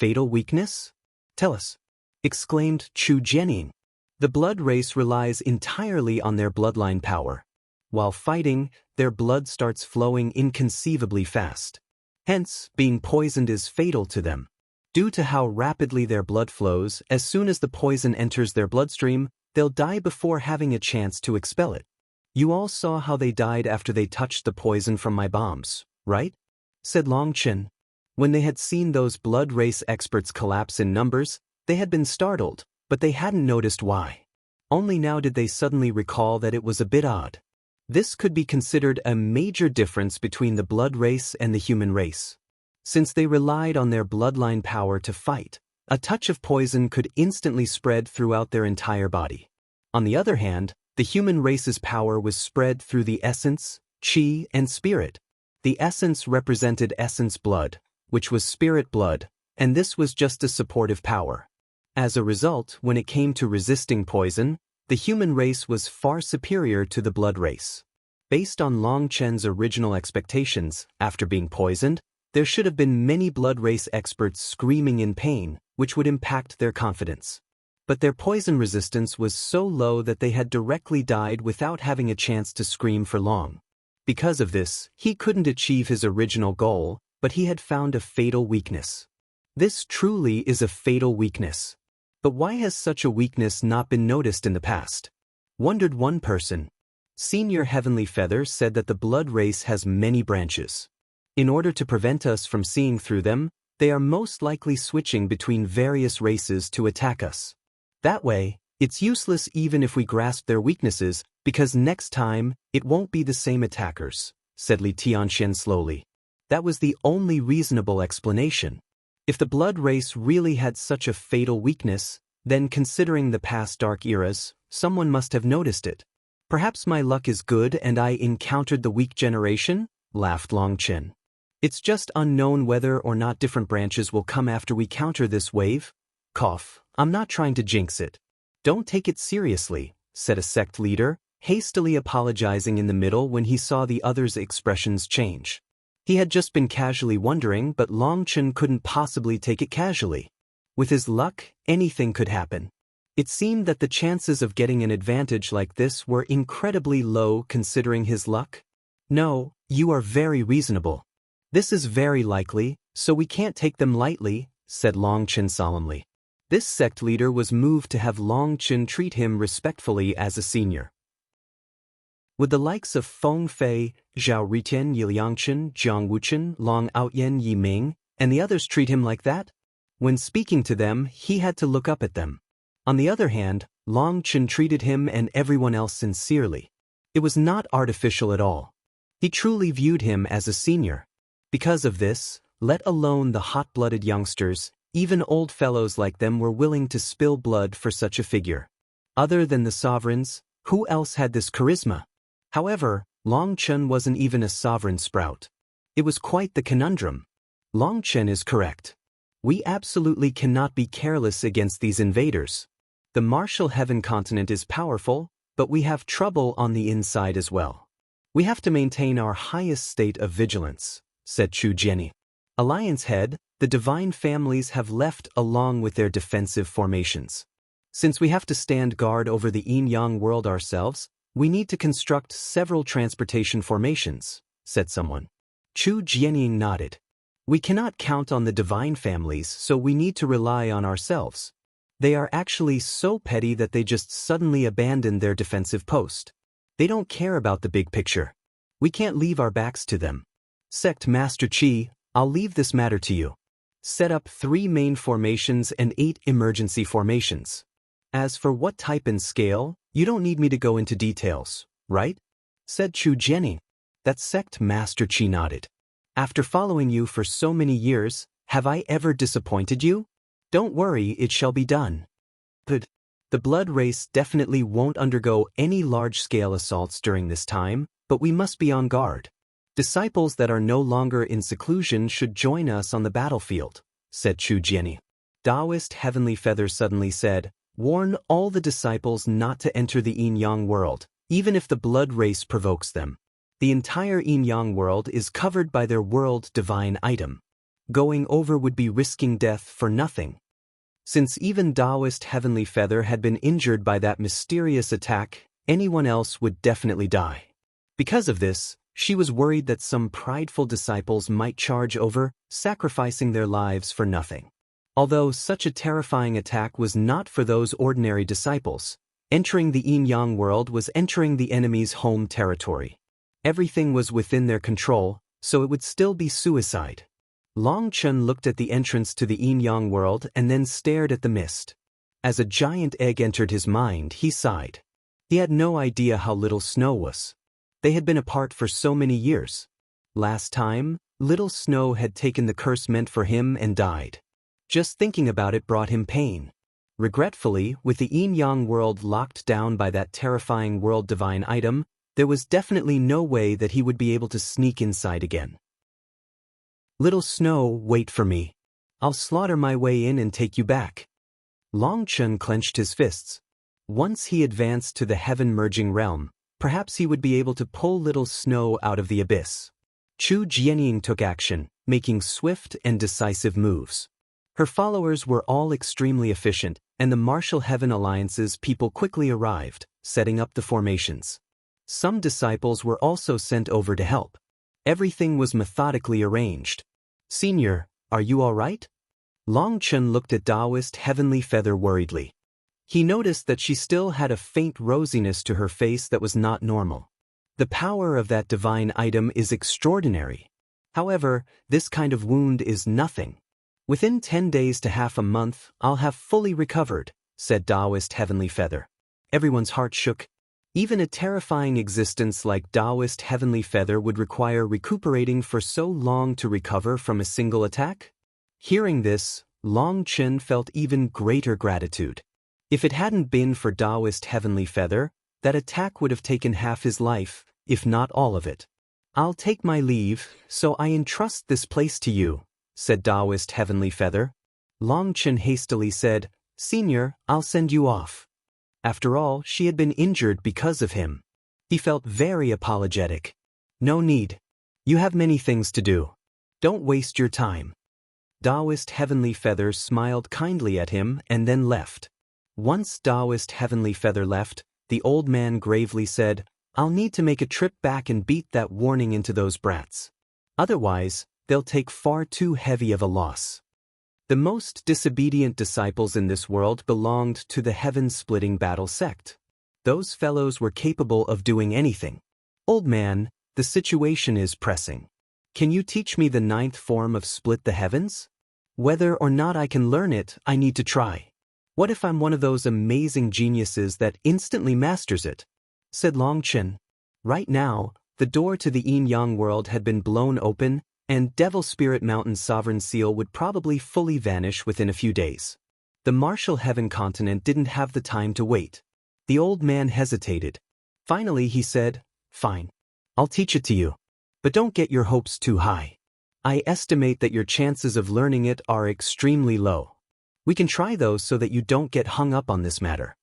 fatal weakness? Tell us, exclaimed Chu Jianying. The blood race relies entirely on their bloodline power. While fighting, their blood starts flowing inconceivably fast. Hence, being poisoned is fatal to them. Due to how rapidly their blood flows, as soon as the poison enters their bloodstream, they'll die before having a chance to expel it. You all saw how they died after they touched the poison from my bombs, right? Said Long Chen. When they had seen those blood race experts collapse in numbers, they had been startled, but they hadn't noticed why. Only now did they suddenly recall that it was a bit odd. This could be considered a major difference between the blood race and the human race. Since they relied on their bloodline power to fight, a touch of poison could instantly spread throughout their entire body. On the other hand, the human race's power was spread through the essence, qi, and spirit. The essence represented essence blood, which was spirit blood, and this was just a supportive power. As a result, when it came to resisting poison, the human race was far superior to the blood race. Based on Long Chen's original expectations, after being poisoned, there should have been many blood race experts screaming in pain, which would impact their confidence. But their poison resistance was so low that they had directly died without having a chance to scream for long. Because of this, he couldn't achieve his original goal, but he had found a fatal weakness. This truly is a fatal weakness. But why has such a weakness not been noticed in the past? Wondered one person. Senior Heavenly Feather said that the blood race has many branches. In order to prevent us from seeing through them, they are most likely switching between various races to attack us. That way, it's useless even if we grasp their weaknesses, because next time, it won't be the same attackers, said Li Tianxian slowly. That was the only reasonable explanation. If the blood race really had such a fatal weakness, then considering the past dark eras, someone must have noticed it. Perhaps my luck is good and I encountered the weak generation, laughed Long Chen. It's just unknown whether or not different branches will come after we counter this wave. Cough, I'm not trying to jinx it. Don't take it seriously, said a sect leader, hastily apologizing in the middle when he saw the others' expressions change. He had just been casually wondering, but Long Chen couldn't possibly take it casually. With his luck, anything could happen. It seemed that the chances of getting an advantage like this were incredibly low considering his luck. No, you are very reasonable. This is very likely, so we can't take them lightly, said Long Chen solemnly. This sect leader was moved to have Long Chen treat him respectfully as a senior. Would the likes of Feng Fei, Zhao Ritian, Yi Liangchen, Jiang Wuchen, Long Outyen, Yi Ming, and the others treat him like that? When speaking to them, he had to look up at them. On the other hand, Long Chen treated him and everyone else sincerely. It was not artificial at all. He truly viewed him as a senior. Because of this, let alone the hot-blooded youngsters, even old fellows like them were willing to spill blood for such a figure. Other than the sovereigns, who else had this charisma? However, Long Chen wasn't even a sovereign sprout. It was quite the conundrum. Long Chen is correct. We absolutely cannot be careless against these invaders. The martial heaven continent is powerful, but we have trouble on the inside as well. We have to maintain our highest state of vigilance, said Chu Jianying. Alliance head, the divine families have left along with their defensive formations. Since we have to stand guard over the yin-yang world ourselves, we need to construct several transportation formations, said someone. Chu Jianying nodded. We cannot count on the divine families, so we need to rely on ourselves. They are actually so petty that they just suddenly abandoned their defensive post. They don't care about the big picture. We can't leave our backs to them. Sect Master Qi, I'll leave this matter to you. Set up 3 main formations and 8 emergency formations. As for what type and scale, you don't need me to go into details, right? Said Chu Jianying. That Sect Master Qi nodded. After following you for so many years, have I ever disappointed you? Don't worry, it shall be done. But the blood race definitely won't undergo any large-scale assaults during this time, but we must be on guard. Disciples that are no longer in seclusion should join us on the battlefield, said Chu Jianying. Taoist Heavenly Feather suddenly said, warn all the disciples not to enter the yin-yang world, even if the blood race provokes them. The entire yin-yang world is covered by their world divine item. Going over would be risking death for nothing. Since even Taoist Heavenly Feather had been injured by that mysterious attack, anyone else would definitely die. Because of this, she was worried that some prideful disciples might charge over, sacrificing their lives for nothing. Although such a terrifying attack was not for those ordinary disciples, entering the yin-yang world was entering the enemy's home territory. Everything was within their control, so it would still be suicide. Long Chen looked at the entrance to the yin-yang world and then stared at the mist. As a giant egg entered his mind, he sighed. He had no idea how little Snow was. They had been apart for so many years. Last time, little Snow had taken the curse meant for him and died. Just thinking about it brought him pain. Regretfully, with the yin-yang world locked down by that terrifying world divine item, there was definitely no way that he would be able to sneak inside again. Little Snow, wait for me. I'll slaughter my way in and take you back. Long Chen clenched his fists. Once he advanced to the heaven-merging realm, perhaps he would be able to pull Little Snow out of the abyss. Chu Jianying took action, making swift and decisive moves. Her followers were all extremely efficient, and the Martial Heaven Alliance's people quickly arrived, setting up the formations. Some disciples were also sent over to help. Everything was methodically arranged. Senior, are you all right? Long Chen looked at Taoist Heavenly Feather worriedly. He noticed that she still had a faint rosiness to her face that was not normal. The power of that divine item is extraordinary. However, this kind of wound is nothing. Within 10 days to half a month, I'll have fully recovered, said Taoist Heavenly Feather. Everyone's heart shook. Even a terrifying existence like Taoist Heavenly Feather would require recuperating for so long to recover from a single attack? Hearing this, Long Chen felt even greater gratitude. If it hadn't been for Taoist Heavenly Feather, that attack would have taken half his life, if not all of it. I'll take my leave, so I entrust this place to you, said Taoist Heavenly Feather. Long Chen hastily said, Senior, I'll send you off. After all, she had been injured because of him. He felt very apologetic. No need. You have many things to do. Don't waste your time. Taoist Heavenly Feather smiled kindly at him and then left. Once Taoist Heavenly Feather left, the old man gravely said, I'll need to make a trip back and beat that warning into those brats. Otherwise, they'll take far too heavy of a loss. The most disobedient disciples in this world belonged to the heaven-splitting battle sect. Those fellows were capable of doing anything. Old man, the situation is pressing. Can you teach me the 9th form of split the heavens? Whether or not I can learn it, I need to try. What if I'm one of those amazing geniuses that instantly masters it? Said Long Chen. Right now, the door to the yin-yang world had been blown open, and Devil Spirit Mountain's sovereign seal would probably fully vanish within a few days. The Martial Heaven continent didn't have the time to wait. The old man hesitated. Finally he said, Fine. I'll teach it to you. But don't get your hopes too high. I estimate that your chances of learning it are extremely low. We can try those so that you don't get hung up on this matter.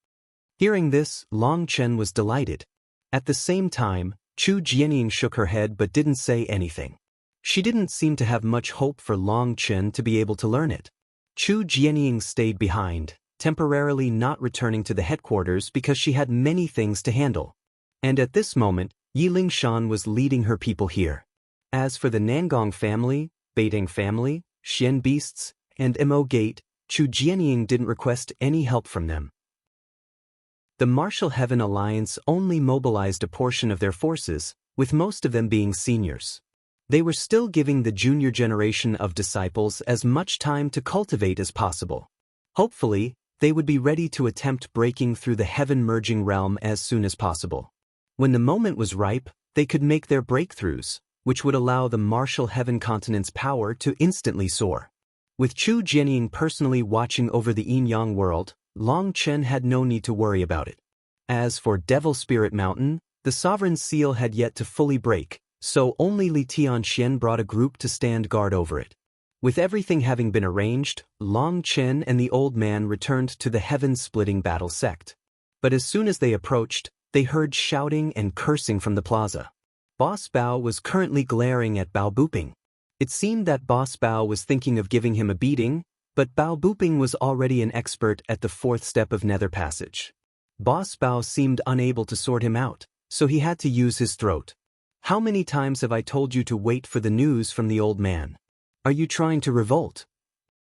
Hearing this, Long Chen was delighted. At the same time, Chu Jianying shook her head but didn't say anything. She didn't seem to have much hope for Long Chen to be able to learn it. Chu Jianying stayed behind, temporarily not returning to the headquarters because she had many things to handle. And at this moment, Yi Lingshan was leading her people here. As for the Nangong family, Beiding family, Xian beasts, and Mo Gate, Chu Jianying didn't request any help from them. The Martial Heaven Alliance only mobilized a portion of their forces, with most of them being seniors. They were still giving the junior generation of disciples as much time to cultivate as possible. Hopefully, they would be ready to attempt breaking through the heaven-merging realm as soon as possible. When the moment was ripe, they could make their breakthroughs, which would allow the Martial Heaven continent's power to instantly soar. With Chu Jianying personally watching over the yin-yang world, Long Chen had no need to worry about it. As for Devil Spirit Mountain, the sovereign seal had yet to fully break, so only Li Tianxian brought a group to stand guard over it. With everything having been arranged, Long Chen and the old man returned to the heaven-splitting battle sect. But as soon as they approached, they heard shouting and cursing from the plaza. Boss Bao was currently glaring at Bao Buping. It seemed that Boss Bao was thinking of giving him a beating, but Bao Booping was already an expert at the fourth step of Nether Passage. Boss Bao seemed unable to sort him out, so he had to use his throat. How many times have I told you to wait for the news from the old man? Are you trying to revolt?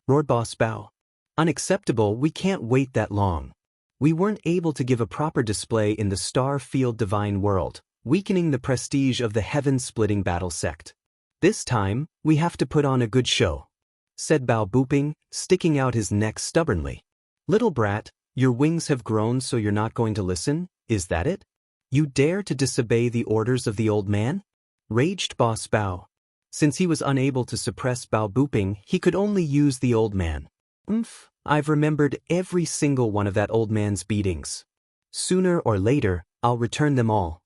Roared Boss Bao. Unacceptable, we can't wait that long. We weren't able to give a proper display in the Star-Field Divine World, weakening the prestige of the Heaven-Splitting Battle Sect. This time, we have to put on a good show, said Bao Booping, sticking out his neck stubbornly. Little brat, your wings have grown so you're not going to listen, is that it? You dare to disobey the orders of the old man? Raged Boss Bao. Since he was unable to suppress Bao Booping, he could only use the old man. I've remembered every single one of that old man's beatings. Sooner or later, I'll return them all.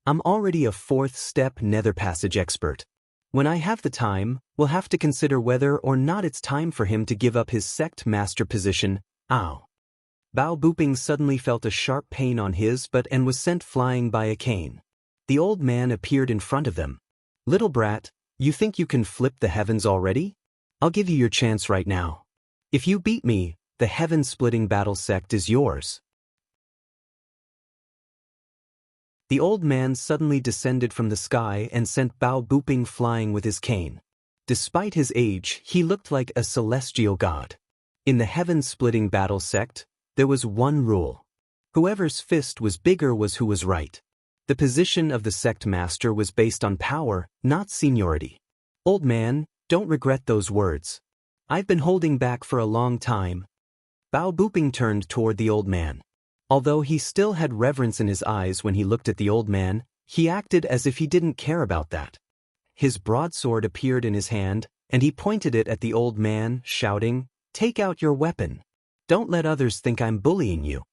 I'm already a fourth step Nether Passage expert. When I have the time, we'll have to consider whether or not it's time for him to give up his sect master position. Ow. Bao Booping suddenly felt a sharp pain on his butt and was sent flying by a cane. The old man appeared in front of them. Little brat, you think you can flip the heavens already? I'll give you your chance right now. If you beat me, the heaven-splitting battle sect is yours. The old man suddenly descended from the sky and sent Bao Booping flying with his cane. Despite his age, he looked like a celestial god. In the heaven-splitting battle sect, there was one rule. Whoever's fist was bigger was who was right. The position of the sect master was based on power, not seniority. Old man, don't regret those words. I've been holding back for a long time. Bao Booping turned toward the old man. Although he still had reverence in his eyes when he looked at the old man, he acted as if he didn't care about that. His broadsword appeared in his hand, and he pointed it at the old man, shouting, "Take out your weapon. Don't let others think I'm bullying you."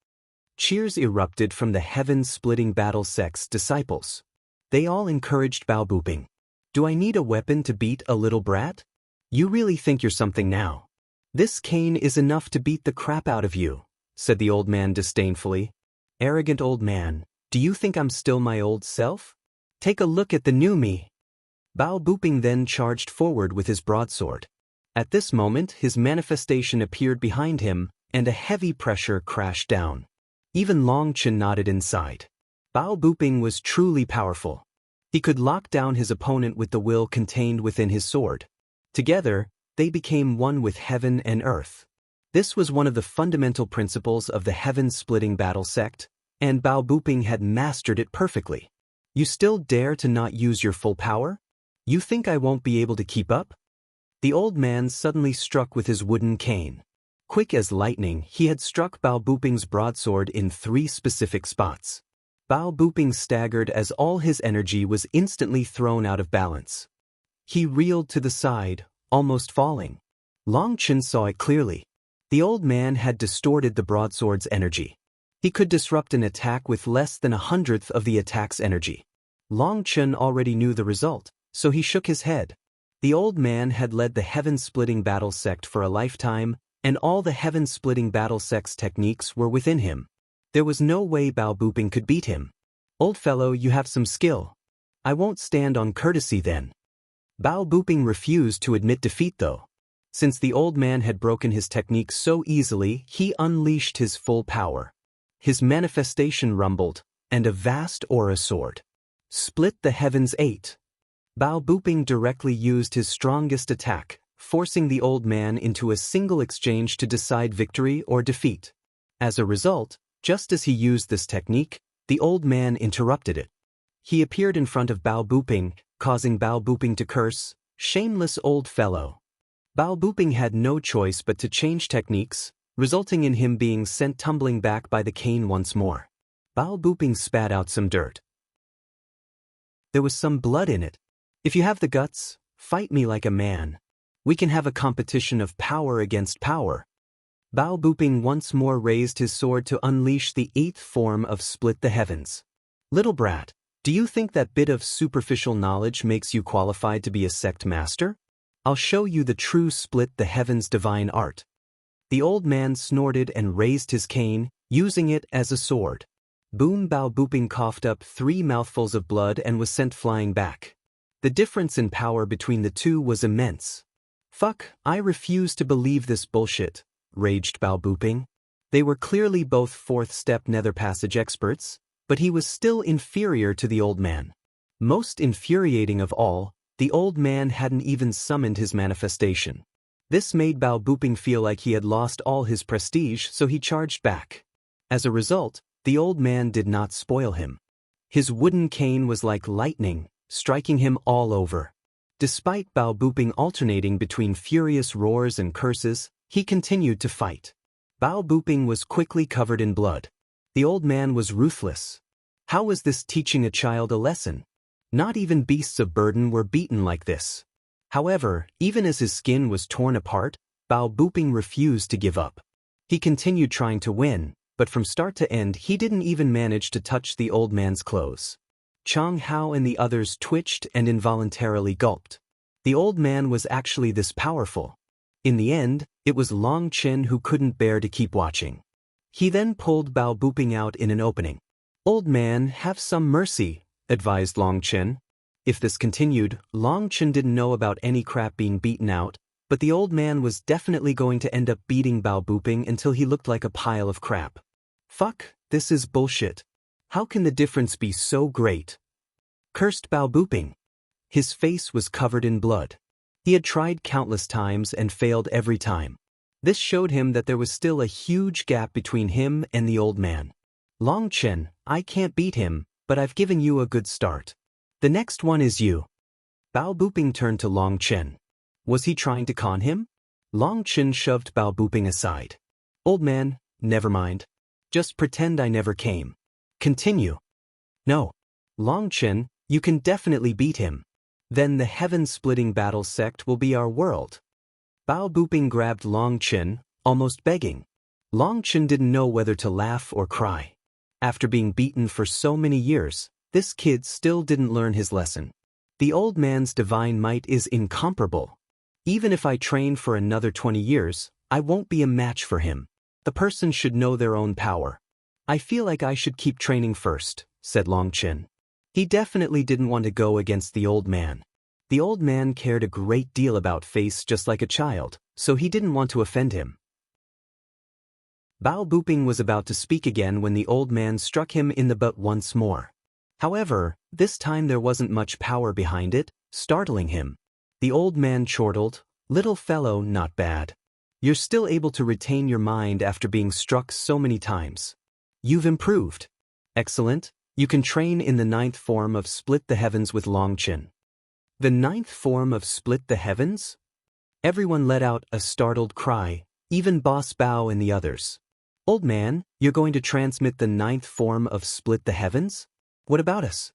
Cheers erupted from the heaven-splitting battle sect's disciples. They all encouraged Bao Booping. Do I need a weapon to beat a little brat? You really think you're something now. This cane is enough to beat the crap out of you, said the old man disdainfully. Arrogant old man, do you think I'm still my old self? Take a look at the new me. Bao Booping then charged forward with his broadsword. At this moment his manifestation appeared behind him, and a heavy pressure crashed down. Even Long Chen nodded inside. Bao Booping was truly powerful. He could lock down his opponent with the will contained within his sword. Together, they became one with heaven and earth. This was one of the fundamental principles of the heaven-splitting battle sect, and Bao Booping had mastered it perfectly. You still dare to not use your full power? You think I won't be able to keep up? The old man suddenly struck with his wooden cane. Quick as lightning, he had struck Bao Booping's broadsword in 3 specific spots. Bao Booping staggered as all his energy was instantly thrown out of balance. He reeled to the side, almost falling. Long Chen saw it clearly. The old man had distorted the broadsword's energy. He could disrupt an attack with less than 1/100th of the attack's energy. Long Chen already knew the result, so he shook his head. The old man had led the heaven-splitting battle sect for a lifetime, and all the heaven-splitting battle sect's techniques were within him. There was no way Bao Booping could beat him. Old fellow, you have some skill. I won't stand on courtesy then. Bao Booping refused to admit defeat though. Since the old man had broken his technique so easily, he unleashed his full power. His manifestation rumbled, and a vast aura sword split the heavens 8. Bao Booping directly used his strongest attack, forcing the old man into a single exchange to decide victory or defeat. As a result, just as he used this technique, the old man interrupted it. He appeared in front of Bao Booping, causing Bao Booping to curse, "Shameless old fellow." Bao Booping had no choice but to change techniques, resulting in him being sent tumbling back by the cane once more. Bao Booping spat out some dirt. There was some blood in it. If you have the guts, fight me like a man. We can have a competition of power against power. Bao Booping once more raised his sword to unleash the 8th form of Split the Heavens. Little brat, do you think that bit of superficial knowledge makes you qualified to be a sect master? I'll show you the true Split the Heavens divine art. The old man snorted and raised his cane, using it as a sword. Boom! Bao Booping coughed up 3 mouthfuls of blood and was sent flying back. The difference in power between the two was immense. "Fuck, I refuse to believe this bullshit," raged Bao Buping. They were clearly both fourth-step nether passage experts, but he was still inferior to the old man. Most infuriating of all, the old man hadn't even summoned his manifestation. This made Bao Buping feel like he had lost all his prestige, so he charged back. As a result, the old man did not spoil him. His wooden cane was like lightning, striking him all over. Despite Bao Buping alternating between furious roars and curses, he continued to fight. Bao Buping was quickly covered in blood. The old man was ruthless. How was this teaching a child a lesson? Not even beasts of burden were beaten like this. However, even as his skin was torn apart, Bao Buping refused to give up. He continued trying to win, but from start to end he didn't even manage to touch the old man's clothes. Chang Hao and the others twitched and involuntarily gulped. The old man was actually this powerful. In the end, it was Long Chen who couldn't bear to keep watching. He then pulled Bao Buping out in an opening. "Old man, have some mercy," advised Long Chen. If this continued, Long Chen didn't know about any crap being beaten out, but the old man was definitely going to end up beating Bao Buping until he looked like a pile of crap. "Fuck, this is bullshit. How can the difference be so great?" cursed Bao Buping. His face was covered in blood. He had tried countless times and failed every time. This showed him that there was still a huge gap between him and the old man. "Long Chen, I can't beat him, but I've given you a good start. The next one is you." Bao Buping turned to Long Chen. Was he trying to con him? Long Chen shoved Bao Buping aside. "Old man, never mind. Just pretend I never came. Continue." "No. Long Chen, you can definitely beat him. Then the heaven-splitting battle sect will be our world." Bao Buping grabbed Long Chen, almost begging. Long Chen didn't know whether to laugh or cry. After being beaten for so many years, this kid still didn't learn his lesson. The old man's divine might is incomparable. Even if I train for another 20 years, I won't be a match for him. The person should know their own power. "I feel like I should keep training first," said Long Chen. He definitely didn't want to go against the old man. The old man cared a great deal about Face just like a child, so he didn't want to offend him. Bao Buping was about to speak again when the old man struck him in the butt once more. However, this time there wasn't much power behind it, startling him. The old man chortled, "Little fellow, not bad. You're still able to retain your mind after being struck so many times. You've improved. Excellent, you can train in the 9th form of Split the Heavens with Long Chen." The 9th form of Split the Heavens? Everyone let out a startled cry, even Boss Bao and the others. "Old man, you're going to transmit the 9th form of Split the Heavens? What about us?"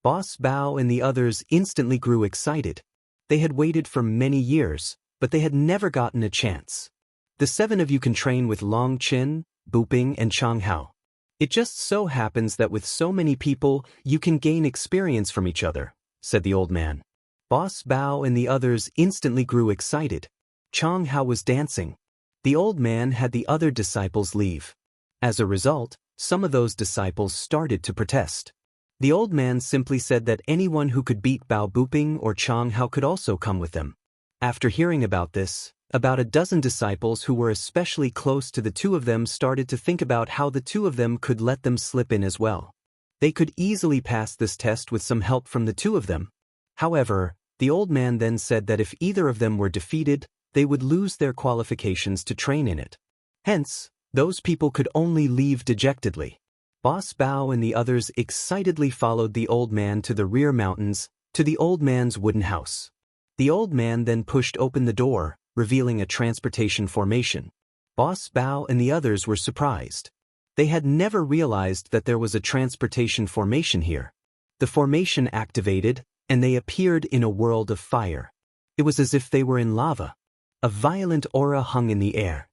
Boss Bao and the others instantly grew excited. They had waited for many years, but they had never gotten a chance. "The 7 of you can train with Long Chen, Buping, and Chang Hao. It just so happens that with so many people, you can gain experience from each other," said the old man. Boss Bao and the others instantly grew excited. Chang Hao was dancing. The old man had the other disciples leave. As a result, some of those disciples started to protest. The old man simply said that anyone who could beat Bao Buping or Chang Hao could also come with them. After hearing about this, about a dozen disciples who were especially close to the two of them started to think about how the two of them could let them slip in as well. They could easily pass this test with some help from the two of them. However, the old man then said that if either of them were defeated, they would lose their qualifications to train in it. Hence, those people could only leave dejectedly. Boss Bao and the others excitedly followed the old man to the rear mountains, to the old man's wooden house. The old man then pushed open the door, revealing a transportation formation. Boss Bao and the others were surprised. They had never realized that there was a transportation formation here. The formation activated, and they appeared in a world of fire. It was as if they were in lava. A violent aura hung in the air.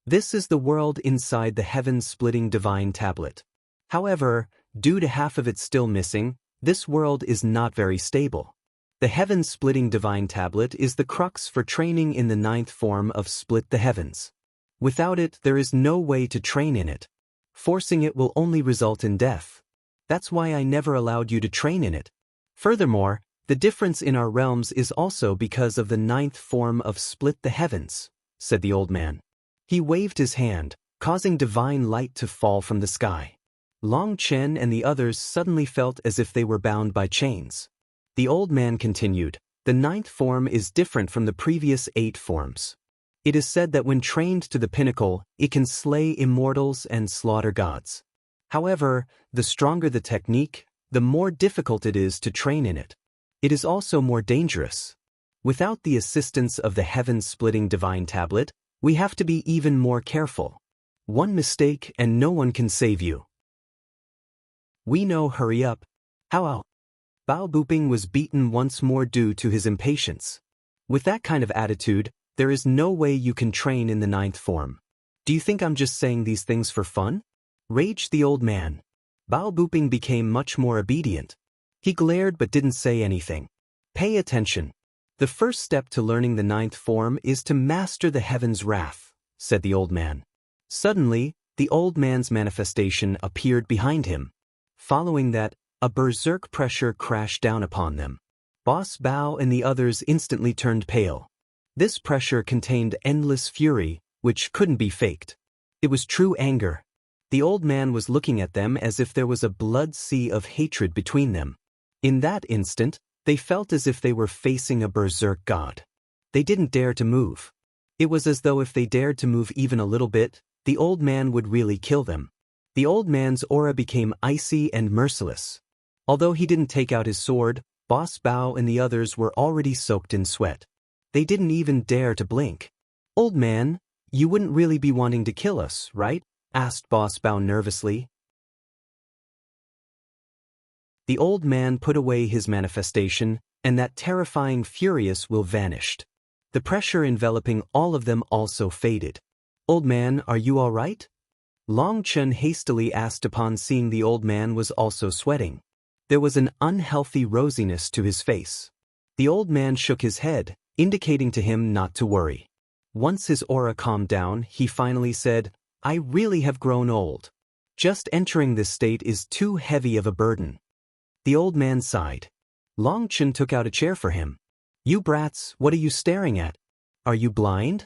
This is the world inside the heaven-splitting divine tablet. However, due to half of it still missing, this world is not very stable. The heaven-splitting divine tablet is the crux for training in the 9th form of Split the Heavens. Without it, there is no way to train in it. Forcing it will only result in death. That's why I never allowed you to train in it. Furthermore, The difference in our realms is also because of the ninth form of split the heavens, said the old man. He waved his hand, causing divine light to fall from the sky. Long Chen and the others suddenly felt as if they were bound by chains. The old man continued, the ninth form is different from the previous 8 forms. It is said that when trained to the pinnacle, it can slay immortals and slaughter gods. However, the stronger the technique, the more difficult it is to train in it. It is also more dangerous. Without the assistance of the heaven-splitting divine tablet, we have to be even more careful. One mistake and no one can save you. We know, hurry up. How? Bao Buping was beaten once more due to his impatience. With that kind of attitude, there is no way you can train in the ninth form. Do you think I'm just saying these things for fun? Raged the old man. Bao Buping became much more obedient. He glared but didn't say anything. Pay attention. The first step to learning the ninth form is to master the heaven's wrath, said the old man. Suddenly, the old man's manifestation appeared behind him. Following that, a berserk pressure crashed down upon them. Boss Bao and the others instantly turned pale. This pressure contained endless fury, which couldn't be faked. It was true anger. The old man was looking at them as if there was a blood sea of hatred between them. In that instant, they felt as if they were facing a berserk god. They didn't dare to move. It was as though if they dared to move even a little bit, the old man would really kill them. The old man's aura became icy and merciless. Although he didn't take out his sword, Boss Bao and the others were already soaked in sweat. They didn't even dare to blink. Old man, you wouldn't really be wanting to kill us, right? Asked Boss Bao nervously. The old man put away his manifestation, and that terrifying furious will vanished. The pressure enveloping all of them also faded. Old man, are you all right? Long Chen hastily asked upon seeing the old man was also sweating. There was an unhealthy rosiness to his face. The old man shook his head, indicating to him not to worry. Once his aura calmed down, he finally said, I really have grown old. Just entering this state is too heavy of a burden. The old man sighed. Long Chen took out a chair for him. You brats, what are you staring at? Are you blind?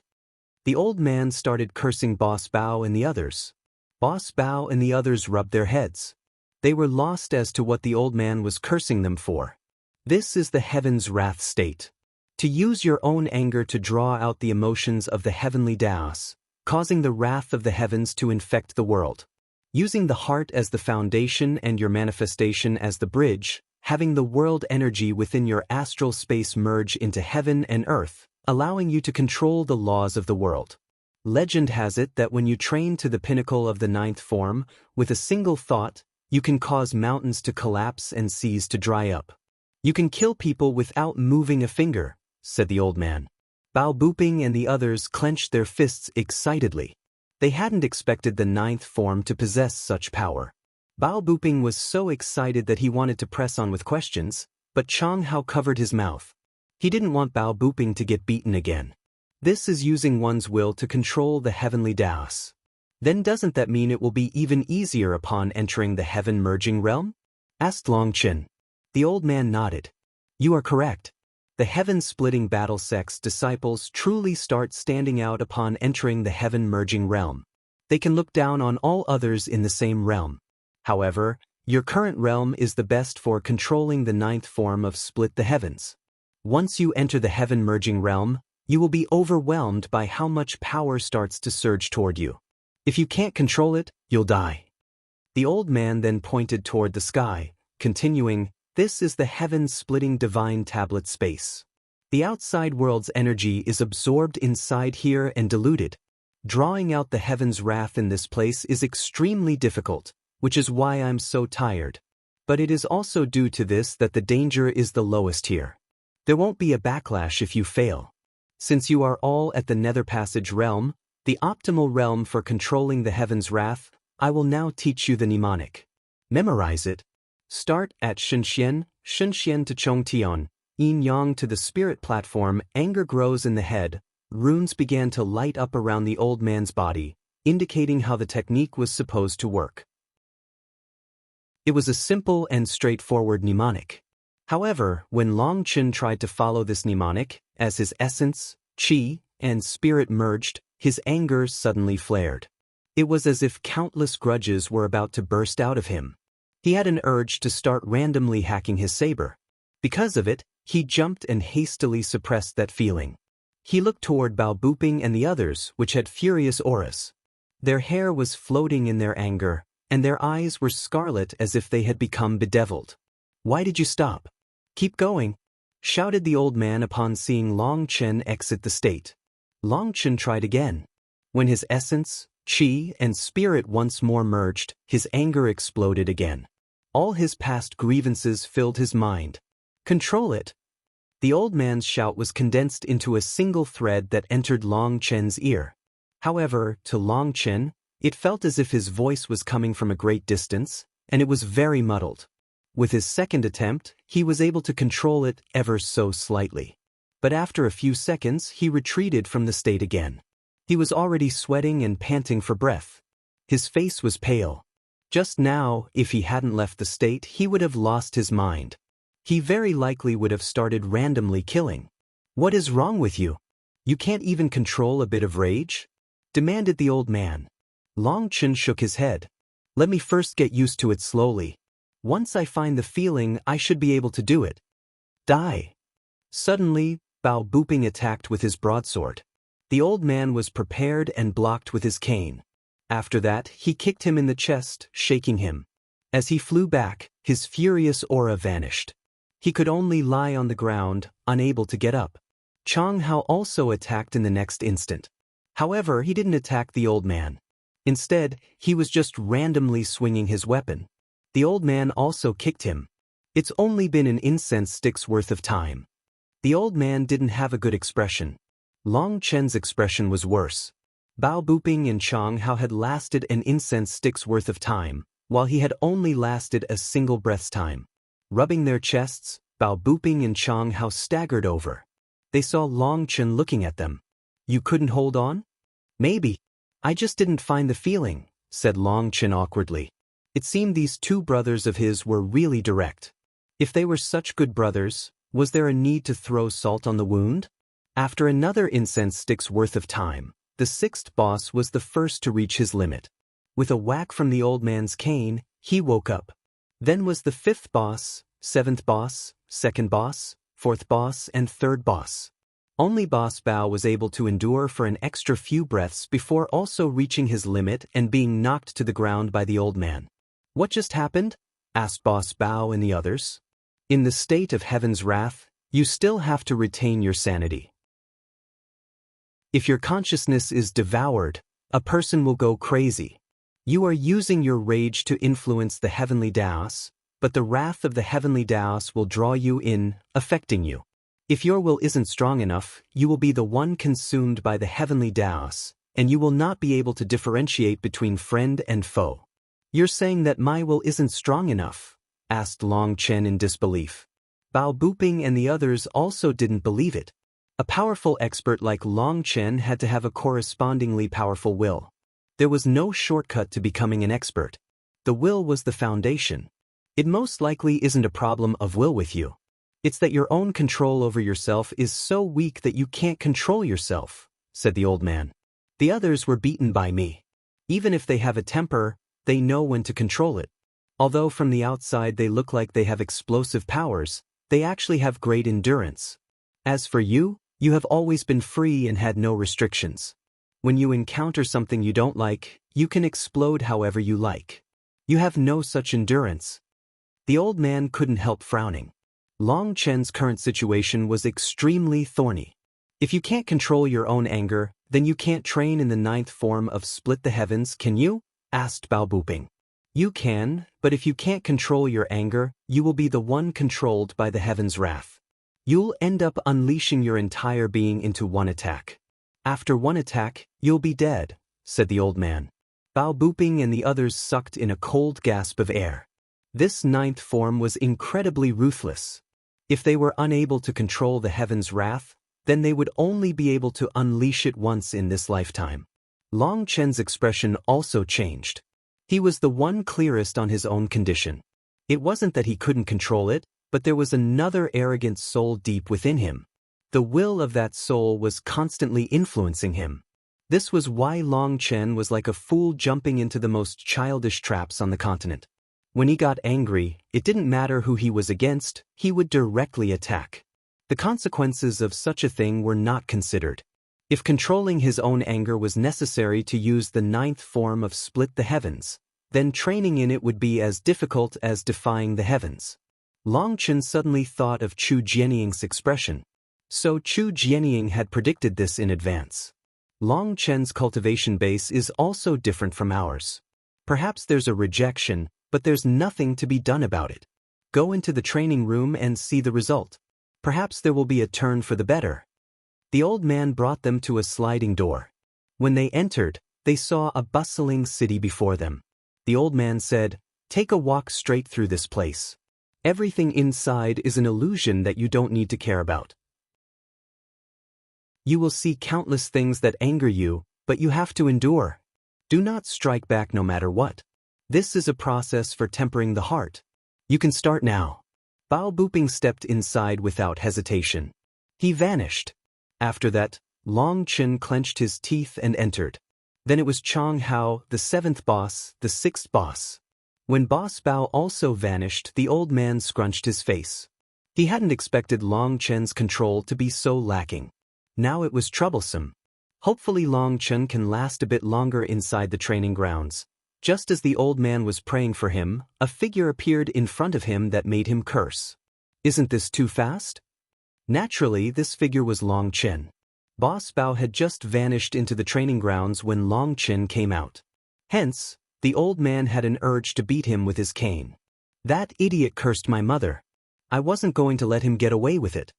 The old man started cursing Boss Bao and the others. Boss Bao and the others rubbed their heads. They were lost as to what the old man was cursing them for. This is the heaven's wrath state. To use your own anger to draw out the emotions of the heavenly Daos, causing the wrath of the heavens to infect the world. Using the heart as the foundation and your manifestation as the bridge, having the world energy within your astral space merge into heaven and earth, allowing you to control the laws of the world. Legend has it that when you train to the pinnacle of the ninth form, with a single thought, you can cause mountains to collapse and seas to dry up. You can kill people without moving a finger, said the old man. Bao Buping and the others clenched their fists excitedly. They hadn't expected the ninth form to possess such power. Bao Buping was so excited that he wanted to press on with questions, but Chang Hao covered his mouth. He didn't want Bao Buping to get beaten again. This is using one's will to control the heavenly Daos. Then doesn't that mean it will be even easier upon entering the heaven-merging realm? Asked Long Chen. The old man nodded. You are correct. The heaven-splitting battle sect's disciples truly start standing out upon entering the heaven-merging realm. They can look down on all others in the same realm. However, your current realm is the best for controlling the ninth form of split the heavens. Once you enter the heaven-merging realm, you will be overwhelmed by how much power starts to surge toward you. If you can't control it, you'll die. The old man then pointed toward the sky, continuing, this is the heaven-splitting divine tablet space. The outside world's energy is absorbed inside here and diluted. Drawing out the heaven's wrath in this place is extremely difficult, which is why I'm so tired. But it is also due to this that the danger is the lowest here. There won't be a backlash if you fail. Since you are all at the Nether Passage realm, the optimal realm for controlling the heaven's wrath, I will now teach you the mnemonic. Memorize it. Start at Shunxian to Chongtian, Yin Yang to the spirit platform. Anger grows in the head. Runes began to light up around the old man's body, indicating how the technique was supposed to work. It was a simple and straightforward mnemonic. However, when Long Chen tried to follow this mnemonic, as his essence, qi, and spirit merged, his anger suddenly flared. It was as if countless grudges were about to burst out of him. He had an urge to start randomly hacking his saber. Because of it, he jumped and hastily suppressed that feeling. He looked toward Bao Buping and the others, which had furious auras. Their hair was floating in their anger, and their eyes were scarlet as if they had become bedeviled. "Why did you stop? Keep going," shouted the old man upon seeing Long Chen exit the state. Long Chen tried again. When his essence, qi, and spirit once more merged, his anger exploded again. All his past grievances filled his mind. "Control it." The old man's shout was condensed into a single thread that entered Long Chen's ear. However, to Long Chen, it felt as if his voice was coming from a great distance, and it was very muddled. With his second attempt, he was able to control it ever so slightly. But after a few seconds, he retreated from the state again. He was already sweating and panting for breath. His face was pale. Just now, if he hadn't left the state, he would have lost his mind. He very likely would have started randomly killing. "What is wrong with you? You can't even control a bit of rage?" demanded the old man. Long Chen shook his head. "Let me first get used to it slowly. Once I find the feeling, I should be able to do it." "Die." Suddenly, Bao Buping attacked with his broadsword. The old man was prepared and blocked with his cane. After that, he kicked him in the chest, shaking him. As he flew back, his furious aura vanished. He could only lie on the ground, unable to get up. Chang Hao also attacked in the next instant. However, he didn't attack the old man. Instead, he was just randomly swinging his weapon. The old man also kicked him. It's only been an incense stick's worth of time. The old man didn't have a good expression. Long Chen's expression was worse. Bao Buping and Chang Hao had lasted an incense stick's worth of time, while he had only lasted a single breath's time. Rubbing their chests, Bao Buping and Chang Hao staggered over. They saw Long Chen looking at them. "You couldn't hold on?" "Maybe. I just didn't find the feeling," said Long Chen awkwardly. It seemed these two brothers of his were really direct. If they were such good brothers, was there a need to throw salt on the wound? After another incense stick's worth of time, the sixth boss was the first to reach his limit. With a whack from the old man's cane, he woke up. Then was the fifth boss, seventh boss, second boss, fourth boss, and third boss. Only Boss Bao was able to endure for an extra few breaths before also reaching his limit and being knocked to the ground by the old man. "What just happened?" asked Boss Bao and the others. "In the state of heaven's wrath, you still have to retain your sanity. If your consciousness is devoured, a person will go crazy. You are using your rage to influence the heavenly Daos, but the wrath of the heavenly Daos will draw you in, affecting you. If your will isn't strong enough, you will be the one consumed by the heavenly Daos, and you will not be able to differentiate between friend and foe." "You're saying that my will isn't strong enough?" asked Long Chen in disbelief. Bao Buping and the others also didn't believe it. A powerful expert like Long Chen had to have a correspondingly powerful will. There was no shortcut to becoming an expert. The will was the foundation. It most likely isn't a problem of will with you. It's that your own control over yourself is so weak that you can't control yourself, said the old man. The others were beaten by me. Even if they have a temper, they know when to control it. Although from the outside they look like they have explosive powers, they actually have great endurance. As for you, you have always been free and had no restrictions. When you encounter something you don't like, you can explode however you like. You have no such endurance. The old man couldn't help frowning. Long Chen's current situation was extremely thorny. If you can't control your own anger, then you can't train in the ninth form of Split the Heavens, can you? Asked Bao Buping. You can, but if you can't control your anger, you will be the one controlled by the heaven's wrath. You'll end up unleashing your entire being into one attack. After one attack, you'll be dead, said the old man. Bao Buping and the others sucked in a cold gasp of air. This ninth form was incredibly ruthless. If they were unable to control the heaven's wrath, then they would only be able to unleash it once in this lifetime. Long Chen's expression also changed. He was the one clearest on his own condition. It wasn't that he couldn't control it, But there was another arrogant soul deep within him. The will of that soul was constantly influencing him. This was why Long Chen was like a fool jumping into the most childish traps on the continent. When he got angry, it didn't matter who he was against, he would directly attack. The consequences of such a thing were not considered. If controlling his own anger was necessary to use the ninth form of split the heavens, then training in it would be as difficult as defying the heavens. Long Chen suddenly thought of Chu Jianying's expression. So Chu Jianying had predicted this in advance. Long Chen's cultivation base is also different from ours. Perhaps there's a rejection, but there's nothing to be done about it. Go into the training room and see the result. Perhaps there will be a turn for the better. The old man brought them to a sliding door. When they entered, they saw a bustling city before them. The old man said, "Take a walk straight through this place. Everything inside is an illusion that you don't need to care about. You will see countless things that anger you, but you have to endure. Do not strike back no matter what. This is a process for tempering the heart. You can start now." Bao Buping stepped inside without hesitation. He vanished. After that, Long Chen clenched his teeth and entered. Then it was Chong Hao, the seventh boss, the sixth boss. When Boss Bao also vanished, the old man scrunched his face. He hadn't expected Long Chen's control to be so lacking. Now it was troublesome. Hopefully Long Chen can last a bit longer inside the training grounds. Just as the old man was praying for him, a figure appeared in front of him that made him curse. Isn't this too fast? Naturally, this figure was Long Chen. Boss Bao had just vanished into the training grounds when Long Chen came out. Hence, the old man had an urge to beat him with his cane. That idiot cursed my mother. I wasn't going to let him get away with it.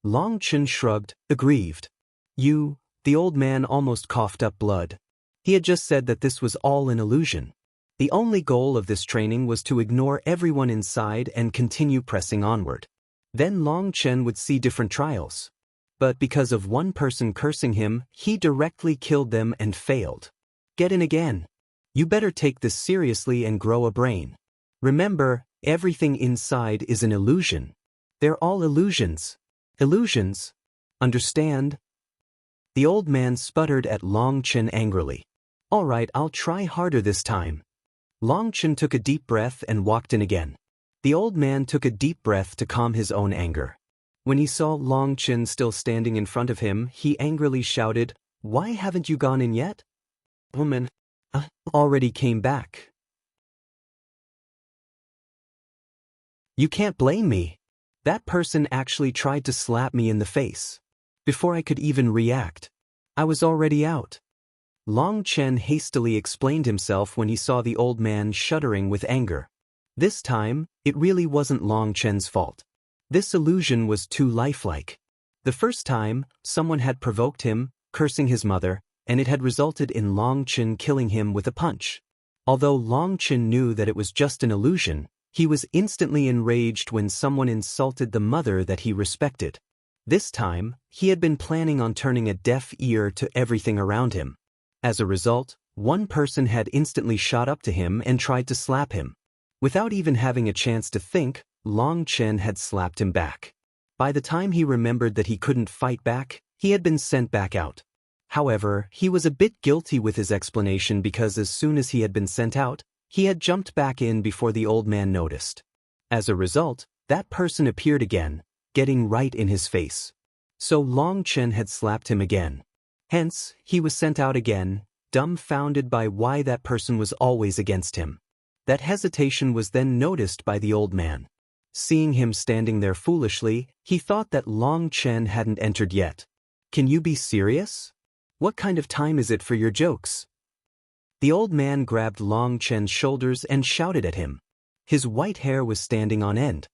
Long Chen shrugged, aggrieved. The old man almost coughed up blood. He had just said that this was all an illusion. The only goal of this training was to ignore everyone inside and continue pressing onward. Then Long Chen would see different trials. But because of one person cursing him, he directly killed them and failed. Get in again. You better take this seriously and grow a brain. Remember, everything inside is an illusion. They're all illusions. Illusions. Understand? The old man sputtered at Long Chen angrily. All right, I'll try harder this time. Long Chen took a deep breath and walked in again. The old man took a deep breath to calm his own anger. When he saw Long Chen still standing in front of him, he angrily shouted, "Why haven't you gone in yet?" "Woman, already came back." "You can't blame me. That person actually tried to slap me in the face. Before I could even react, I was already out." Long Chen hastily explained himself when he saw the old man shuddering with anger. This time, it really wasn't Long Chen's fault. This illusion was too lifelike. The first time, someone had provoked him, cursing his mother, and it had resulted in Long Chen killing him with a punch. Although Long Chen knew that it was just an illusion, he was instantly enraged when someone insulted the mother that he respected. This time, he had been planning on turning a deaf ear to everything around him. As a result, one person had instantly shot up to him and tried to slap him. Without even having a chance to think, Long Chen had slapped him back. By the time he remembered that he couldn't fight back, he had been sent back out. However, he was a bit guilty with his explanation because as soon as he had been sent out, he had jumped back in before the old man noticed. As a result, that person appeared again, getting right in his face. So Long Chen had slapped him again. Hence, he was sent out again, dumbfounded by why that person was always against him. That hesitation was then noticed by the old man. Seeing him standing there foolishly, he thought that Long Chen hadn't entered yet. "Can you be serious? What kind of time is it for your jokes?" The old man grabbed Long Chen's shoulders and shouted at him. His white hair was standing on end.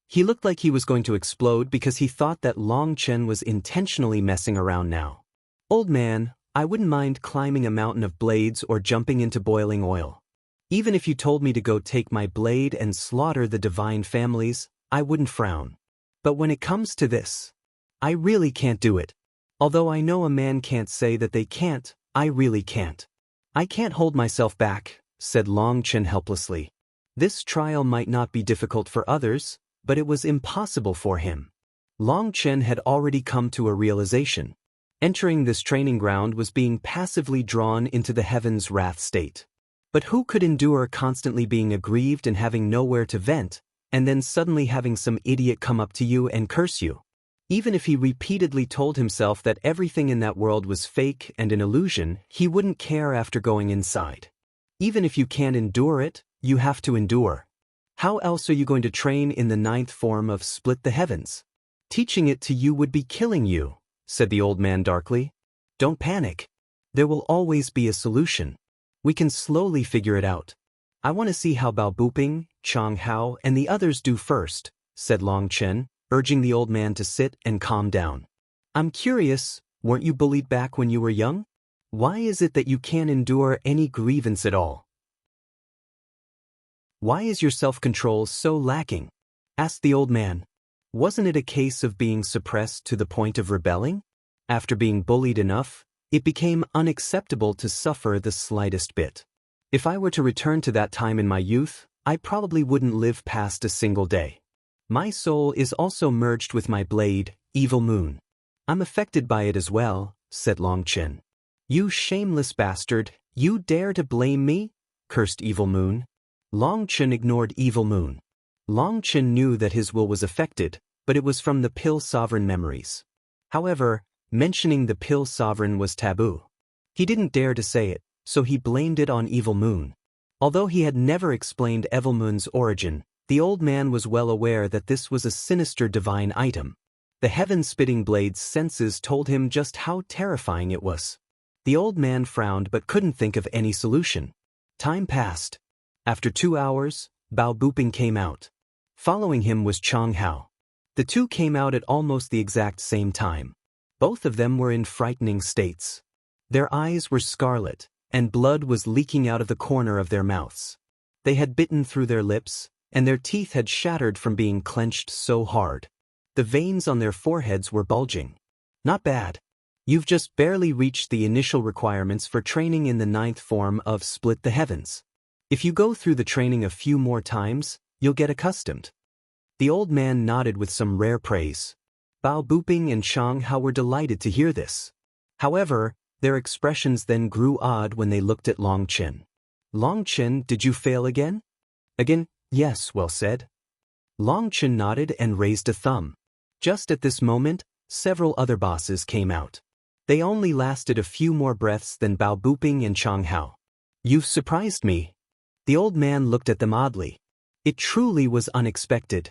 He looked like he was going to explode because he thought that Long Chen was intentionally messing around now. "Old man, I wouldn't mind climbing a mountain of blades or jumping into boiling oil. Even if you told me to go take my blade and slaughter the divine families, I wouldn't frown. But when it comes to this, I really can't do it. Although I know a man can't say that they can't, I really can't. I can't hold myself back," said Long Chen helplessly. "This trial might not be difficult for others, but it was impossible for him. Long Chen had already come to a realization. Entering this training ground was being passively drawn into the heaven's wrath state. But who could endure constantly being aggrieved and having nowhere to vent, and then suddenly having some idiot come up to you and curse you? Even if he repeatedly told himself that everything in that world was fake and an illusion, he wouldn't care after going inside. Even if you can't endure it, you have to endure. How else are you going to train in the ninth form of split the heavens? Teaching it to you would be killing you, said the old man darkly. Don't panic. There will always be a solution. We can slowly figure it out. I want to see how Bao Buping, Chang Hao, and the others do first, said Long Chen, urging the old man to sit and calm down. I'm curious, weren't you bullied back when you were young? Why is it that you can't endure any grievance at all? Why is your self-control so lacking? Asked the old man. Wasn't it a case of being suppressed to the point of rebelling? After being bullied enough, it became unacceptable to suffer the slightest bit. If I were to return to that time in my youth, I probably wouldn't live past a single day. My soul is also merged with my blade, Evil Moon. I'm affected by it as well, said Long Chen. You shameless bastard, you dare to blame me? Cursed Evil Moon. Long Chen ignored Evil Moon. Long Chen knew that his will was affected, but it was from the Pill Sovereign memories. However, mentioning the Pill Sovereign was taboo. He didn't dare to say it, so he blamed it on Evil Moon. Although he had never explained Evil Moon's origin, the old man was well aware that this was a sinister divine item. The heaven-spitting blade's senses told him just how terrifying it was. The old man frowned but couldn't think of any solution. Time passed. After 2 hours, Bao Buping came out. Following him was Chang Hao. The two came out at almost the exact same time. Both of them were in frightening states. Their eyes were scarlet, and blood was leaking out of the corner of their mouths. They had bitten through their lips, and their teeth had shattered from being clenched so hard. The veins on their foreheads were bulging. Not bad. You've just barely reached the initial requirements for training in the ninth form of Split the Heavens. If you go through the training a few more times, you'll get accustomed. The old man nodded with some rare praise. Bao Buping and Chang Hao were delighted to hear this. However, their expressions then grew odd when they looked at Long Chen. Long Chen, did you fail again? Again, yes, well said. Long Chen nodded and raised a thumb. Just at this moment, several other bosses came out. They only lasted a few more breaths than Bao Buping and Chang Hao. You've surprised me. The old man looked at them oddly. It truly was unexpected.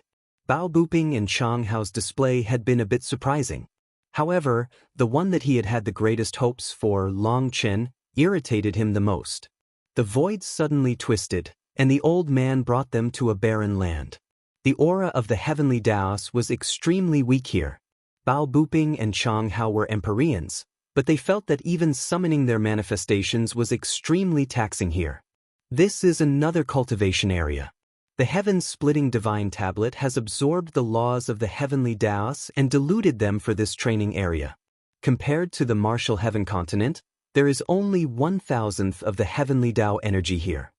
Bao Buping and Chang Hao's display had been a bit surprising. However, the one that he had had the greatest hopes for, Long Chen, irritated him the most. The void suddenly twisted, and the old man brought them to a barren land. The aura of the heavenly Daos was extremely weak here. Bao Buping and Chang Hao were Empyreans, but they felt that even summoning their manifestations was extremely taxing here. This is another cultivation area. The heaven-splitting divine tablet has absorbed the laws of the heavenly Daos and diluted them for this training area. Compared to the martial heaven continent, there is only 1/1000th of the heavenly Dao energy here.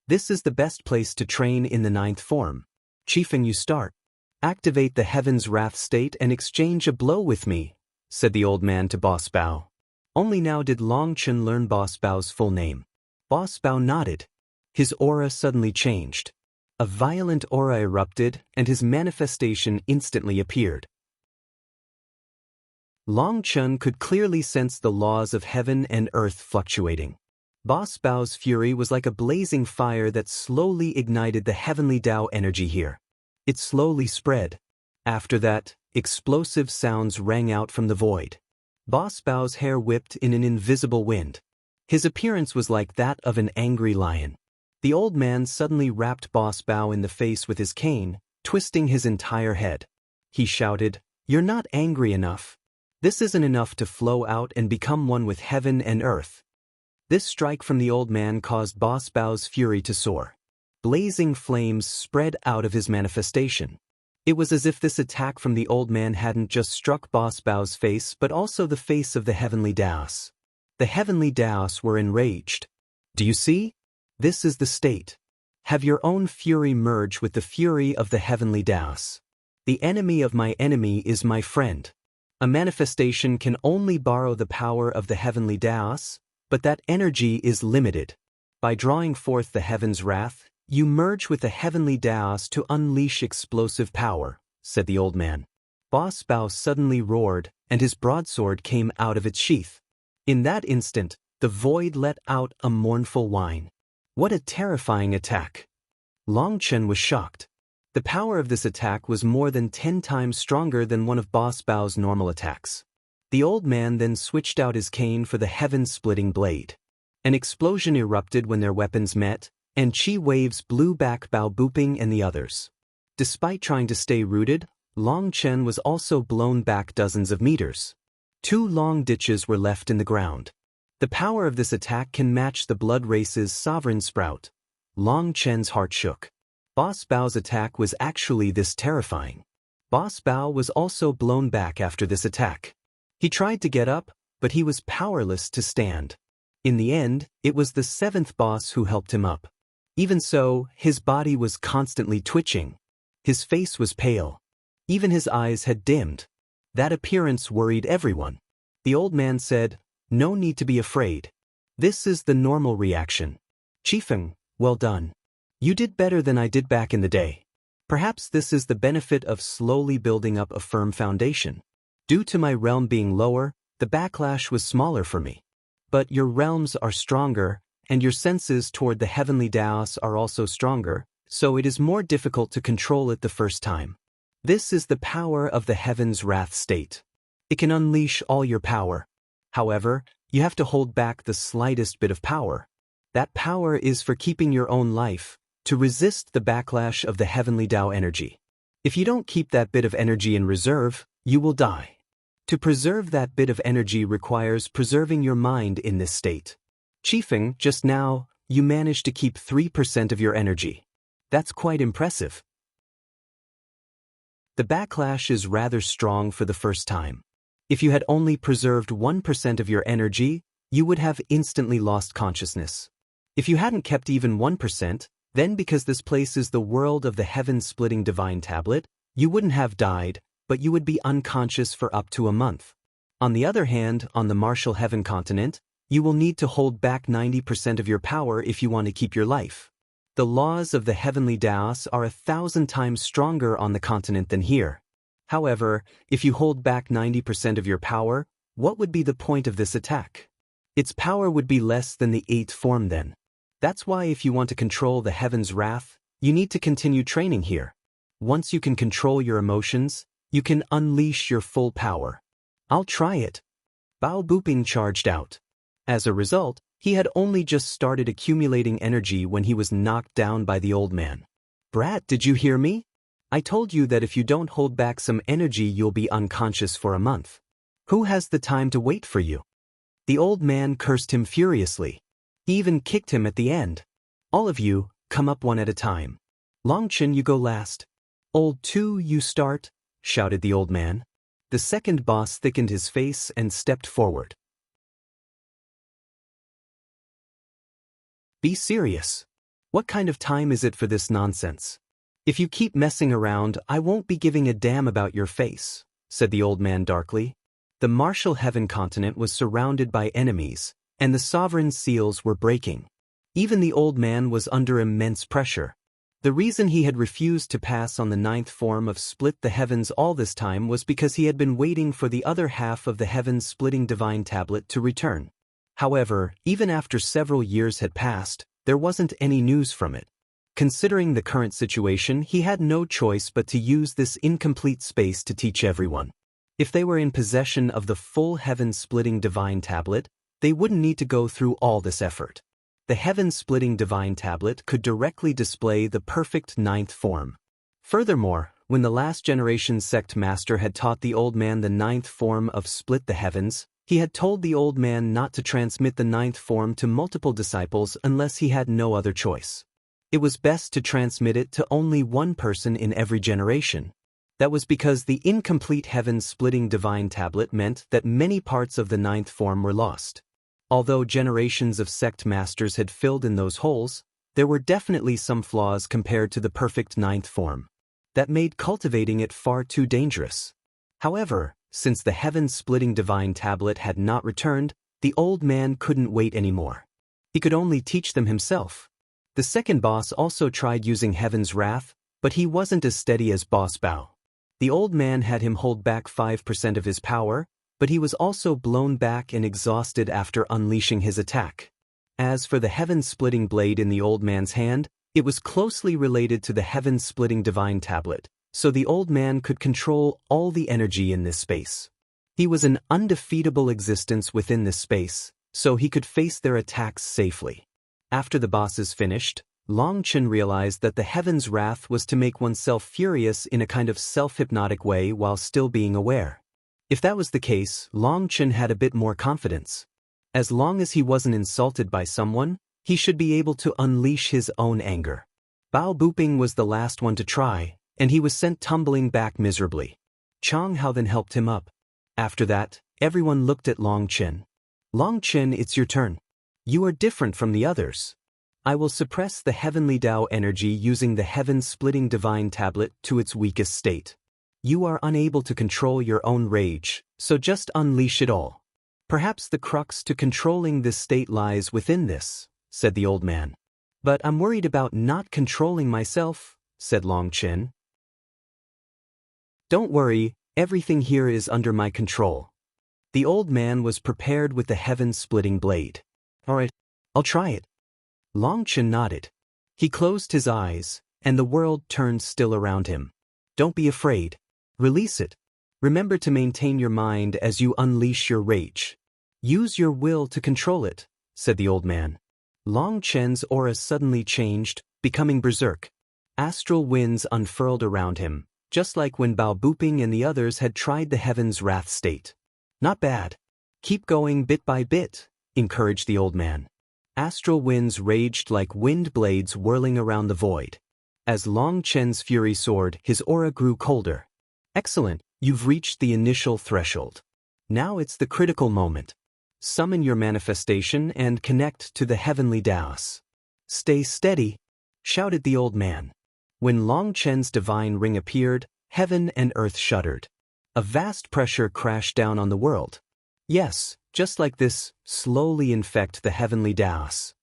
This is the best place to train in the ninth form. Chiefeng, you start. Activate the heaven's wrath state and exchange a blow with me, said the old man to Boss Bao. Only now did Long Chen learn Boss Bao's full name. Boss Bao nodded. His aura suddenly changed. A violent aura erupted, and his manifestation instantly appeared. Long Chen could clearly sense the laws of heaven and earth fluctuating. Boss Bao's fury was like a blazing fire that slowly ignited the heavenly Dao energy here. It slowly spread. After that, explosive sounds rang out from the void. Boss Bao's hair whipped in an invisible wind. His appearance was like that of an angry lion. The old man suddenly rapped Boss Bao in the face with his cane, twisting his entire head. He shouted, "You're not angry enough. This isn't enough to flow out and become one with heaven and earth." This strike from the old man caused Boss Bao's fury to soar. Blazing flames spread out of his manifestation. It was as if this attack from the old man hadn't just struck Boss Bao's face but also the face of the heavenly Daos. The heavenly Daos were enraged. Do you see? This is the state. Have your own fury merge with the fury of the heavenly Daos. The enemy of my enemy is my friend. A manifestation can only borrow the power of the heavenly Daos, but that energy is limited. By drawing forth the heaven's wrath, you merge with the heavenly Daos to unleash explosive power, said the old man. Boss Bao suddenly roared, and his broadsword came out of its sheath. In that instant, the void let out a mournful whine. What a terrifying attack! Long Chen was shocked. The power of this attack was more than 10 times stronger than one of Boss Bao's normal attacks. The old man then switched out his cane for the heaven-splitting blade. An explosion erupted when their weapons met, and chi waves blew back Bao Buping and the others. Despite trying to stay rooted, Long Chen was also blown back dozens of meters. 2 long ditches were left in the ground. The power of this attack can match the blood race's sovereign sprout. Long Chen's heart shook. Boss Bao's attack was actually this terrifying. Boss Bao was also blown back after this attack. He tried to get up, but he was powerless to stand. In the end, it was the 7th boss who helped him up. Even so, his body was constantly twitching. His face was pale. Even his eyes had dimmed. That appearance worried everyone. The old man said, "No need to be afraid. This is the normal reaction. Qifeng, well done. You did better than I did back in the day. Perhaps this is the benefit of slowly building up a firm foundation. Due to my realm being lower, the backlash was smaller for me. But your realms are stronger, and your senses toward the heavenly Daos are also stronger, so it is more difficult to control it the first time. This is the power of the heaven's wrath state. It can unleash all your power. However, you have to hold back the slightest bit of power. That power is for keeping your own life, to resist the backlash of the heavenly Tao energy. If you don't keep that bit of energy in reserve, you will die. To preserve that bit of energy requires preserving your mind in this state. Qifeng, just now, you managed to keep 3% of your energy. That's quite impressive. The backlash is rather strong for the first time. If you had only preserved 1% of your energy, you would have instantly lost consciousness. If you hadn't kept even 1%, then because this place is the world of the heaven-splitting divine tablet, you wouldn't have died, but you would be unconscious for up to a month. On the other hand, on the martial heaven continent, you will need to hold back 90% of your power if you want to keep your life. The laws of the heavenly Daos are 1,000 times stronger on the continent than here. However, if you hold back 90% of your power, what would be the point of this attack? Its power would be less than the 8th form then. That's why if you want to control the heaven's wrath, you need to continue training here. Once you can control your emotions, you can unleash your full power. I'll try it. Bao Buping charged out. As a result, he had only just started accumulating energy when he was knocked down by the old man. Brat, did you hear me? I told you that if you don't hold back some energy you'll be unconscious for a month. Who has the time to wait for you? The old man cursed him furiously. He even kicked him at the end. All of you, come up one at a time. Long Chen, you go last. Old Two, you start, shouted the old man. The second boss thickened his face and stepped forward. Be serious. What kind of time is it for this nonsense? If you keep messing around, I won't be giving a damn about your face, said the old man darkly. The martial heaven continent was surrounded by enemies, and the sovereign seals were breaking. Even the old man was under immense pressure. The reason he had refused to pass on the 9th form of Split the Heavens all this time was because he had been waiting for the other half of the heaven-splitting divine tablet to return. However, even after several years had passed, there wasn't any news from it. Considering the current situation, he had no choice but to use this incomplete space to teach everyone. If they were in possession of the full heaven-splitting divine tablet, they wouldn't need to go through all this effort. The heaven-splitting divine tablet could directly display the perfect 9th form. Furthermore, when the last generation sect master had taught the old man the 9th form of Split the Heavens, he had told the old man not to transmit the 9th form to multiple disciples unless he had no other choice. It was best to transmit it to only one person in every generation. That was because the incomplete heaven-splitting divine tablet meant that many parts of the 9th form were lost. Although generations of sect masters had filled in those holes, there were definitely some flaws compared to the perfect 9th form. that made cultivating it far too dangerous. However, since the heaven-splitting divine tablet had not returned, the old man couldn't wait anymore. He could only teach them himself. The second boss also tried using Heaven's Wrath, but he wasn't as steady as Boss Bao. The old man had him hold back 5% of his power, but he was also blown back and exhausted after unleashing his attack. As for the heaven-splitting blade in the old man's hand, it was closely related to the heaven-splitting divine tablet, so the old man could control all the energy in this space. He was an undefeatable existence within this space, so he could face their attacks safely. After the bosses finished, Long Chen realized that the Heaven's Wrath was to make oneself furious in a kind of self-hypnotic way while still being aware. If that was the case, Long Chen had a bit more confidence. As long as he wasn't insulted by someone, he should be able to unleash his own anger. Bao Buping was the last one to try, and he was sent tumbling back miserably. Chang Hao then helped him up. After that, everyone looked at Long Chen. Long Chen, it's your turn. You are different from the others. I will suppress the heavenly Tao energy using the heaven-splitting divine tablet to its weakest state. You are unable to control your own rage, so just unleash it all. Perhaps the crux to controlling this state lies within this, said the old man. But I'm worried about not controlling myself, said Long Chen. Don't worry, everything here is under my control. The old man was prepared with the heaven-splitting blade. Alright, I'll try it. Long Chen nodded. He closed his eyes, and the world turned still around him. Don't be afraid. Release it. Remember to maintain your mind as you unleash your rage. Use your will to control it, said the old man. Long Chen's aura suddenly changed, becoming berserk. Astral winds unfurled around him, just like when Bao Buping and the others had tried the Heaven's Wrath state. Not bad. Keep going bit by bit, encouraged the old man. Astral winds raged like wind blades whirling around the void. As Long Chen's fury soared, his aura grew colder. Excellent, you've reached the initial threshold. Now it's the critical moment. Summon your manifestation and connect to the heavenly Taos. Stay steady, shouted the old man. When Long Chen's divine ring appeared, heaven and earth shuddered. A vast pressure crashed down on the world. Yes, just like this, slowly infect the heavenly Taos.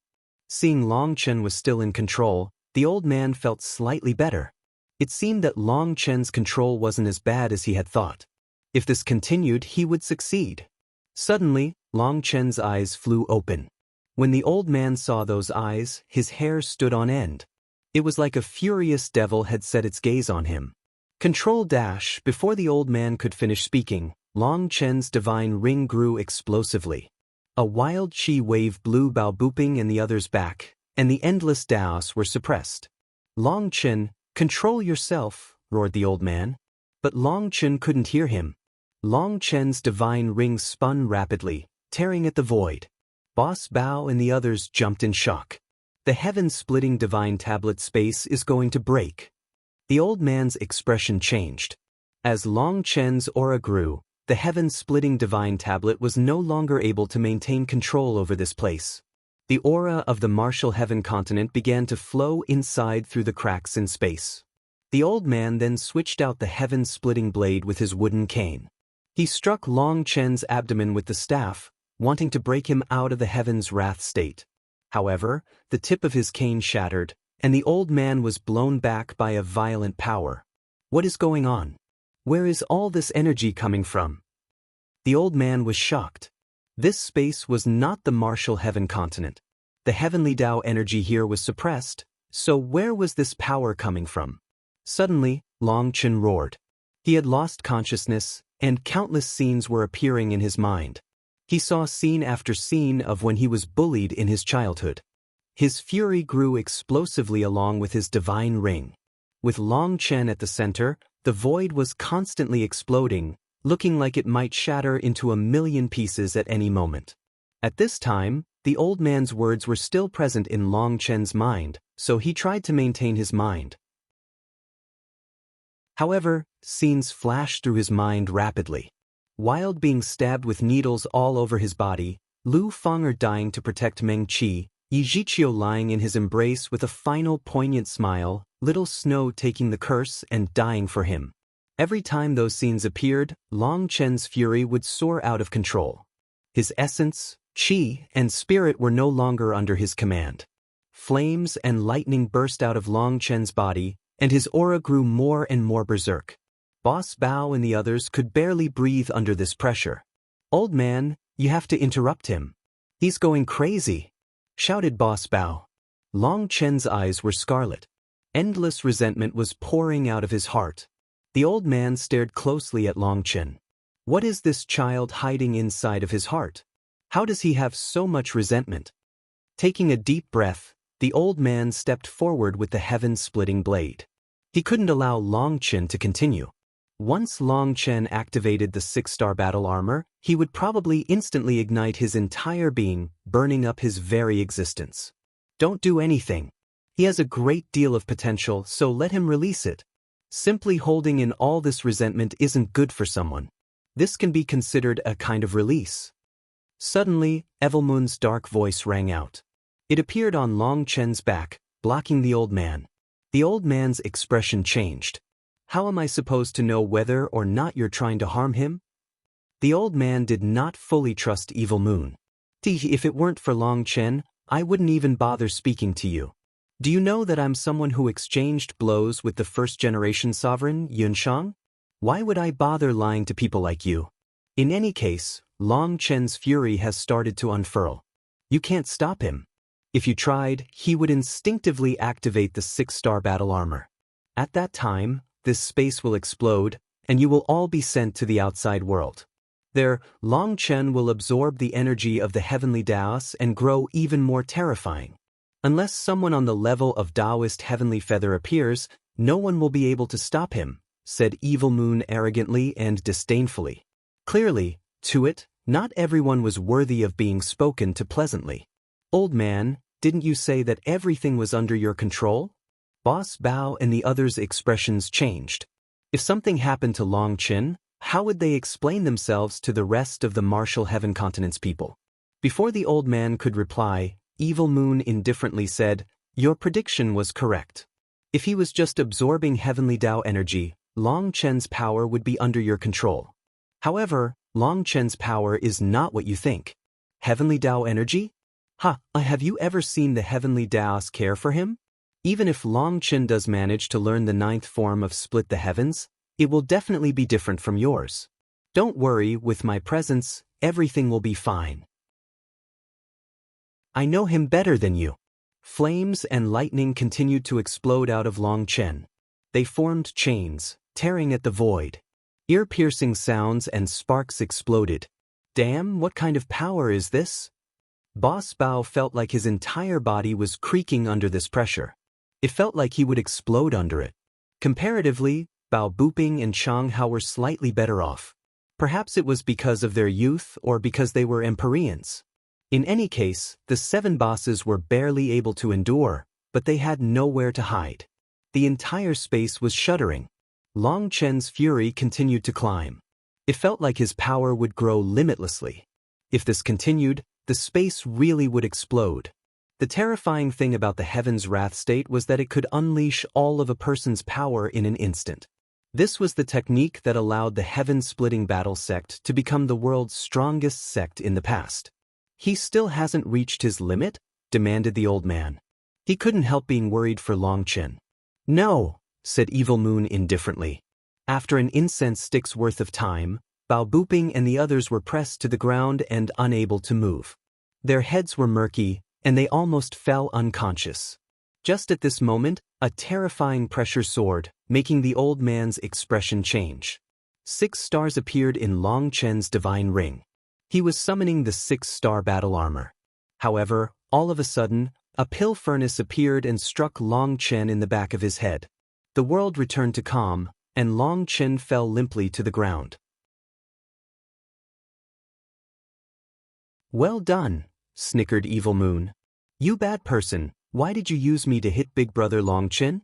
Seeing Long Chen was still in control, the old man felt slightly better. It seemed that Long Chen's control wasn't as bad as he had thought. If this continued, he would succeed. Suddenly, Long Chen's eyes flew open. When the old man saw those eyes, his hair stood on end. It was like a furious devil had set its gaze on him. Control dash. Before the old man could finish speaking, Long Chen's divine ring grew explosively. A wild chi wave blew Bao Buping and the others back, and the endless Taos were suppressed. Long Chen, control yourself, roared the old man. But Long Chen couldn't hear him. Long Chen's divine ring spun rapidly, tearing at the void. Boss Bao and the others jumped in shock. The heaven-splitting divine tablet space is going to break. The old man's expression changed. As Long Chen's aura grew, the heaven-splitting divine tablet was no longer able to maintain control over this place. The aura of the martial heaven continent began to flow inside through the cracks in space. The old man then switched out the heaven-splitting blade with his wooden cane. He struck Long Chen's abdomen with the staff, wanting to break him out of the Heaven's Wrath state. However, the tip of his cane shattered, and the old man was blown back by a violent power. What is going on? Where is all this energy coming from? The old man was shocked. This space was not the martial heaven continent. The heavenly Tao energy here was suppressed, so where was this power coming from? Suddenly, Long Chen roared. He had lost consciousness, and countless scenes were appearing in his mind. He saw scene after scene of when he was bullied in his childhood. His fury grew explosively along with his divine ring. With Long Chen at the center, the void was constantly exploding, looking like it might shatter into a million pieces at any moment. At this time, the old man's words were still present in Long Chen's mind, so he tried to maintain his mind. However, scenes flashed through his mind rapidly. Wild being stabbed with needles all over his body, Lu Feng'er dying to protect Meng Qi, Yi Zhiqiu lying in his embrace with a final poignant smile, little Snow taking the curse and dying for him. Every time those scenes appeared, Long Chen's fury would soar out of control. His essence, chi, and spirit were no longer under his command. Flames and lightning burst out of Long Chen's body, and his aura grew more and more berserk. Boss Bao and the others could barely breathe under this pressure. "Old man, you have to interrupt him. He's going crazy," shouted Boss Bao. Long Chen's eyes were scarlet. Endless resentment was pouring out of his heart. The old man stared closely at Long Chen. What is this child hiding inside of his heart? How does he have so much resentment? Taking a deep breath, the old man stepped forward with the heaven-splitting blade. He couldn't allow Long Chen to continue. Once Long Chen activated the 6-star battle armor, he would probably instantly ignite his entire being, burning up his very existence. Don't do anything. He has a great deal of potential, so let him release it. Simply holding in all this resentment isn't good for someone. This can be considered a kind of release. Suddenly, Evilmoon's dark voice rang out. It appeared on Long Chen's back, blocking the old man. The old man's expression changed. How am I supposed to know whether or not you're trying to harm him? The old man did not fully trust Evil Moon. If it weren't for Long Chen, I wouldn't even bother speaking to you. Do you know that I'm someone who exchanged blows with the first-generation sovereign, Yunshang? Why would I bother lying to people like you? In any case, Long Chen's fury has started to unfurl. You can't stop him. If you tried, he would instinctively activate the 6-star battle armor. At that time, this space will explode, and you will all be sent to the outside world. There, Long Chen will absorb the energy of the heavenly Daos and grow even more terrifying. Unless someone on the level of Taoist heavenly feather appears, no one will be able to stop him, said Evil Moon arrogantly and disdainfully. Clearly, to it, not everyone was worthy of being spoken to pleasantly. Old man, didn't you say that everything was under your control? Boss Bao and the others' expressions changed. If something happened to Long Chen, how would they explain themselves to the rest of the Martial Heaven Continent's people? Before the old man could reply, Evil Moon indifferently said, "Your prediction was correct. If he was just absorbing heavenly Tao energy, Long Chen's power would be under your control. However, Long Chen's power is not what you think. Heavenly Tao energy? Have you ever seen the heavenly Daos care for him? Even if Long Chen does manage to learn the 9th form of Split the Heavens, it will definitely be different from yours. Don't worry, with my presence, everything will be fine. I know him better than you." Flames and lightning continued to explode out of Long Chen. They formed chains, tearing at the void. Ear-piercing sounds and sparks exploded. Damn, what kind of power is this? Boss Bao felt like his entire body was creaking under this pressure. It felt like he would explode under it. Comparatively, Bao Buping and Chang Hao were slightly better off. Perhaps it was because of their youth or because they were Empyreans. In any case, the 7 bosses were barely able to endure, but they had nowhere to hide. The entire space was shuddering. Long Chen's fury continued to climb. It felt like his power would grow limitlessly. If this continued, the space really would explode. The terrifying thing about the Heaven's Wrath state was that it could unleash all of a person's power in an instant. This was the technique that allowed the Heaven-Splitting Battle Sect to become the world's strongest sect in the past. "He still hasn't reached his limit?" demanded the old man. He couldn't help being worried for Long Chen. "No," said Evil Moon indifferently. After an incense stick's worth of time, Bao Buping and the others were pressed to the ground and unable to move. Their heads were murky, and they almost fell unconscious. Just at this moment, a terrifying pressure soared, making the old man's expression change. 6 stars appeared in Long Chen's divine ring. He was summoning the 6-star battle armor. However, all of a sudden, a pill furnace appeared and struck Long Chen in the back of his head. The world returned to calm, and Long Chen fell limply to the ground. "Well done," snickered Evil Moon. "You bad person, why did you use me to hit Big Brother Long Chen?"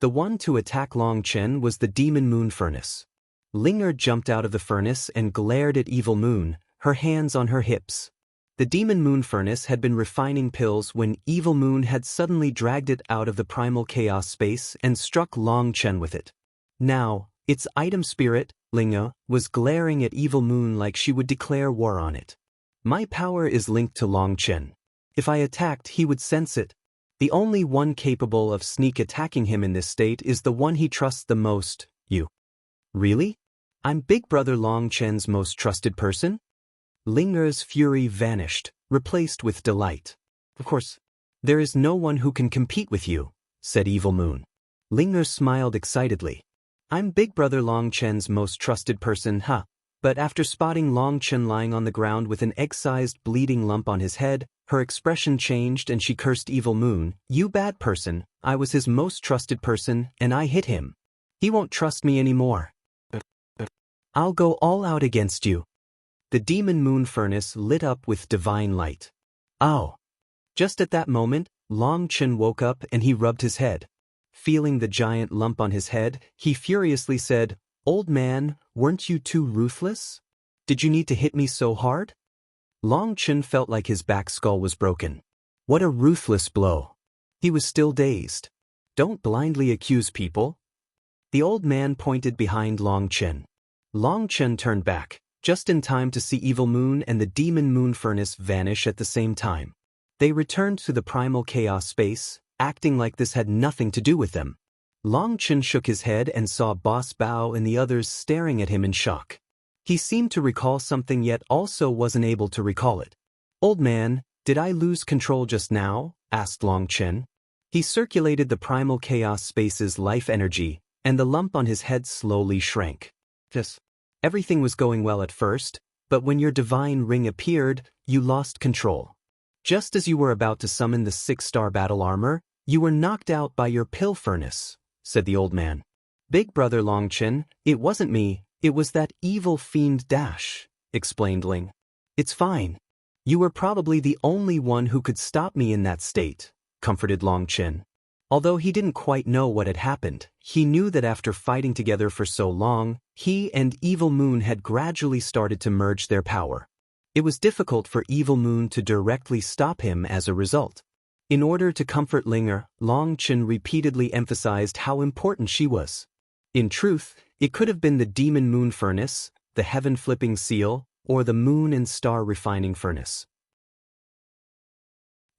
The one to attack Long Chen was the Demon Moon Furnace. Linger jumped out of the furnace and glared at Evil Moon, her hands on her hips. The demon moon furnace had been refining pills when Evil Moon had suddenly dragged it out of the primal chaos space and struck Long Chen with it. Now, its item spirit, Linga, was glaring at Evil Moon like she would declare war on it. My power is linked to Long Chen. If I attacked, he would sense it. The only one capable of sneak attacking him in this state is the one he trusts the most, you. Really? I'm Big Brother Long Chen's most trusted person? Linga's fury vanished, replaced with delight. Of course, there is no one who can compete with you, said Evil Moon. Linga smiled excitedly. I'm Big Brother Long Chen's most trusted person, huh? But after spotting Long Chen lying on the ground with an egg-sized bleeding lump on his head, her expression changed and she cursed Evil Moon. You bad person, I was his most trusted person and I hit him. He won't trust me anymore. I'll go all out against you. The demon moon furnace lit up with divine light. Ow! Just at that moment, Long Chen woke up and he rubbed his head. Feeling the giant lump on his head, he furiously said, Old man, weren't you too ruthless? Did you need to hit me so hard? Long Chen felt like his back skull was broken. What a ruthless blow. He was still dazed. Don't blindly accuse people. The old man pointed behind Long Chen. Long Chen turned back, just in time to see Evil Moon and the demon moon furnace vanish at the same time. They returned to the primal chaos space, acting like this had nothing to do with them. Long Chen shook his head and saw Boss Bao and the others staring at him in shock. He seemed to recall something yet also wasn't able to recall it. Old man, did I lose control just now? Asked Long Chen. He circulated the primal chaos space's life energy, and the lump on his head slowly shrank. Everything was going well at first, but when your divine ring appeared, you lost control. Just as you were about to summon the 6-star battle armor, you were knocked out by your pill furnace, said the old man. Big Brother Long Chen, it wasn't me, it was that evil fiend Dash, explained Ling. It's fine. You were probably the only one who could stop me in that state, comforted Long Chen. Although he didn't quite know what had happened, he knew that after fighting together for so long, he and Evil Moon had gradually started to merge their power. It was difficult for Evil Moon to directly stop him as a result. In order to comfort Linger, Long Chen repeatedly emphasized how important she was. In truth, it could have been the demon moon furnace, the heaven-flipping seal, or the moon and star refining furnace.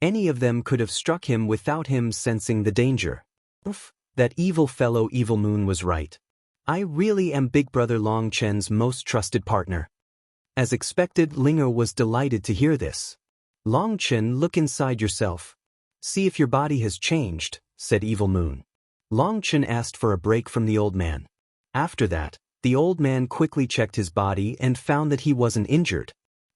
Any of them could have struck him without him sensing the danger. Oof, that evil fellow Evil Moon was right. I really am Big Brother Long Chen's most trusted partner. As expected, Linger was delighted to hear this. Long Chen, look inside yourself. See if your body has changed, said Evil Moon. Long Chen asked for a break from the old man. After that, the old man quickly checked his body and found that he wasn't injured.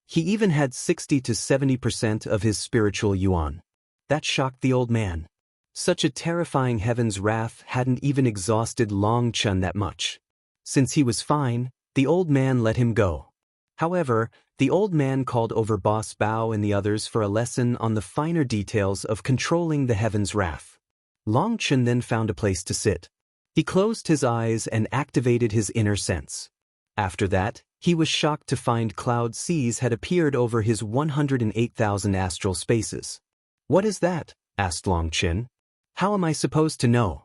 He even had 60 to 70% of his spiritual yuan. That shocked the old man. Such a terrifying heaven's wrath hadn't even exhausted Long Chen that much. Since he was fine, the old man let him go. However, the old man called over Boss Bao and the others for a lesson on the finer details of controlling the heaven's wrath. Long Chen then found a place to sit. He closed his eyes and activated his inner sense. After that, he was shocked to find cloud seas had appeared over his 108,000 astral spaces. What is that? Asked Long Chen. How am I supposed to know?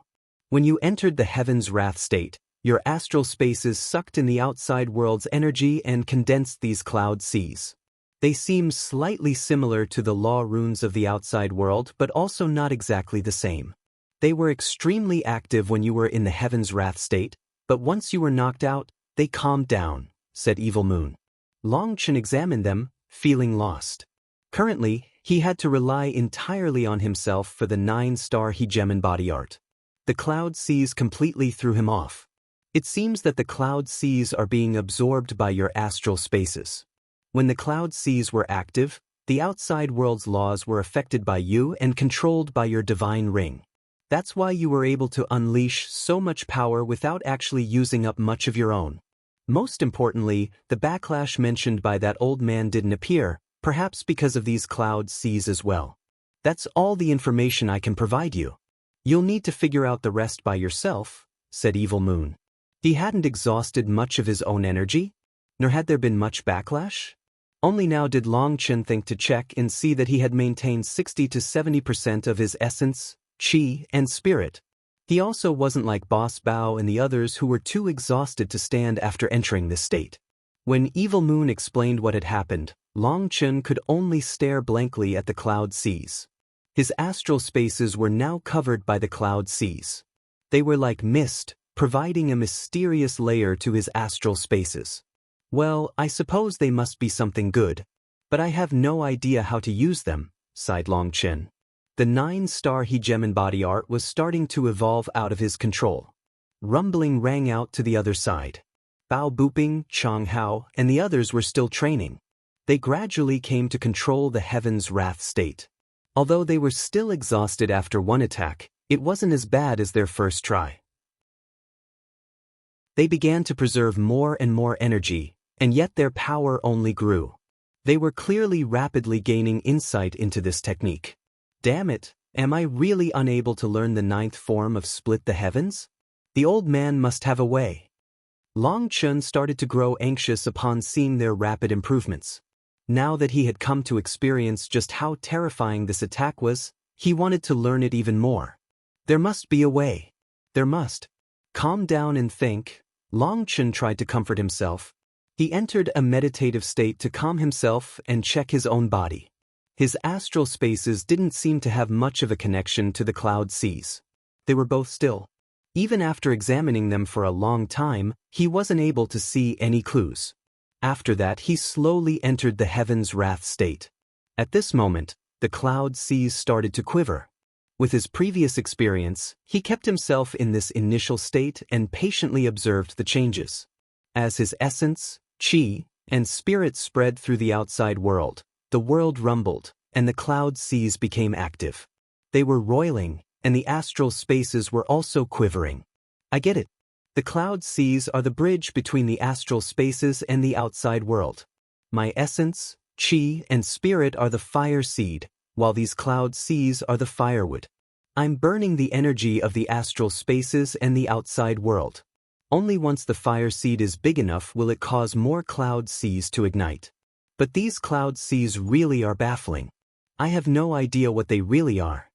When you entered the heaven's wrath state, your astral spaces sucked in the outside world's energy and condensed these cloud seas. They seem slightly similar to the law runes of the outside world, but also not exactly the same. They were extremely active when you were in the heaven's wrath state, but once you were knocked out, they calmed down, said Evil Moon. Long Chen examined them, feeling lost. Currently, he had to rely entirely on himself for the 9-star Hegemon body art. The cloud seas completely threw him off. It seems that the cloud seas are being absorbed by your astral spaces. When the cloud seas were active, the outside world's laws were affected by you and controlled by your divine ring. That's why you were able to unleash so much power without actually using up much of your own. Most importantly, the backlash mentioned by that old man didn't appear, perhaps because of these cloud seas as well. That's all the information I can provide you. You'll need to figure out the rest by yourself, said Evil Moon. He hadn't exhausted much of his own energy, nor had there been much backlash. Only now did Long Chen think to check and see that he had maintained 60 to 70% of his essence, qi, and spirit. He also wasn't like Boss Bao and the others who were too exhausted to stand after entering this state. When Evil Moon explained what had happened, Long Chen could only stare blankly at the cloud seas. His astral spaces were now covered by the cloud seas. They were like mist, providing a mysterious layer to his astral spaces. Well, I suppose they must be something good, but I have no idea how to use them, sighed Long Chen. The 9-star hegemon body art was starting to evolve out of his control. Rumbling rang out to the other side. Bao Buping, Chang Hao, and the others were still training. They gradually came to control the Heaven's Wrath state. Although they were still exhausted after one attack, it wasn't as bad as their first try. They began to preserve more and more energy, and yet their power only grew. They were clearly rapidly gaining insight into this technique. Damn it, am I really unable to learn the 9th form of Split the Heavens? The old man must have a way. Long Chen started to grow anxious upon seeing their rapid improvements. Now that he had come to experience just how terrifying this attack was, he wanted to learn it even more. There must be a way. There must. Calm down and think. Long Chen tried to comfort himself. He entered a meditative state to calm himself and check his own body. His astral spaces didn't seem to have much of a connection to the cloud seas. They were both still. Even after examining them for a long time, he wasn't able to see any clues. After that, he slowly entered the Heaven's Wrath state. At this moment, the cloud seas started to quiver. With his previous experience, he kept himself in this initial state and patiently observed the changes. As his essence, qi, and spirit spread through the outside world, the world rumbled, and the cloud seas became active. They were roiling, and the astral spaces were also quivering. I get it. The cloud seas are the bridge between the astral spaces and the outside world. My essence, qi, and spirit are the fire seed, while these cloud seas are the firewood. I'm burning the energy of the astral spaces and the outside world. Only once the fire seed is big enough will it cause more cloud seas to ignite. But these cloud seas really are baffling. I have no idea what they really are.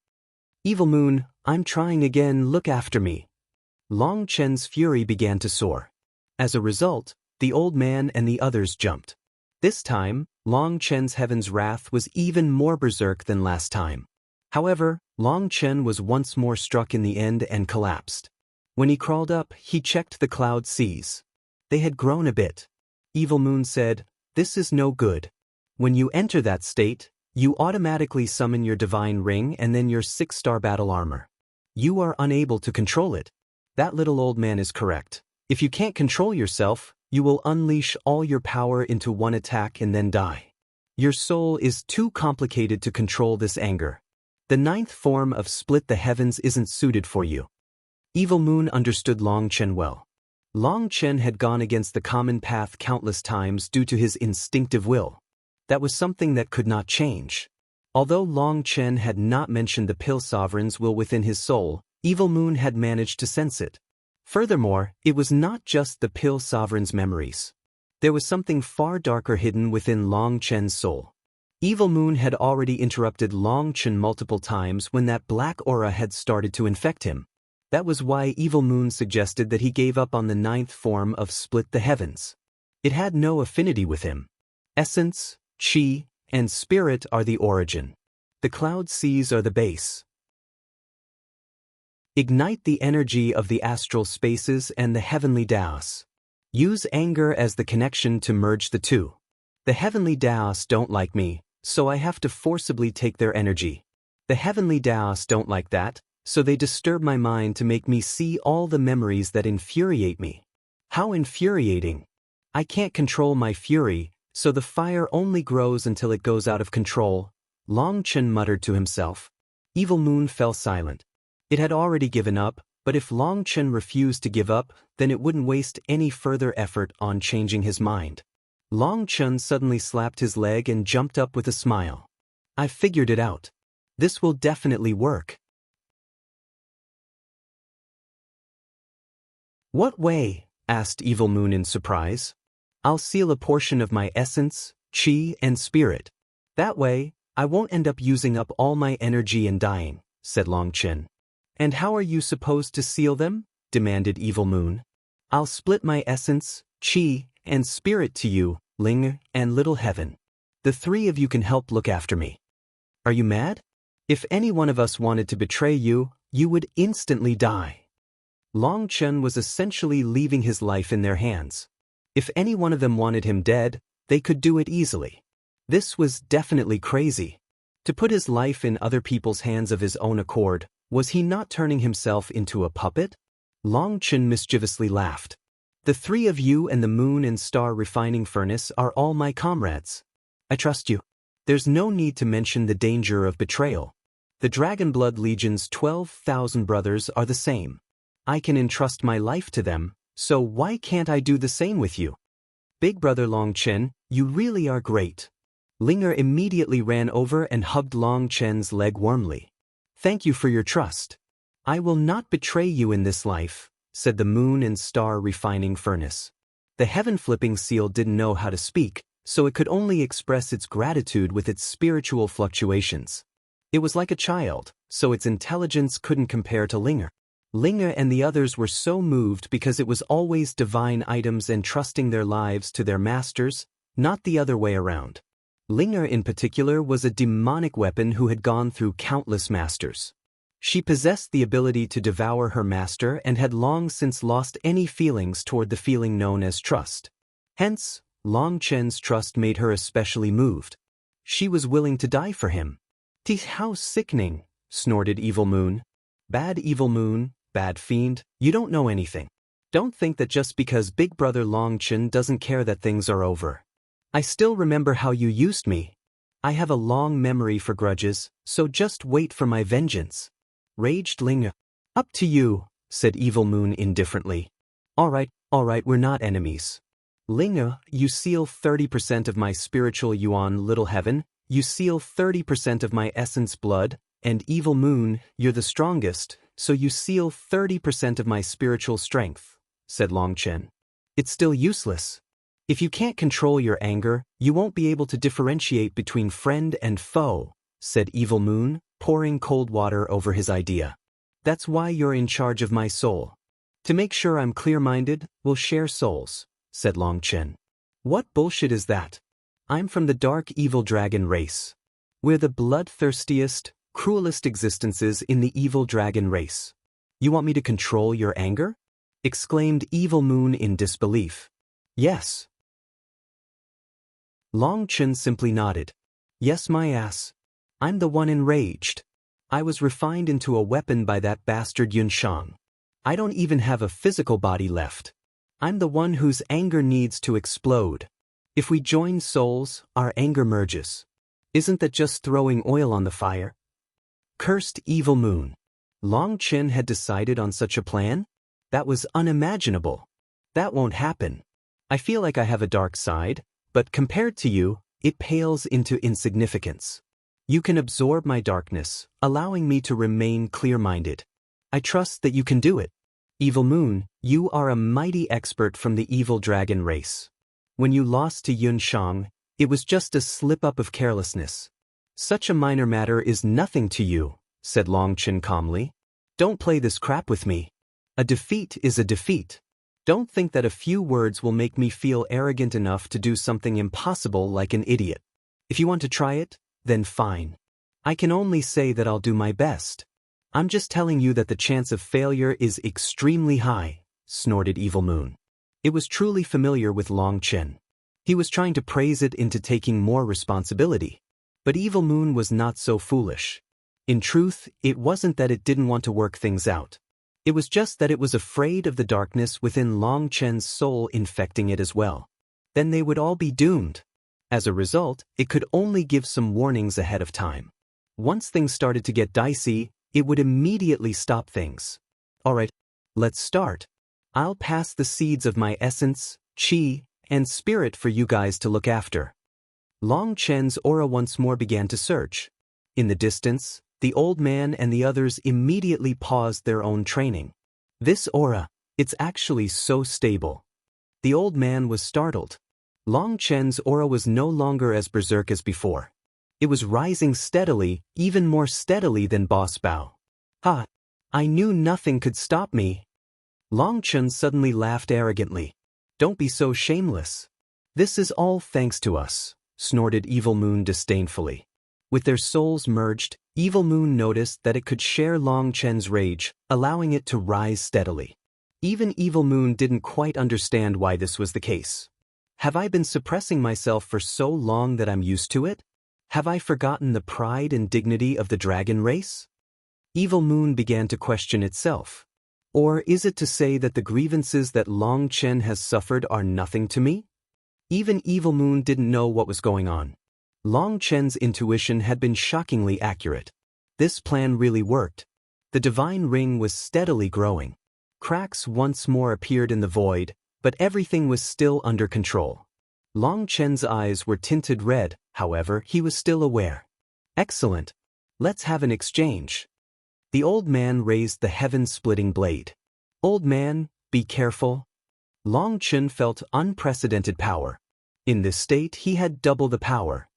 Evil Moon, I'm trying again, look after me. Long Chen's fury began to soar. As a result, the old man and the others jumped. This time, Long Chen's Heaven's Wrath was even more berserk than last time. However, Long Chen was once more struck in the end and collapsed. When he crawled up, he checked the cloud seas. They had grown a bit. Evil Moon said, "This is no good. When you enter that state, you automatically summon your divine ring and then your 6-star battle armor. You are unable to control it." That little old man is correct. If you can't control yourself, you will unleash all your power into one attack and then die. Your soul is too complicated to control this anger. The 9th form of Split the Heavens isn't suited for you. Evil Moon understood Long Chen well. Long Chen had gone against the common path countless times due to his instinctive will. That was something that could not change. Although Long Chen had not mentioned the Pill Sovereign's will within his soul, Evil Moon had managed to sense it. Furthermore, it was not just the Pill Sovereign's memories. There was something far darker hidden within Long Chen's soul. Evil Moon had already interrupted Long Chen multiple times when that black aura had started to infect him. That was why Evil Moon suggested that he gave up on the 9th form of Split the Heavens. It had no affinity with him. Essence, qi, and spirit are the origin. The cloud seas are the base. Ignite the energy of the astral spaces and the heavenly Daos. Use anger as the connection to merge the two. The heavenly Daos don't like me, so I have to forcibly take their energy. The heavenly Daos don't like that, so they disturb my mind to make me see all the memories that infuriate me. How infuriating! I can't control my fury, so the fire only grows until it goes out of control, Long Chen muttered to himself. Evil Moon fell silent. It had already given up, but if Long Chen refused to give up, then it wouldn't waste any further effort on changing his mind. Long Chen suddenly slapped his leg and jumped up with a smile. "I've figured it out. This will definitely work." "What way?" asked Evil Moon in surprise. "I'll seal a portion of my essence, chi, and spirit. That way, I won't end up using up all my energy and dying, said Long Chen. And how are you supposed to seal them? Demanded Evil Moon. I'll split my essence, chi, and spirit to you, Ling, and Little Heaven. The three of you can help look after me. Are you mad? If any one of us wanted to betray you, you would instantly die. Long Chen was essentially leaving his life in their hands. If any one of them wanted him dead, they could do it easily. This was definitely crazy. To put his life in other people's hands of his own accord, was he not turning himself into a puppet? Long Chen mischievously laughed. The three of you and the moon and star refining furnace are all my comrades. I trust you. There's no need to mention the danger of betrayal. The Dragon Blood Legion's 12,000 brothers are the same. I can entrust my life to them, so why can't I do the same with you? Big brother Long Chen, you really are great. Linger immediately ran over and hugged Long Chen's leg warmly. Thank you for your trust. I will not betray you in this life, said the moon and star refining furnace. The heaven-flipping seal didn't know how to speak, so it could only express its gratitude with its spiritual fluctuations. It was like a child, so its intelligence couldn't compare to Linger. Linger and the others were so moved because it was always divine items entrusting their lives to their masters, not the other way around. Linger in particular was a demonic weapon who had gone through countless masters. She possessed the ability to devour her master and had long since lost any feelings toward the feeling known as trust. Hence, Long Chen's trust made her especially moved. She was willing to die for him. How sickening, snorted Evil Moon. Bad Evil Moon, bad Fiend, you don't know anything. Don't think that just because Big Brother Long Chen doesn't care that things are over. I still remember how you used me. I have a long memory for grudges, so just wait for my vengeance. Raged Linger. Up to you, said Evil Moon indifferently. All right, we're not enemies. Linger, you seal 30% of my spiritual yuan, Little Heaven. You seal 30% of my essence blood, and Evil Moon, you're the strongest, so you seal 30% of my spiritual strength, said Long Chen. It's still useless. If you can't control your anger, you won't be able to differentiate between friend and foe, said Evil Moon, pouring cold water over his idea. That's why you're in charge of my soul. To make sure I'm clear-minded, we'll share souls, said Long Chen. What bullshit is that? I'm from the dark evil dragon race. We're the bloodthirstiest, cruelest existences in the evil dragon race. You want me to control your anger? Exclaimed Evil Moon in disbelief. Yes. Long Chen simply nodded. Yes, my ass. I'm the one enraged. I was refined into a weapon by that bastard Yunshang. I don't even have a physical body left. I'm the one whose anger needs to explode. If we join souls, our anger merges. Isn't that just throwing oil on the fire? Cursed Evil Moon. Long Chen had decided on such a plan? That was unimaginable. That won't happen. I feel like I have a dark side, but compared to you, it pales into insignificance. You can absorb my darkness, allowing me to remain clear-minded. I trust that you can do it. Evil Moon, you are a mighty expert from the evil dragon race. When you lost to Yunshang, it was just a slip-up of carelessness. Such a minor matter is nothing to you, said Long Chen calmly. Don't play this crap with me. A defeat is a defeat. Don't think that a few words will make me feel arrogant enough to do something impossible like an idiot. If you want to try it, then fine. I can only say that I'll do my best. I'm just telling you that the chance of failure is extremely high, snorted Evil Moon. It was truly familiar with Long Chen. He was trying to praise it into taking more responsibility. But Evil Moon was not so foolish. In truth, it wasn't that it didn't want to work things out. It was just that it was afraid of the darkness within Long Chen's soul infecting it as well. Then they would all be doomed. As a result, it could only give some warnings ahead of time. Once things started to get dicey, it would immediately stop things. All right, let's start. I'll pass the seeds of my essence, chi, and spirit for you guys to look after. Long Chen's aura once more began to search. In the distance, the old man and the others immediately paused their own training. This aura, it's actually so stable. The old man was startled. Long Chen's aura was no longer as berserk as before. It was rising steadily, even more steadily than Boss Bao. Ha! I knew nothing could stop me. Long Chen suddenly laughed arrogantly. Don't be so shameless. This is all thanks to us, snorted Evil Moon disdainfully. With their souls merged, Evil Moon noticed that it could share Long Chen's rage, allowing it to rise steadily. Even Evil Moon didn't quite understand why this was the case. Have I been suppressing myself for so long that I'm used to it? Have I forgotten the pride and dignity of the dragon race? Evil Moon began to question itself. Or is it to say that the grievances that Long Chen has suffered are nothing to me? Even Evil Moon didn't know what was going on. Long Chen's intuition had been shockingly accurate. This plan really worked. The divine ring was steadily growing. Cracks once more appeared in the void, but everything was still under control. Long Chen's eyes were tinted red, however, he was still aware. Excellent. Let's have an exchange. The old man raised the heaven-splitting blade. Old man, be careful. Long Chen felt unprecedented power. In this state, he had double the power.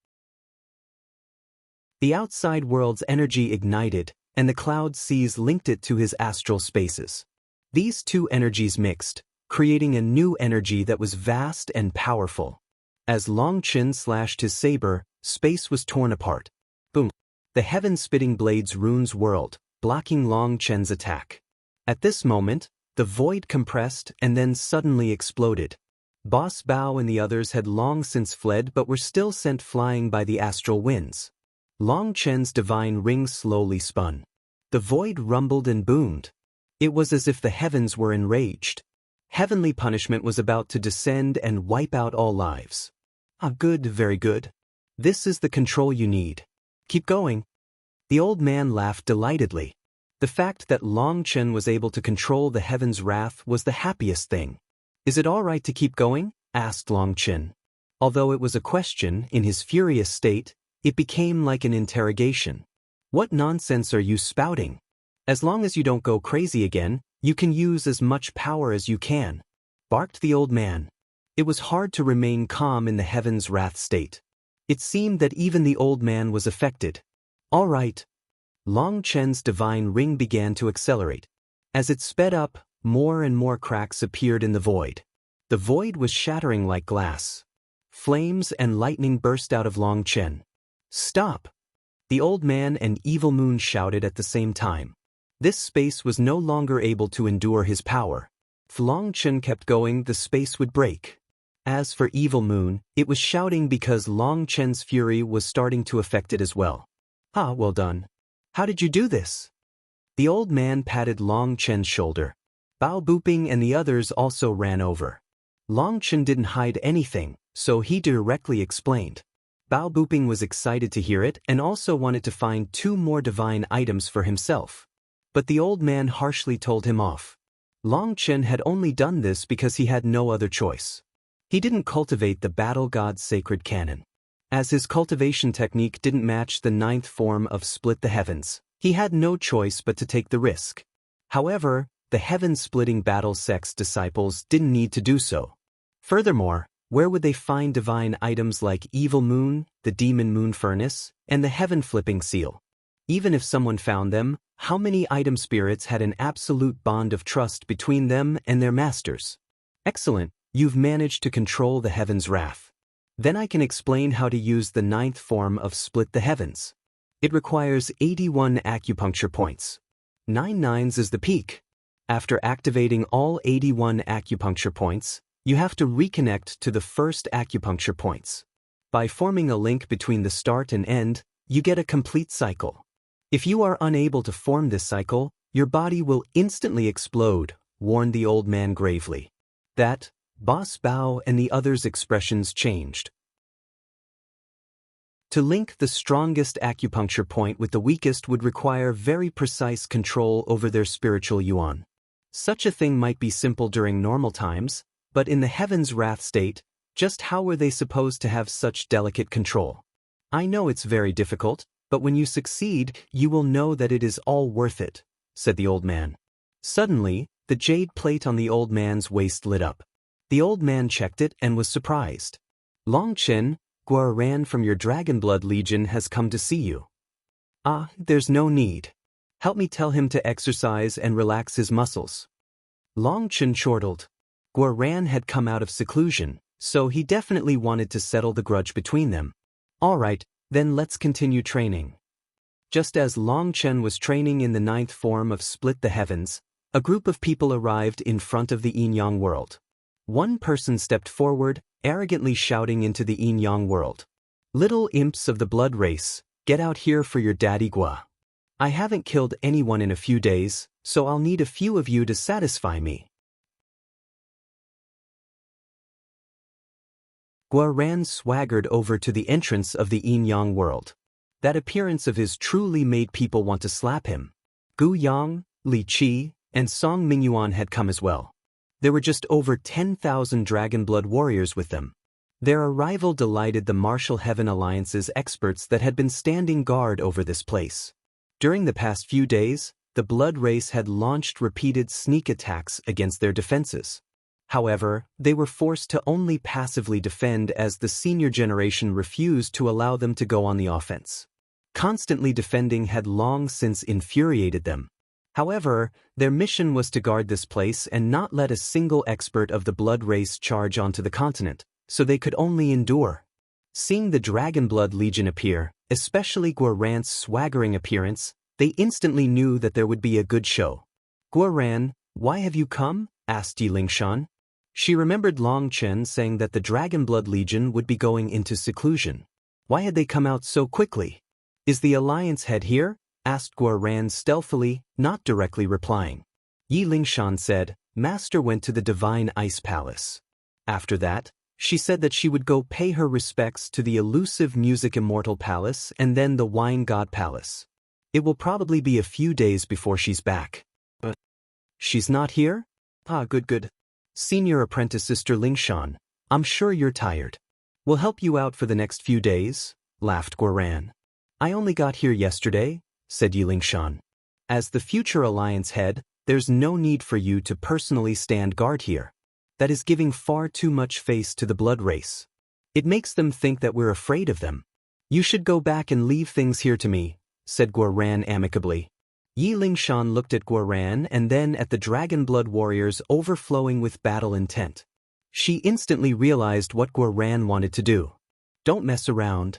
The outside world's energy ignited, and the cloud seas linked it to his astral spaces. These two energies mixed, creating a new energy that was vast and powerful. As Long Chen slashed his saber, space was torn apart. Boom! The heaven-spitting blade's runes whirled, blocking Long Chen's attack. At this moment, the void compressed and then suddenly exploded. Boss Bao and the others had long since fled but were still sent flying by the astral winds. Long Chen's divine ring slowly spun. The void rumbled and boomed. It was as if the heavens were enraged. Heavenly punishment was about to descend and wipe out all lives. Ah, good, very good. This is the control you need. Keep going. The old man laughed delightedly. The fact that Long Chen was able to control the heaven's wrath was the happiest thing. Is it all right to keep going? Asked Long Chen. Although it was a question, in his furious state, it became like an interrogation. What nonsense are you spouting? As long as you don't go crazy again, you can use as much power as you can, barked the old man. It was hard to remain calm in the heaven's wrath state. It seemed that even the old man was affected. All right. Long Chen's divine ring began to accelerate. As it sped up, more and more cracks appeared in the void. The void was shattering like glass. Flames and lightning burst out of Long Chen. Stop! The old man and Evil Moon shouted at the same time. This space was no longer able to endure his power. If Long Chen kept going, the space would break. As for Evil Moon, it was shouting because Long Chen's fury was starting to affect it as well. Ah, well done. How did you do this? The old man patted Long Chen's shoulder. Bao Buping and the others also ran over. Long Chen didn't hide anything, so he directly explained. Bao Buping was excited to hear it and also wanted to find 2 more divine items for himself. But the old man harshly told him off. Long Chen had only done this because he had no other choice. He didn't cultivate the battle god's sacred canon. As his cultivation technique didn't match the 9th form of split the heavens, he had no choice but to take the risk. However, the heaven-splitting battle sect's disciples didn't need to do so. Furthermore, where would they find divine items like Evil Moon, the Demon Moon Furnace, and the Heaven-Flipping Seal? Even if someone found them, how many item spirits had an absolute bond of trust between them and their masters? Excellent, you've managed to control the heaven's wrath. Then I can explain how to use the 9th form of split the heavens. It requires 81 acupuncture points. 9 nines is the peak. After activating all 81 acupuncture points, you have to reconnect to the first acupuncture points. By forming a link between the start and end, you get a complete cycle. If you are unable to form this cycle, your body will instantly explode, warned the old man gravely. That, Boss Bao and the others' expressions changed. To link the strongest acupuncture point with the weakest would require very precise control over their spiritual yuan. Such a thing might be simple during normal times, but in the heaven's wrath state, just how were they supposed to have such delicate control? I know it's very difficult, but when you succeed, you will know that it is all worth it, said the old man. Suddenly, the jade plate on the old man's waist lit up. The old man checked it and was surprised. Long Chen, Guaran from your Dragonblood Legion has come to see you. Ah, there's no need. Help me tell him to exercise and relax his muscles. Long Chen chortled. Guaran had come out of seclusion, so he definitely wanted to settle the grudge between them. All right, then let's continue training. Just as Long Chen was training in the 9th form of Split the Heavens, a group of people arrived in front of the Yin-Yang world. One person stepped forward, arrogantly shouting into the Yin-Yang world. Little imps of the blood race, get out here for your daddy Gua. I haven't killed anyone in a few days, so I'll need a few of you to satisfy me. Guaran swaggered over to the entrance of the Yin-Yang world. That appearance of his truly made people want to slap him. Gu Yang, Li Qi, and Song Mingyuan had come as well. There were just over 10,000 Dragonblood warriors with them. Their arrival delighted the Martial Heaven Alliance's experts that had been standing guard over this place. During the past few days, the Blood Race had launched repeated sneak attacks against their defenses. However, they were forced to only passively defend as the senior generation refused to allow them to go on the offense. Constantly defending had long since infuriated them. However, their mission was to guard this place and not let a single expert of the Blood Race charge onto the continent, so they could only endure. Seeing the Dragonblood Legion appear, especially Guaran's swaggering appearance, they instantly knew that there would be a good show. Guaran, why have you come? Asked Yi Lingshan. She remembered Long Chen saying that the Dragonblood Legion would be going into seclusion. Why had they come out so quickly? Is the Alliance head here? Asked Guaran stealthily, not directly replying. Yi Lingshan said, Master went to the Divine Ice Palace. After that, she said that she would go pay her respects to the elusive Music Immortal Palace and then the Wine God Palace. It will probably be a few days before she's back. But she's not here? Ah, good. Senior Apprentice Sister Lingshan, I'm sure you're tired. We'll help you out for the next few days, laughed Guaran. I only got here yesterday, said Yi Lingshan. As the future Alliance head, there's no need for you to personally stand guard here. That is giving far too much face to the Blood Race. It makes them think that we're afraid of them. You should go back and leave things here to me, said Guaran amicably. Yi Lingshan looked at Guaran and then at the Dragonblood warriors overflowing with battle intent. She instantly realized what Guaran wanted to do. Don't mess around.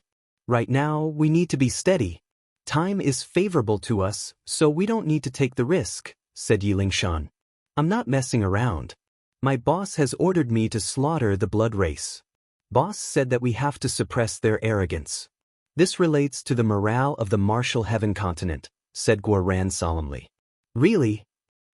Right now, we need to be steady. Time is favorable to us, so we don't need to take the risk, said Yi Lingshan. I'm not messing around. My boss has ordered me to slaughter the Blood Race. Boss said that we have to suppress their arrogance. This relates to the morale of the Martial Heaven continent, said Guaran solemnly. Really?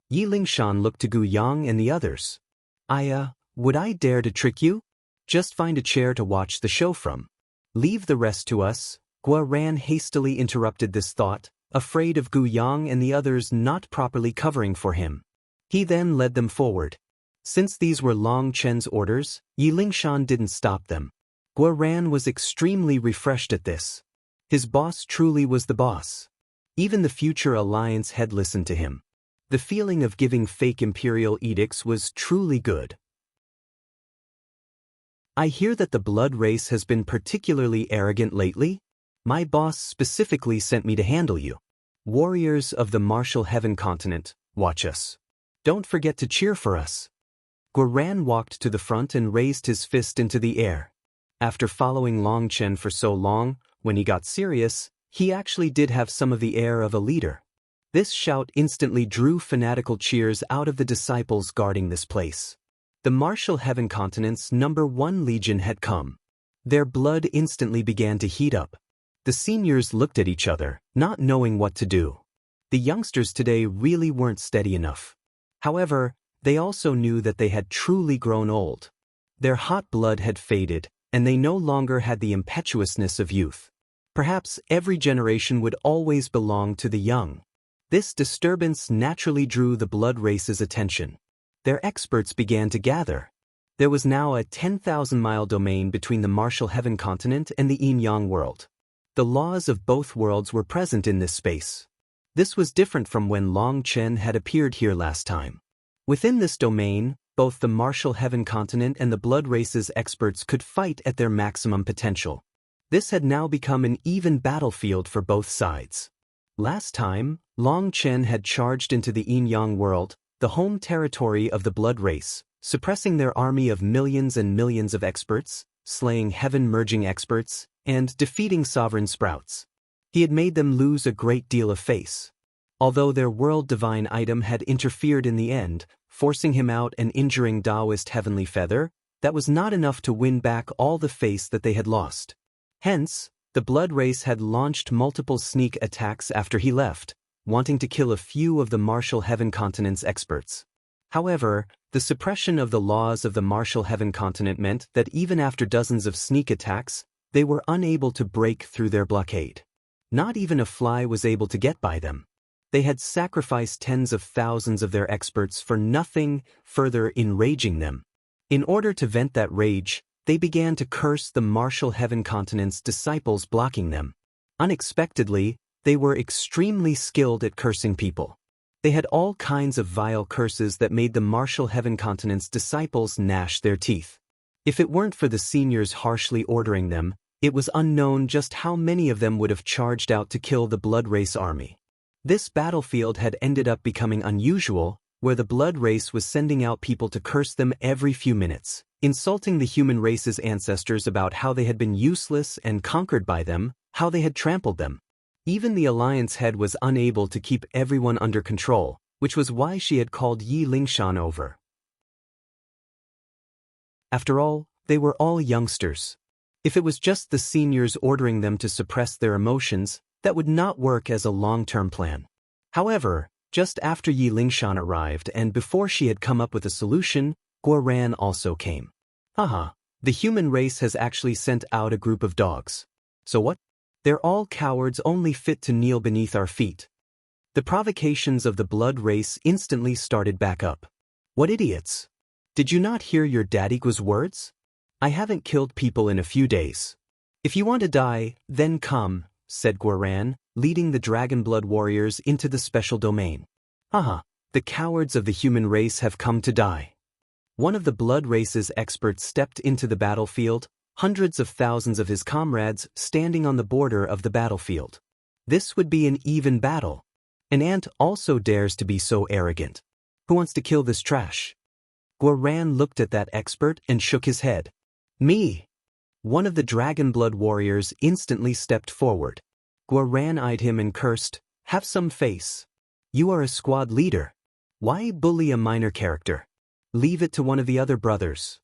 Yi Lingshan looked to Gu Yang and the others. Would I dare to trick you? Just find a chair to watch the show from. Leave the rest to us. Guaran hastily interrupted this thought, afraid of Gu Yang and the others not properly covering for him. He then led them forward. Since these were Long Chen's orders, Yi Lingshan didn't stop them. Guaran was extremely refreshed at this. His boss truly was the boss. Even the future Alliance had listened to him. The feeling of giving fake imperial edicts was truly good. I hear that the Blood Race has been particularly arrogant lately. My boss specifically sent me to handle you. Warriors of the Martial Heaven continent, watch us. Don't forget to cheer for us. Guaran walked to the front and raised his fist into the air. After following Long Chen for so long, when he got serious, he actually did have some of the air of a leader. This shout instantly drew fanatical cheers out of the disciples guarding this place. The Martial Heaven continent's #1 legion had come. Their blood instantly began to heat up. The seniors looked at each other, not knowing what to do. The youngsters today really weren't steady enough. However, they also knew that they had truly grown old. Their hot blood had faded, and they no longer had the impetuousness of youth. Perhaps every generation would always belong to the young. This disturbance naturally drew the Blood Race's attention. Their experts began to gather. There was now a 10,000-mile domain between the Martial Heaven continent and the Yin-Yang world. The laws of both worlds were present in this space. This was different from when Long Chen had appeared here last time. Within this domain, both the Martial Heaven continent and the Blood Race's experts could fight at their maximum potential. This had now become an even battlefield for both sides. Last time, Long Chen had charged into the Yin-Yang world, the home territory of the Blood Race, suppressing their army of millions and millions of experts, slaying heaven-merging experts, and defeating sovereign sprouts. He had made them lose a great deal of face. Although their world divine item had interfered in the end, forcing him out and injuring Taoist Heavenly Feather, that was not enough to win back all the face that they had lost. Hence, the Blood Race had launched multiple sneak attacks after he left, wanting to kill a few of the Martial Heaven continent's experts. However, the suppression of the laws of the Martial Heaven continent meant that even after dozens of sneak attacks, they were unable to break through their blockade. Not even a fly was able to get by them. They had sacrificed tens of thousands of their experts for nothing, further enraging them. In order to vent that rage, they began to curse the Martial Heaven continent's disciples blocking them. Unexpectedly, they were extremely skilled at cursing people. They had all kinds of vile curses that made the Martial Heaven continent's disciples gnash their teeth. If it weren't for the seniors harshly ordering them, it was unknown just how many of them would have charged out to kill the Blood Race army. This battlefield had ended up becoming unusual, where the Blood Race was sending out people to curse them every few minutes, insulting the human race's ancestors about how they had been useless and conquered by them, how they had trampled them. Even the Alliance head was unable to keep everyone under control, which was why she had called Yi Lingshan over. After all, they were all youngsters. If it was just the seniors ordering them to suppress their emotions, that would not work as a long-term plan. However, just after Yi Lingshan arrived and before she had come up with a solution, Guoran also came. Haha, the human race has actually sent out a group of dogs. So what? They're all cowards only fit to kneel beneath our feet. The provocations of the Blood Race instantly started back up. What idiots! Did you not hear your daddy's words? I haven't killed people in a few days. If you want to die, then come, said Guoran, leading the Dragon Blood warriors into the special domain. Haha, the cowards of the human race have come to die. One of the Blood Race's experts stepped into the battlefield, hundreds of thousands of his comrades standing on the border of the battlefield. This would be an even battle. An ant also dares to be so arrogant. Who wants to kill this trash? Guoran looked at that expert and shook his head. Me! One of the Dragon Blood warriors instantly stepped forward. Guoran eyed him and cursed, "Have some face. You are a squad leader. Why bully a minor character? Leave it to one of the other brothers."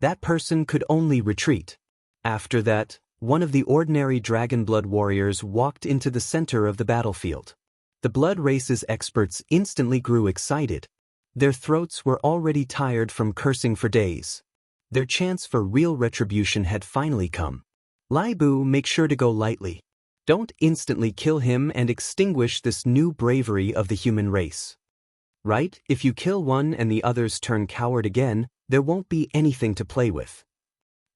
That person could only retreat. After that, one of the ordinary Dragon Blood warriors walked into the center of the battlefield. The Blood Race's experts instantly grew excited. Their throats were already tired from cursing for days. Their chance for real retribution had finally come. Lai Bu, make sure to go lightly. Don't instantly kill him and extinguish this new bravery of the human race. Right? If you kill one and the others turn coward again, there won't be anything to play with.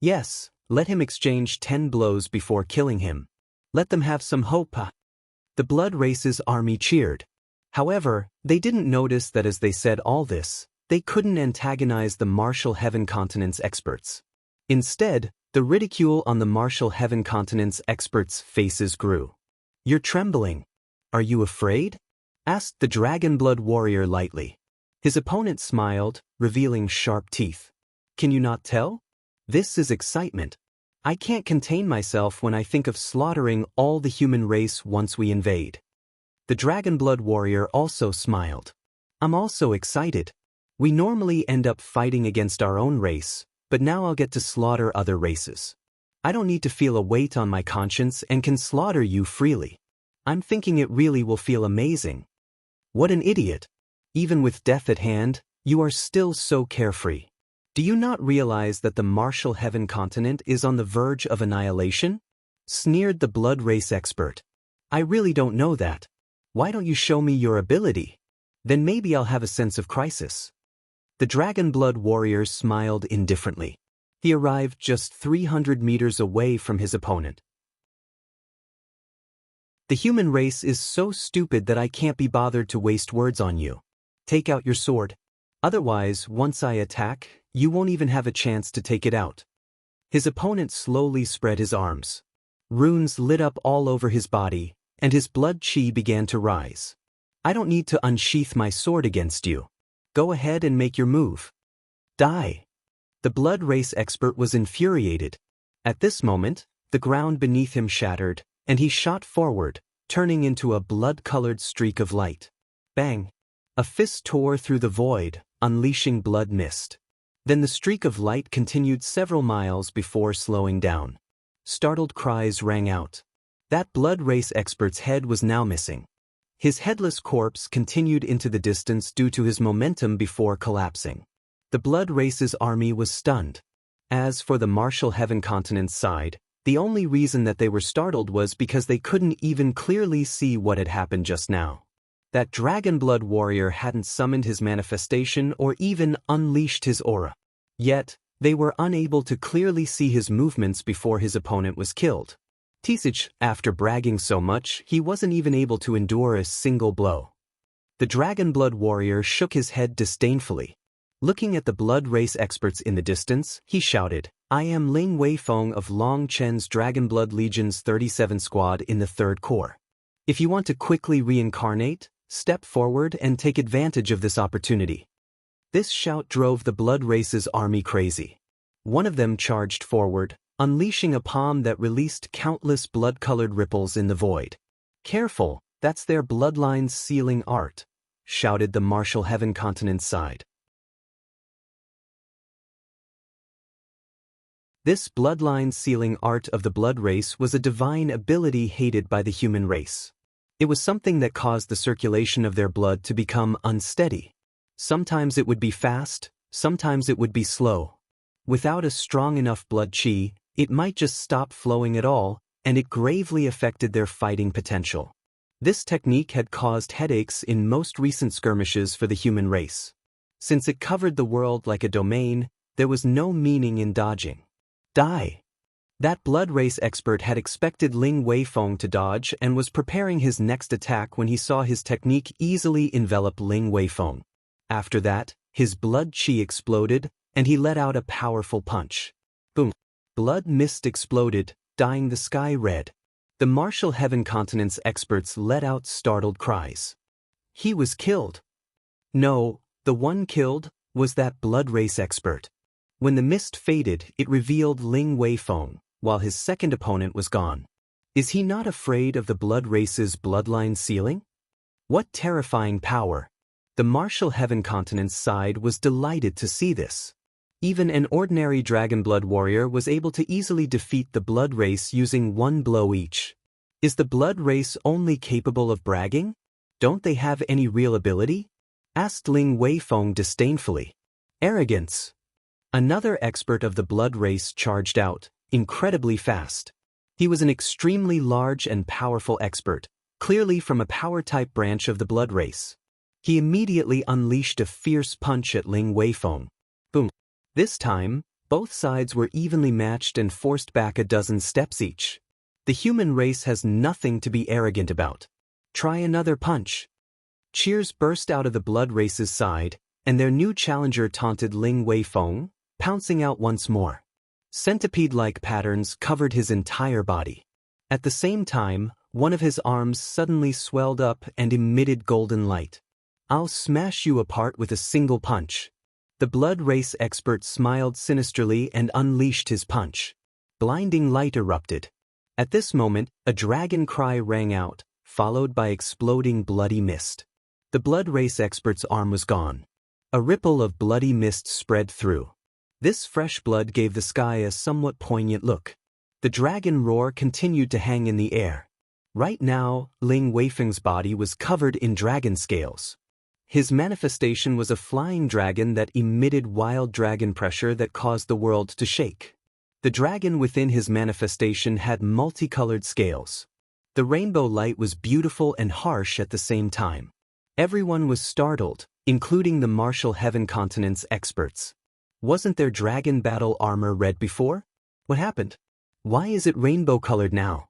Yes, let him exchange 10 blows before killing him. Let them have some hope. The Blood Race's army cheered. However, they didn't notice that as they said all this, they couldn't antagonize the Martial Heaven continent's experts. Instead, the ridicule on the Martial Heaven continent's experts' faces grew. You're trembling. Are you afraid? Asked the Dragon Blood warrior lightly. His opponent smiled, revealing sharp teeth. Can you not tell? This is excitement. I can't contain myself when I think of slaughtering all the human race once we invade. The Dragon Blood warrior also smiled. I'm also excited. We normally end up fighting against our own race, but now I'll get to slaughter other races. I don't need to feel a weight on my conscience and can slaughter you freely. I'm thinking it really will feel amazing. What an idiot. Even with death at hand, you are still so carefree. Do you not realize that the Martial Heaven continent is on the verge of annihilation? Sneered the Blood Race expert. I really don't know that. Why don't you show me your ability? Then maybe I'll have a sense of crisis. The Dragon Blood warrior smiled indifferently. He arrived just 300 meters away from his opponent. The human race is so stupid that I can't be bothered to waste words on you. Take out your sword. Otherwise, once I attack, you won't even have a chance to take it out. His opponent slowly spread his arms. Runes lit up all over his body, and his blood chi began to rise. I don't need to unsheath my sword against you. Go ahead and make your move. Die. The blood race expert was infuriated. At this moment, the ground beneath him shattered, and he shot forward, turning into a blood-colored streak of light. Bang! A fist tore through the void, unleashing blood mist. Then the streak of light continued several miles before slowing down. Startled cries rang out. That blood race expert's head was now missing. His headless corpse continued into the distance due to his momentum before collapsing. The blood race's army was stunned. As for the martial heaven continent's side, the only reason that they were startled was because they couldn't even clearly see what had happened just now. That dragon blood warrior hadn't summoned his manifestation or even unleashed his aura. Yet, they were unable to clearly see his movements before his opponent was killed. Tisich, after bragging so much, he wasn't even able to endure a single blow. The dragon blood warrior shook his head disdainfully. Looking at the blood race experts in the distance, he shouted, I am Ling Weifeng of Long Chen's Dragon Blood Legion's 37 Squad in the 3rd Corps. If you want to quickly reincarnate, step forward and take advantage of this opportunity. This shout drove the blood race's army crazy. One of them charged forward, unleashing a palm that released countless blood-colored ripples in the void. Careful, that's their bloodline's sealing art, shouted the martial heaven continent's side. This bloodline sealing art of the blood race was a divine ability hated by the human race. It was something that caused the circulation of their blood to become unsteady. Sometimes it would be fast, sometimes it would be slow. Without a strong enough blood chi, it might just stop flowing at all, and it gravely affected their fighting potential. This technique had caused headaches in most recent skirmishes for the human race. Since it covered the world like a domain, there was no meaning in dodging. Die! That blood race expert had expected Ling Weifeng to dodge and was preparing his next attack when he saw his technique easily envelop Ling Weifeng. After that, his blood chi exploded, and he let out a powerful punch. Boom! Blood mist exploded, dyeing the sky red. The martial heaven continent's experts let out startled cries. He was killed. No, the one killed was that blood race expert. When the mist faded, it revealed Ling Weifeng, while his second opponent was gone. Is he not afraid of the blood race's bloodline sealing? What terrifying power! The martial heaven continent's side was delighted to see this. Even an ordinary dragon blood warrior was able to easily defeat the blood race using one blow each. Is the blood race only capable of bragging? Don't they have any real ability? Asked Ling Weifeng disdainfully. Arrogance. Another expert of the blood race charged out, incredibly fast. He was an extremely large and powerful expert, clearly from a power-type branch of the blood race. He immediately unleashed a fierce punch at Ling Weifeng. Boom! This time, both sides were evenly matched and forced back a dozen steps each. The human race has nothing to be arrogant about. Try another punch. Cheers burst out of the blood race's side, and their new challenger taunted Ling Weifeng, pouncing out once more. Centipede-like patterns covered his entire body. At the same time, one of his arms suddenly swelled up and emitted golden light. I'll smash you apart with a single punch. The blood race expert smiled sinisterly and unleashed his punch. Blinding light erupted. At this moment, a dragon cry rang out, followed by exploding bloody mist. The blood race expert's arm was gone. A ripple of bloody mist spread through. This fresh blood gave the sky a somewhat poignant look. The dragon roar continued to hang in the air. Right now, Ling Weifeng's body was covered in dragon scales. His manifestation was a flying dragon that emitted wild dragon pressure that caused the world to shake. The dragon within his manifestation had multicolored scales. The rainbow light was beautiful and harsh at the same time. Everyone was startled, including the martial heaven continent's experts. Wasn't their dragon battle armor red before? What happened? Why is it rainbow-colored now?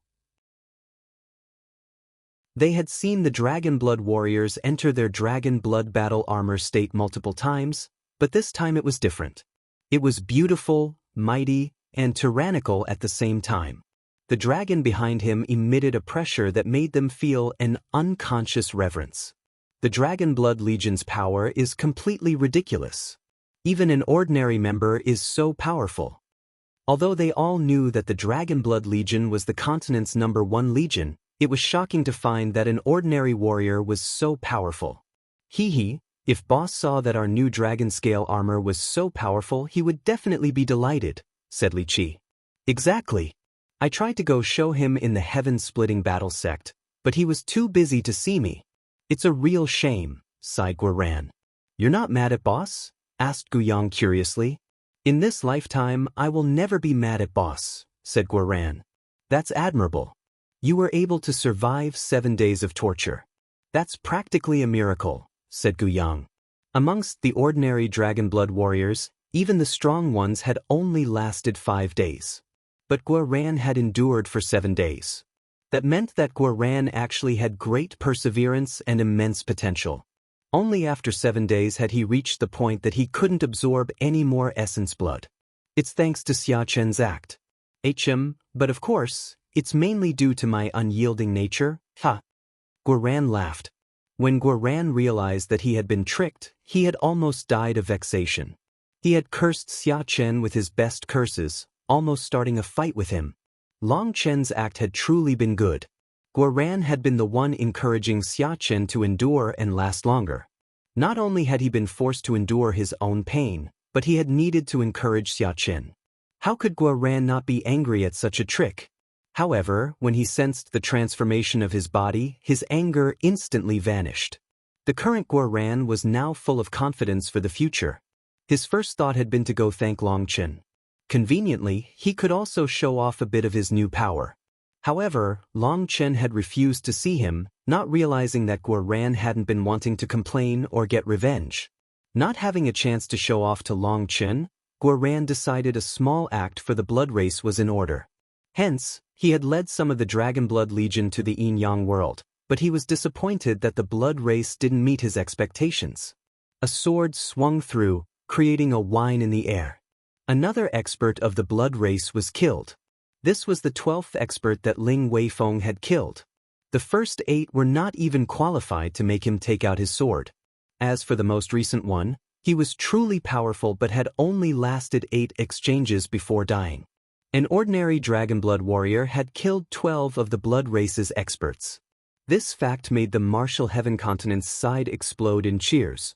They had seen the Dragon Blood warriors enter their Dragon Blood battle armor state multiple times, but this time it was different. It was beautiful, mighty, and tyrannical at the same time. The dragon behind him emitted a pressure that made them feel an unconscious reverence. The Dragon Blood Legion's power is completely ridiculous. Even an ordinary member is so powerful. Although they all knew that the Dragon Blood Legion was the continent's #1 legion, it was shocking to find that an ordinary warrior was so powerful. If Boss saw that our new dragon scale armor was so powerful, he would definitely be delighted, said Li Qi. Exactly. I tried to go show him in the heaven-splitting battle sect, but he was too busy to see me. It's a real shame, sighed Guoran. You're not mad at Boss? Asked Guyang curiously. In this lifetime, I will never be mad at Boss, said Guoran. That's admirable. You were able to survive 7 days of torture. That's practically a miracle, said Guyang. Amongst the ordinary Dragon Blood warriors, even the strong ones had only lasted 5 days. But Guoran had endured for 7 days. That meant that Guoran actually had great perseverance and immense potential. Only after 7 days had he reached the point that he couldn't absorb any more essence blood. It's thanks to Xia Chen's act. But of course, it's mainly due to my unyielding nature, Guoran laughed. When Guoran realized that he had been tricked, he had almost died of vexation. He had cursed Xia Chen with his best curses, almost starting a fight with him. Long Chen's act had truly been good. Guoran had been the one encouraging Xia Chen to endure and last longer. Not only had he been forced to endure his own pain, but he had needed to encourage Xia Chen. How could Guoran not be angry at such a trick? However, when he sensed the transformation of his body, his anger instantly vanished. The current Guoran was now full of confidence for the future. His first thought had been to go thank Long Chen. Conveniently, he could also show off a bit of his new power. However, Long Chen had refused to see him, not realizing that Guoran hadn't been wanting to complain or get revenge. Not having a chance to show off to Long Chen, Guoran decided a small act for the blood race was in order. Hence, he had led some of the Dragon Blood Legion to the Yin-Yang world, but he was disappointed that the blood race didn't meet his expectations. A sword swung through, creating a whine in the air. Another expert of the blood race was killed. This was the 12th expert that Ling Weifeng had killed. The first 8 were not even qualified to make him take out his sword. As for the most recent one, he was truly powerful but had only lasted 8 exchanges before dying. An ordinary Dragon Blood warrior had killed 12 of the blood race's experts. This fact made the Martial Heaven continent's side explode in cheers.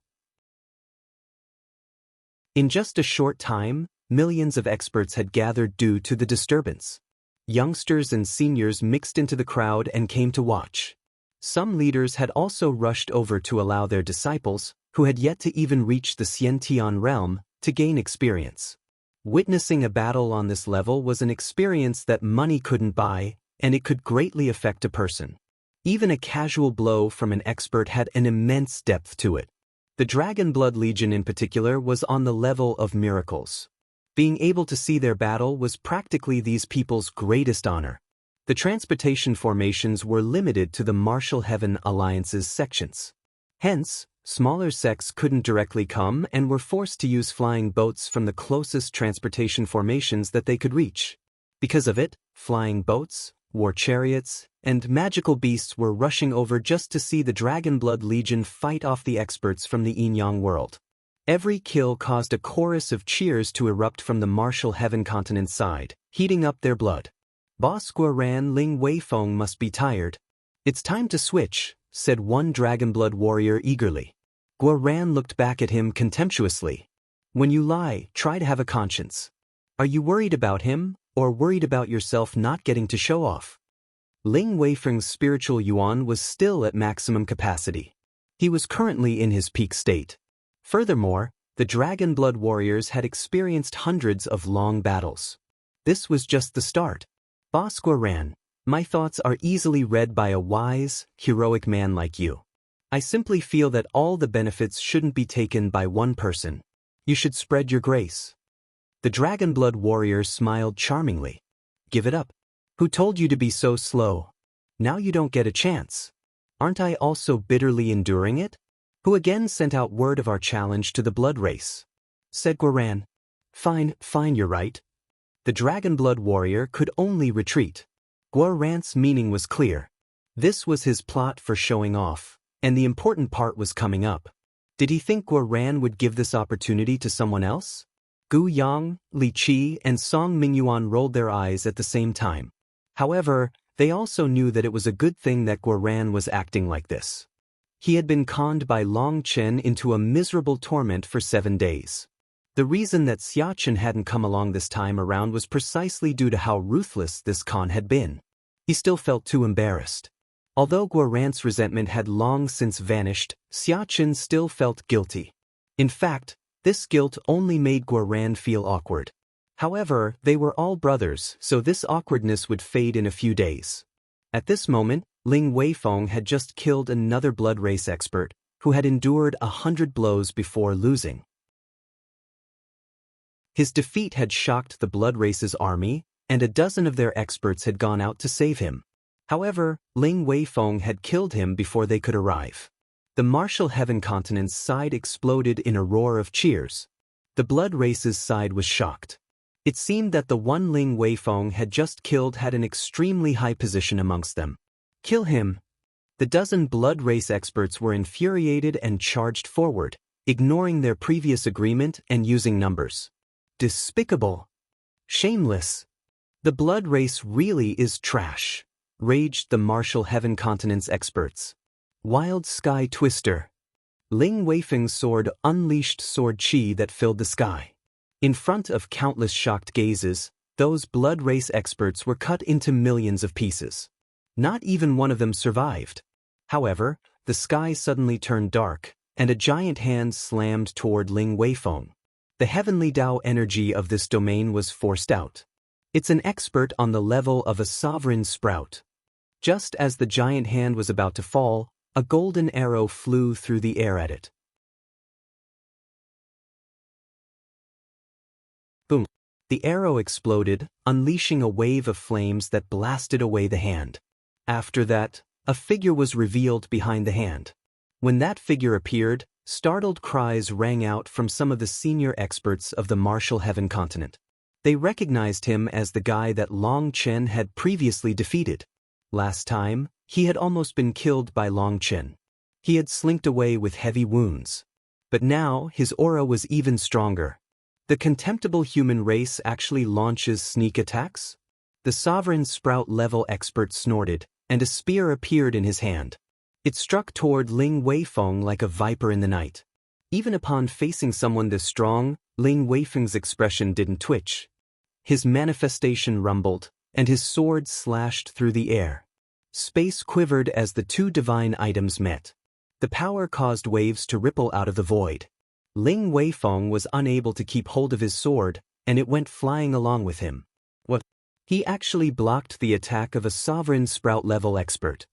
In just a short time, millions of experts had gathered due to the disturbance. Youngsters and seniors mixed into the crowd and came to watch. Some leaders had also rushed over to allow their disciples, who had yet to even reach the Xiantian realm, to gain experience. Witnessing a battle on this level was an experience that money couldn't buy, and it could greatly affect a person. Even a casual blow from an expert had an immense depth to it. The Dragon Blood Legion in particular was on the level of miracles. Being able to see their battle was practically these people's greatest honor. The transportation formations were limited to the Martial Heaven Alliance's sections. Hence, smaller sects couldn't directly come and were forced to use flying boats from the closest transportation formations that they could reach. Because of it, flying boats, war chariots, and magical beasts were rushing over just to see the Dragon Blood Legion fight off the experts from the Yin-Yang world. Every kill caused a chorus of cheers to erupt from the Martial Heaven continent side, heating up their blood. Boss Guoran Ling Weifeng must be tired. It's time to switch, said one Dragon Blood warrior eagerly. Guoran looked back at him contemptuously. When you lie, try to have a conscience. Are you worried about him, or worried about yourself not getting to show off? Ling Weifeng's spiritual yuan was still at maximum capacity. He was currently in his peak state. Furthermore, the Dragon Blood warriors had experienced hundreds of long battles. This was just the start. Boss Guoran, my thoughts are easily read by a wise, heroic man like you. I simply feel that all the benefits shouldn't be taken by one person. You should spread your grace. The Dragon Blood warrior smiled charmingly. Give it up. Who told you to be so slow? Now you don't get a chance. Aren't I also bitterly enduring it? Who again sent out word of our challenge to the blood race? Said Guaran. Fine, you're right. The dragon blood warrior could only retreat. Guaran's meaning was clear. This was his plot for showing off, and the important part was coming up. Did he think Guaran would give this opportunity to someone else? Gu Yang, Li Qi, and Song Mingyuan rolled their eyes at the same time. However, they also knew that it was a good thing that Guaran was acting like this. He had been conned by Long Chen into a miserable torment for 7 days. The reason that Xiachen hadn't come along this time around was precisely due to how ruthless this con had been. He still felt too embarrassed. Although Guaran's resentment had long since vanished, Xiachen still felt guilty. In fact, this guilt only made Guaran feel awkward. However, they were all brothers, so this awkwardness would fade in a few days. At this moment, Ling Weifeng had just killed another blood race expert, who had endured 100 blows before losing. His defeat had shocked the blood race's army, and a dozen of their experts had gone out to save him. However, Ling Weifeng had killed him before they could arrive. The martial heaven continent's side exploded in a roar of cheers. The blood race's side was shocked. It seemed that the one Ling Weifeng had just killed had an extremely high position amongst them. Kill him! The dozen blood race experts were infuriated and charged forward, ignoring their previous agreement and using numbers. Despicable! Shameless! The blood race really is trash, raged the martial heaven continent's experts. Wild Sky Twister. Ling Weifeng's sword unleashed sword chi that filled the sky. In front of countless shocked gazes, those blood race experts were cut into millions of pieces. Not even one of them survived. However, the sky suddenly turned dark, and a giant hand slammed toward Ling Weifeng. The heavenly Tao energy of this domain was forced out. It's an expert on the level of a sovereign sprout. Just as the giant hand was about to fall, a golden arrow flew through the air at it. Boom! The arrow exploded, unleashing a wave of flames that blasted away the hand. After that, a figure was revealed behind the hand. When that figure appeared, startled cries rang out from some of the senior experts of the martial heaven continent. They recognized him as the guy that Long Chen had previously defeated. Last time, he had almost been killed by Long Chen. He had slinked away with heavy wounds. But now, his aura was even stronger. The contemptible human race actually launches sneak attacks? The sovereign sprout-level expert snorted, and a spear appeared in his hand. It struck toward Ling Weifeng like a viper in the night. Even upon facing someone this strong, Ling Weifeng's expression didn't twitch. His manifestation rumbled, and his sword slashed through the air. Space quivered as the two divine items met. The power caused waves to ripple out of the void. Ling Weifeng was unable to keep hold of his sword, and it went flying along with him. What? He actually blocked the attack of a sovereign sprout-level expert.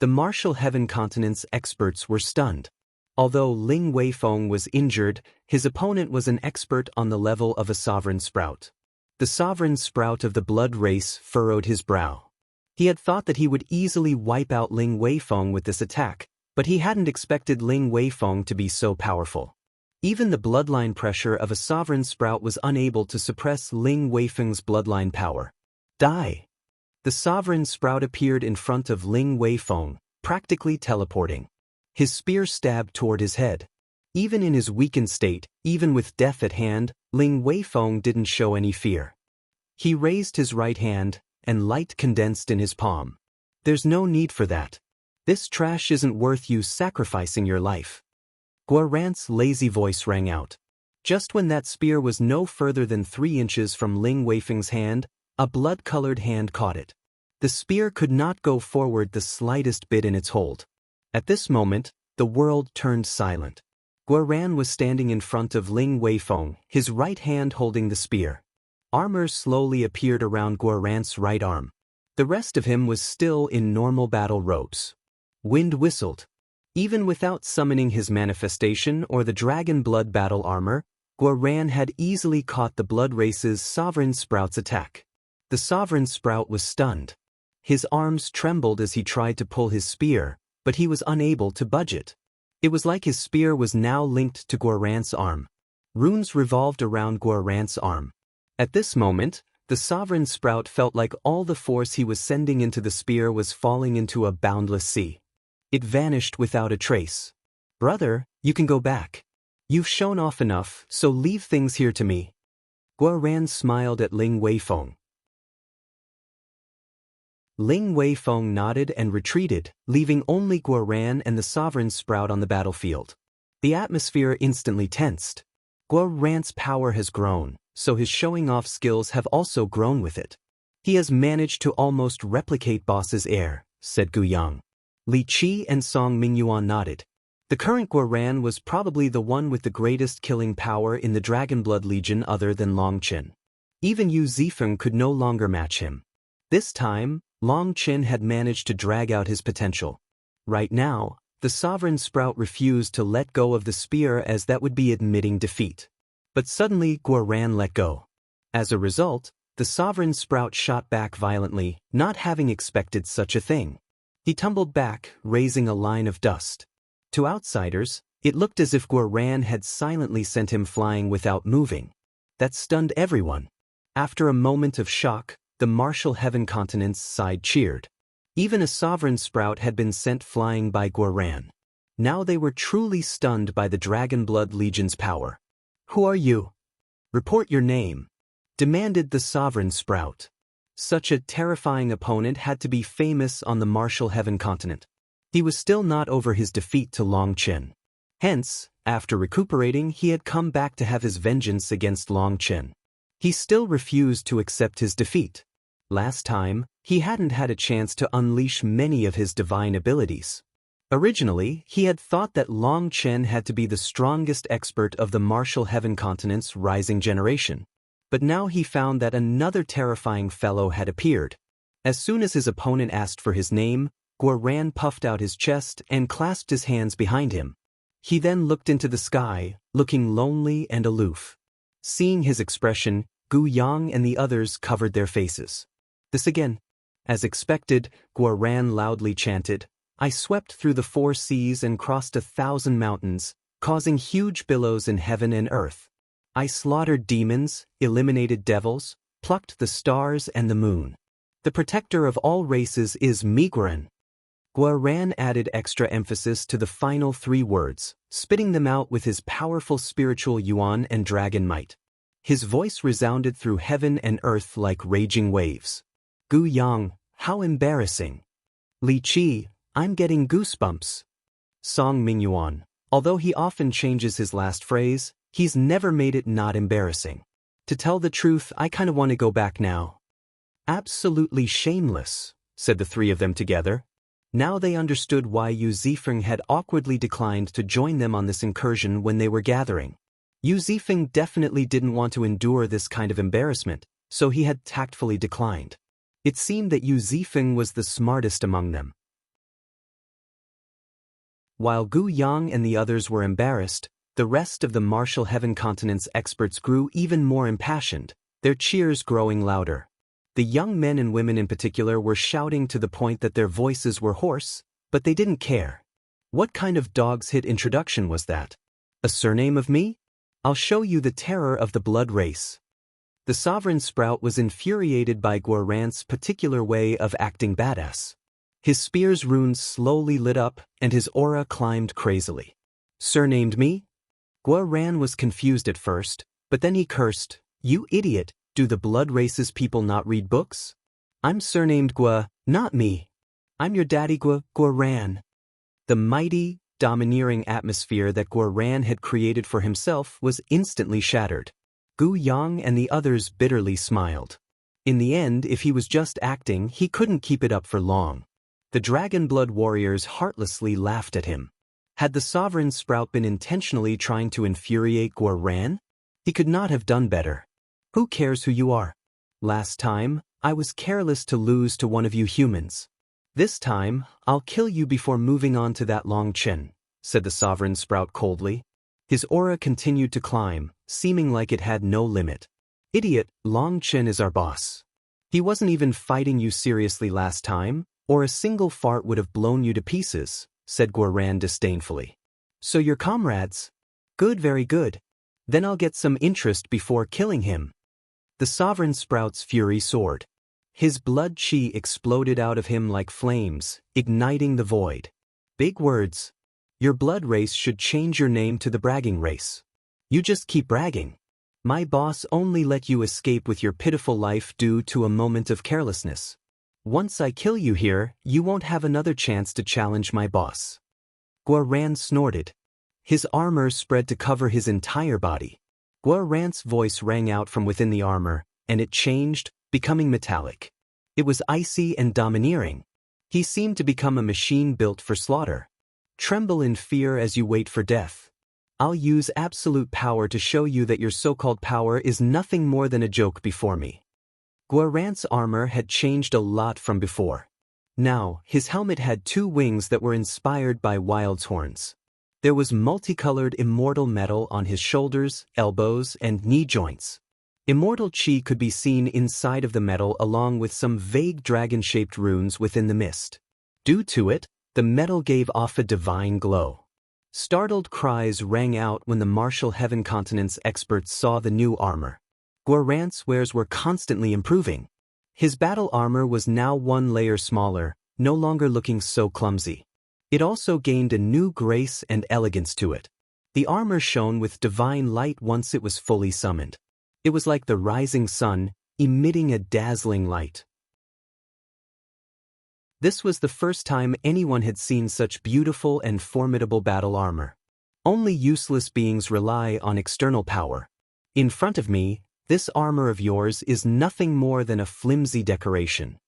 The martial heaven continent's experts were stunned. Although Ling Weifeng was injured, his opponent was an expert on the level of a sovereign sprout. The sovereign sprout of the blood race furrowed his brow. He had thought that he would easily wipe out Ling Weifeng with this attack, but he hadn't expected Ling Weifeng to be so powerful. Even the bloodline pressure of a sovereign sprout was unable to suppress Ling Weifeng's bloodline power. Die! The sovereign sprout appeared in front of Ling Weifeng, practically teleporting. His spear stabbed toward his head. Even in his weakened state, even with death at hand, Ling Weifeng didn't show any fear. He raised his right hand, and light condensed in his palm. There's no need for that. This trash isn't worth you sacrificing your life. Guarant's lazy voice rang out. Just when that spear was no further than 3 inches from Ling Weifeng's hand, a blood-colored hand caught it. The spear could not go forward the slightest bit in its hold. At this moment, the world turned silent. Guaran was standing in front of Ling Weifeng, his right hand holding the spear. Armor slowly appeared around Guarant's right arm. The rest of him was still in normal battle robes. Wind whistled. Even without summoning his manifestation or the dragon blood battle armor, Guaran had easily caught the blood race's sovereign sprout's attack. The sovereign sprout was stunned. His arms trembled as he tried to pull his spear, but he was unable to budge it. It was like his spear was now linked to Guorran's arm. Runes revolved around Guorran's arm. At this moment, the Sovereign Sprout felt like all the force he was sending into the spear was falling into a boundless sea. It vanished without a trace. "Brother, you can go back. You've shown off enough, so leave things here to me." Guorran smiled at Ling Weifeng. Ling Weifeng nodded and retreated, leaving only Guorran and the Sovereign Sprout on the battlefield. The atmosphere instantly tensed. Guorran's power has grown, so his showing-off skills have also grown with it. "He has managed to almost replicate Boss's air," said Gu Yang. Li Qi and Song Mingyuan nodded. The current Guorran was probably the one with the greatest killing power in the Dragonblood Legion other than Long Qin. Even Yu Zifeng could no longer match him. This time, Long Qin had managed to drag out his potential. Right now, the Sovereign Sprout refused to let go of the spear as that would be admitting defeat. But suddenly Guorran let go. As a result, the Sovereign Sprout shot back violently, not having expected such a thing. He tumbled back, raising a line of dust. To outsiders, it looked as if Guorran had silently sent him flying without moving. That stunned everyone. After a moment of shock, the martial heaven continent's side cheered. Even a Sovereign Sprout had been sent flying by Guorran. Now they were truly stunned by the Dragonblood Legion's power. "Who are you? Report your name," demanded the Sovereign Sprout. Such a terrifying opponent had to be famous on the martial heaven continent. He was still not over his defeat to Long Qin. Hence, after recuperating, he had come back to have his vengeance against Long Qin. He still refused to accept his defeat. Last time, he hadn't had a chance to unleash many of his divine abilities. Originally, he had thought that Long Qin had to be the strongest expert of the martial heaven continent's rising generation. But now he found that another terrifying fellow had appeared. As soon as his opponent asked for his name, Guorran puffed out his chest and clasped his hands behind him. He then looked into the sky, looking lonely and aloof. Seeing his expression, Gu Yang and the others covered their faces. This again. As expected, Guorran loudly chanted, "I swept through the 4 seas and crossed 1,000 mountains, causing huge billows in heaven and earth. I slaughtered demons, eliminated devils, plucked the stars and the moon. The protector of all races is Miguren." Guorran added extra emphasis to the final 3 words, spitting them out with his powerful spiritual yuan and dragon might. His voice resounded through heaven and earth like raging waves. Gu Yang, how embarrassing. Li Qi, I'm getting goosebumps. Song Mingyuan, although he often changes his last phrase, he's never made it not embarrassing. To tell the truth, I kinda want to go back now. Absolutely shameless, said the 3 of them together. Now they understood why Yu Zifeng had awkwardly declined to join them on this incursion when they were gathering. Yu Zifeng definitely didn't want to endure this kind of embarrassment, so he had tactfully declined. It seemed that Yu Zifeng was the smartest among them. While Gu Yang and the others were embarrassed, the rest of the martial heaven continent's experts grew even more impassioned, their cheers growing louder. The young men and women in particular were shouting to the point that their voices were hoarse, but they didn't care. What kind of dog's hit introduction was that? A surname of me? I'll show you the terror of the blood race. The Sovereign Sprout was infuriated by Guorran's particular way of acting badass. His spear's runes slowly lit up, and his aura climbed crazily. Surnamed me? Guorran was confused at first, but then he cursed, "You idiot, do the blood race's people not read books? I'm surnamed Gua, not me. I'm your daddy Guorran." The mighty, domineering atmosphere that Guorran had created for himself was instantly shattered. Gu Yang and the others bitterly smiled. In the end, if he was just acting, he couldn't keep it up for long. The Dragonblood warriors heartlessly laughed at him. Had the Sovereign Sprout been intentionally trying to infuriate Guorran? He could not have done better. Who cares who you are? Last time, I was careless to lose to one of you humans. This time, I'll kill you before moving on to that Long Qin, said the Sovereign Sprout coldly. His aura continued to climb, seeming like it had no limit. Idiot, Long Qin is our boss. He wasn't even fighting you seriously last time, or a single fart would have blown you to pieces. said Guoran disdainfully. So you're comrades? Good, very good. Then I'll get some interest before killing him. The Sovereign Sprout's fury soared. His blood chi exploded out of him like flames, igniting the void. Big words. Your blood race should change your name to the bragging race. You just keep bragging. My boss only let you escape with your pitiful life due to a moment of carelessness. Once I kill you here, you won't have another chance to challenge my boss. Guoran snorted. His armor spread to cover his entire body. Guoran's voice rang out from within the armor, and it changed, becoming metallic. It was icy and domineering. He seemed to become a machine built for slaughter. Tremble in fear as you wait for death. I'll use absolute power to show you that your so-called power is nothing more than a joke before me. Guoran's armor had changed a lot from before. Now, his helmet had 2 wings that were inspired by wild's horns. There was multicolored immortal metal on his shoulders, elbows, and knee joints. Immortal chi could be seen inside of the metal along with some vague dragon-shaped runes within the mist. Due to it, the metal gave off a divine glow. Startled cries rang out when the martial heaven continent's experts saw the new armor. Guoran's wares were constantly improving. His battle armor was now 1 layer smaller, no longer looking so clumsy. It also gained a new grace and elegance to it. The armor shone with divine light once it was fully summoned. It was like the rising sun, emitting a dazzling light. This was the first time anyone had seen such beautiful and formidable battle armor. Only useless beings rely on external power. In front of me, this armor of yours is nothing more than a flimsy decoration.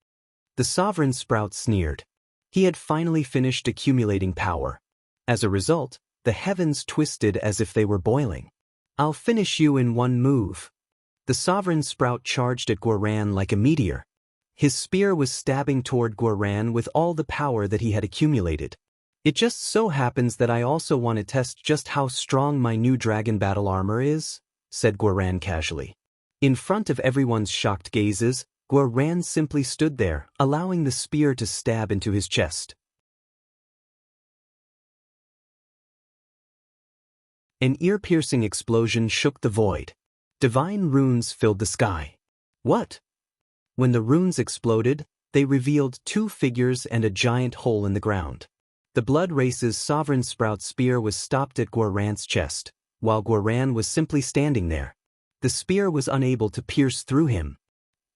The Sovereign Sprout sneered. He had finally finished accumulating power. As a result, the heavens twisted as if they were boiling. I'll finish you in 1 move. The Sovereign Sprout charged at Guoran like a meteor. His spear was stabbing toward Guoran with all the power that he had accumulated. It just so happens that I also want to test just how strong my new dragon battle armor is, said Guoran casually. In front of everyone's shocked gazes, Guoran simply stood there, allowing the spear to stab into his chest. An ear-piercing explosion shook the void. Divine runes filled the sky. What? When the runes exploded, they revealed 2 figures and a giant hole in the ground. The Blood Race's Sovereign Sprout spear was stopped at Guoran's chest, while Guoran was simply standing there. The spear was unable to pierce through him.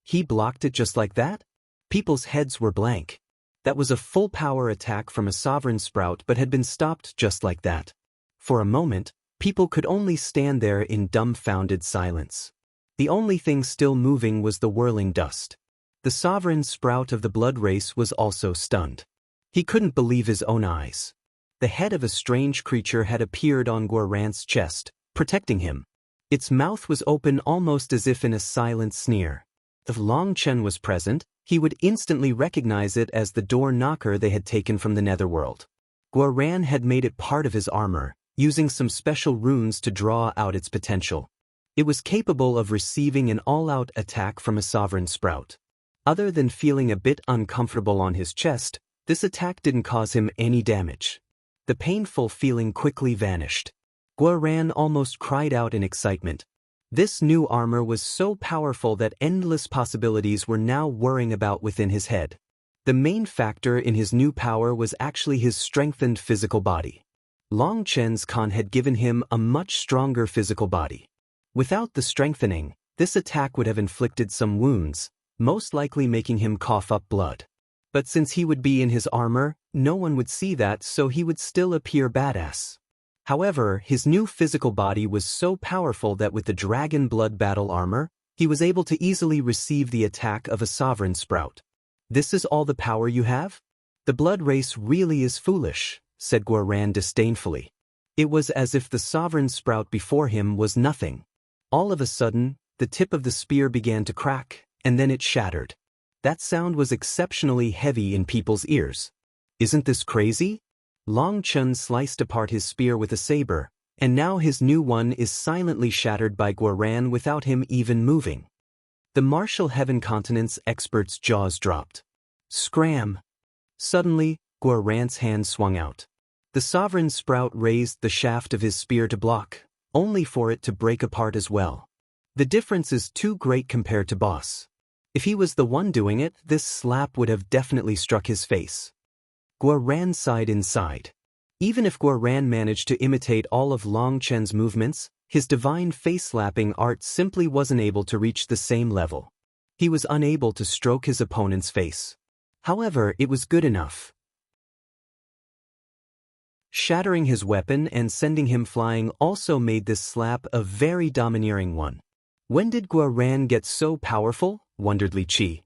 He blocked it just like that? People's heads were blank. That was a full-power attack from a Sovereign Sprout but had been stopped just like that. For a moment, people could only stand there in dumbfounded silence. The only thing still moving was the whirling dust. The Sovereign Sprout of the Blood Race was also stunned. He couldn't believe his own eyes. The head of a strange creature had appeared on Guoran's chest, protecting him. Its mouth was open almost as if in a silent sneer. If Long Chen was present, he would instantly recognize it as the door knocker they had taken from the netherworld. Guoran had made it part of his armor, using some special runes to draw out its potential. It was capable of receiving an all-out attack from a Sovereign Sprout. Other than feeling a bit uncomfortable on his chest, this attack didn't cause him any damage. The painful feeling quickly vanished. Guoran almost cried out in excitement. This new armor was so powerful that endless possibilities were now whirring about within his head. The main factor in his new power was actually his strengthened physical body. Long Chen's Khan had given him a much stronger physical body. Without the strengthening, this attack would have inflicted some wounds, most likely making him cough up blood. But since he would be in his armor, no one would see that, so he would still appear badass. However, his new physical body was so powerful that with the dragon blood battle armor, he was able to easily receive the attack of a Sovereign Sprout. This is all the power you have? The Blood Race really is foolish, said Guoran disdainfully. It was as if the Sovereign Sprout before him was nothing. All of a sudden, the tip of the spear began to crack, and then it shattered. That sound was exceptionally heavy in people's ears. Isn't this crazy? Long Chen sliced apart his spear with a saber, and now his new one is silently shattered by Guoran without him even moving. The martial heaven continent's experts' jaws dropped. Scram! Suddenly, Guoran's hand swung out. The sovereign sprout raised the shaft of his spear to block, only for it to break apart as well. The difference is too great compared to Boss. If he was the one doing it, this slap would have definitely struck his face. Guoran sighed inside. Even if Guoran managed to imitate all of Long Chen's movements, his divine face-slapping art simply wasn't able to reach the same level. He was unable to stroke his opponent's face. However, it was good enough. Shattering his weapon and sending him flying also made this slap a very domineering one. When did Guoran get so powerful? Wondered Li Qi.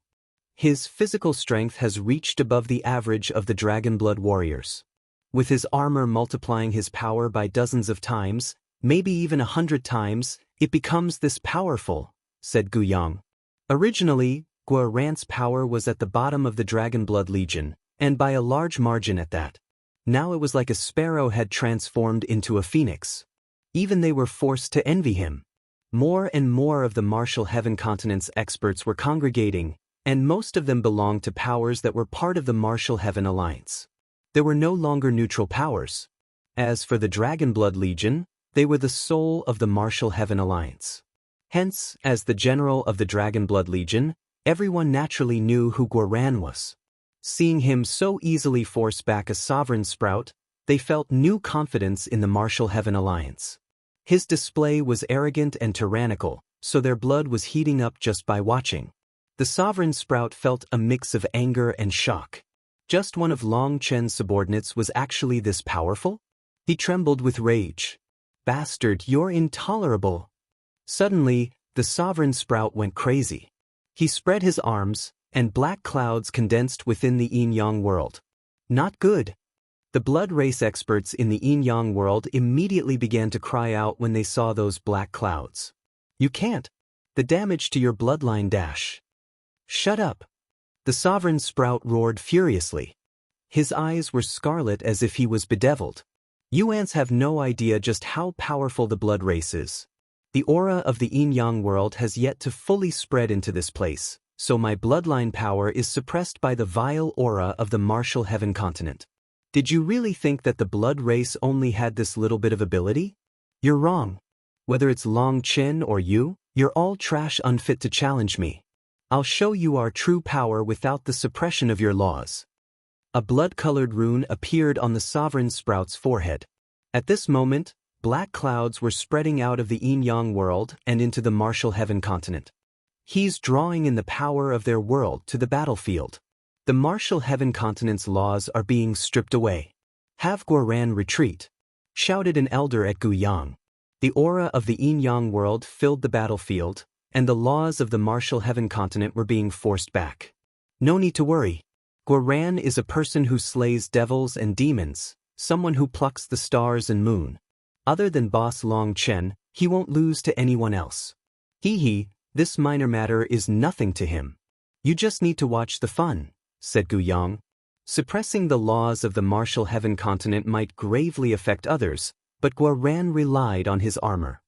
His physical strength has reached above the average of the Dragon Blood warriors. With his armor multiplying his power by dozens of times, maybe even 100 times, it becomes this powerful, said Gu Yang. Originally, Guoran's power was at the bottom of the Dragon Blood Legion, and by a large margin at that. Now it was like a sparrow had transformed into a phoenix. Even they were forced to envy him. More and more of the Martial Heaven Continent's experts were congregating, and most of them belonged to powers that were part of the Martial Heaven Alliance. There were no longer neutral powers. As for the Dragon Blood Legion, they were the soul of the Martial Heaven Alliance. Hence, as the general of the Dragon Blood Legion, everyone naturally knew who Guoran was. Seeing him so easily force back a sovereign sprout, they felt new confidence in the Martial Heaven Alliance. His display was arrogant and tyrannical, so their blood was heating up just by watching. The sovereign sprout felt a mix of anger and shock. Just one of Long Chen's subordinates was actually this powerful? He trembled with rage. Bastard, you're intolerable. Suddenly, the sovereign sprout went crazy. He spread his arms, and black clouds condensed within the Yin-Yang world. Not good. The blood race experts in the Yin-Yang world immediately began to cry out when they saw those black clouds. You can't. The damage to your bloodline dash. Shut up. The sovereign sprout roared furiously. His eyes were scarlet as if he was bedeviled. You ants have no idea just how powerful the blood race is. The aura of the Yin-Yang world has yet to fully spread into this place, so my bloodline power is suppressed by the vile aura of the Martial Heaven Continent. Did you really think that the blood race only had this little bit of ability? You're wrong. Whether it's Long Chen or you, you're all trash unfit to challenge me. I'll show you our true power without the suppression of your laws. A blood-colored rune appeared on the sovereign sprout's forehead. At this moment, black clouds were spreading out of the Yin-Yang world and into the Martial Heaven Continent. He's drawing in the power of their world to the battlefield. The Martial Heaven Continent's laws are being stripped away. Have Guoran retreat, shouted an elder at Gu Yang. The aura of the Yin-Yang world filled the battlefield, and the laws of the Martial Heaven Continent were being forced back. No need to worry. Guoran is a person who slays devils and demons, someone who plucks the stars and moon. Other than Boss Long Chen, he won't lose to anyone else. This minor matter is nothing to him. You just need to watch the fun, said Gu Yang. Suppressing the laws of the Martial Heaven Continent might gravely affect others, but Guoran relied on his armor.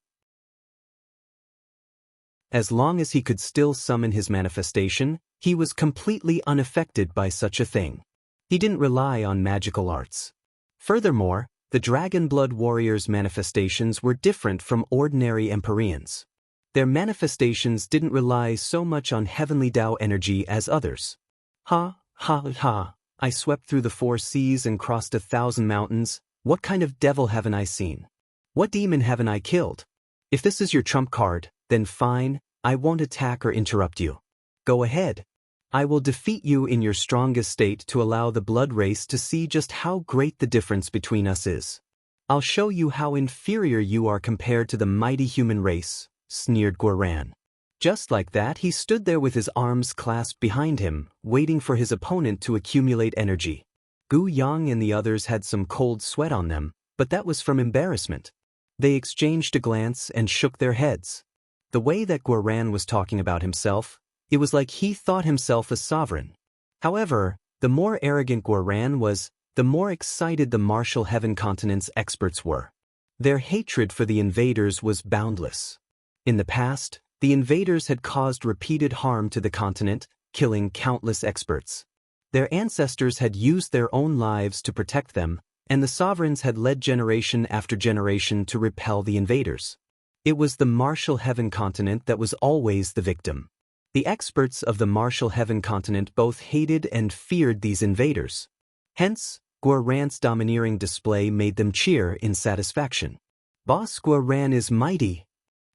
As long as he could still summon his manifestation, he was completely unaffected by such a thing. He didn't rely on magical arts. Furthermore, the Dragon Blood Warriors' manifestations were different from ordinary Empyreans. Their manifestations didn't rely so much on heavenly Tao energy as others. I swept through the 4 seas and crossed 1,000 mountains. What kind of devil haven't I seen? What demon haven't I killed? If this is your trump card, then fine, I won't attack or interrupt you. Go ahead. I will defeat you in your strongest state to allow the blood race to see just how great the difference between us is. I'll show you how inferior you are compared to the mighty human race, sneered Guoran. Just like that, he stood there with his arms clasped behind him, waiting for his opponent to accumulate energy. Gu Yang and the others had some cold sweat on them, but that was from embarrassment. They exchanged a glance and shook their heads. The way that Guoran was talking about himself, it was like he thought himself a sovereign. However, the more arrogant Guoran was, the more excited the Martial Heaven Continent's experts were. Their hatred for the invaders was boundless. In the past, the invaders had caused repeated harm to the continent, killing countless experts. Their ancestors had used their own lives to protect them, and the sovereigns had led generation after generation to repel the invaders. It was the Martial Heaven continent that was always the victim. The experts of the Martial Heaven continent both hated and feared these invaders. Hence, Guarant's domineering display made them cheer in satisfaction. Boss Guaran is mighty.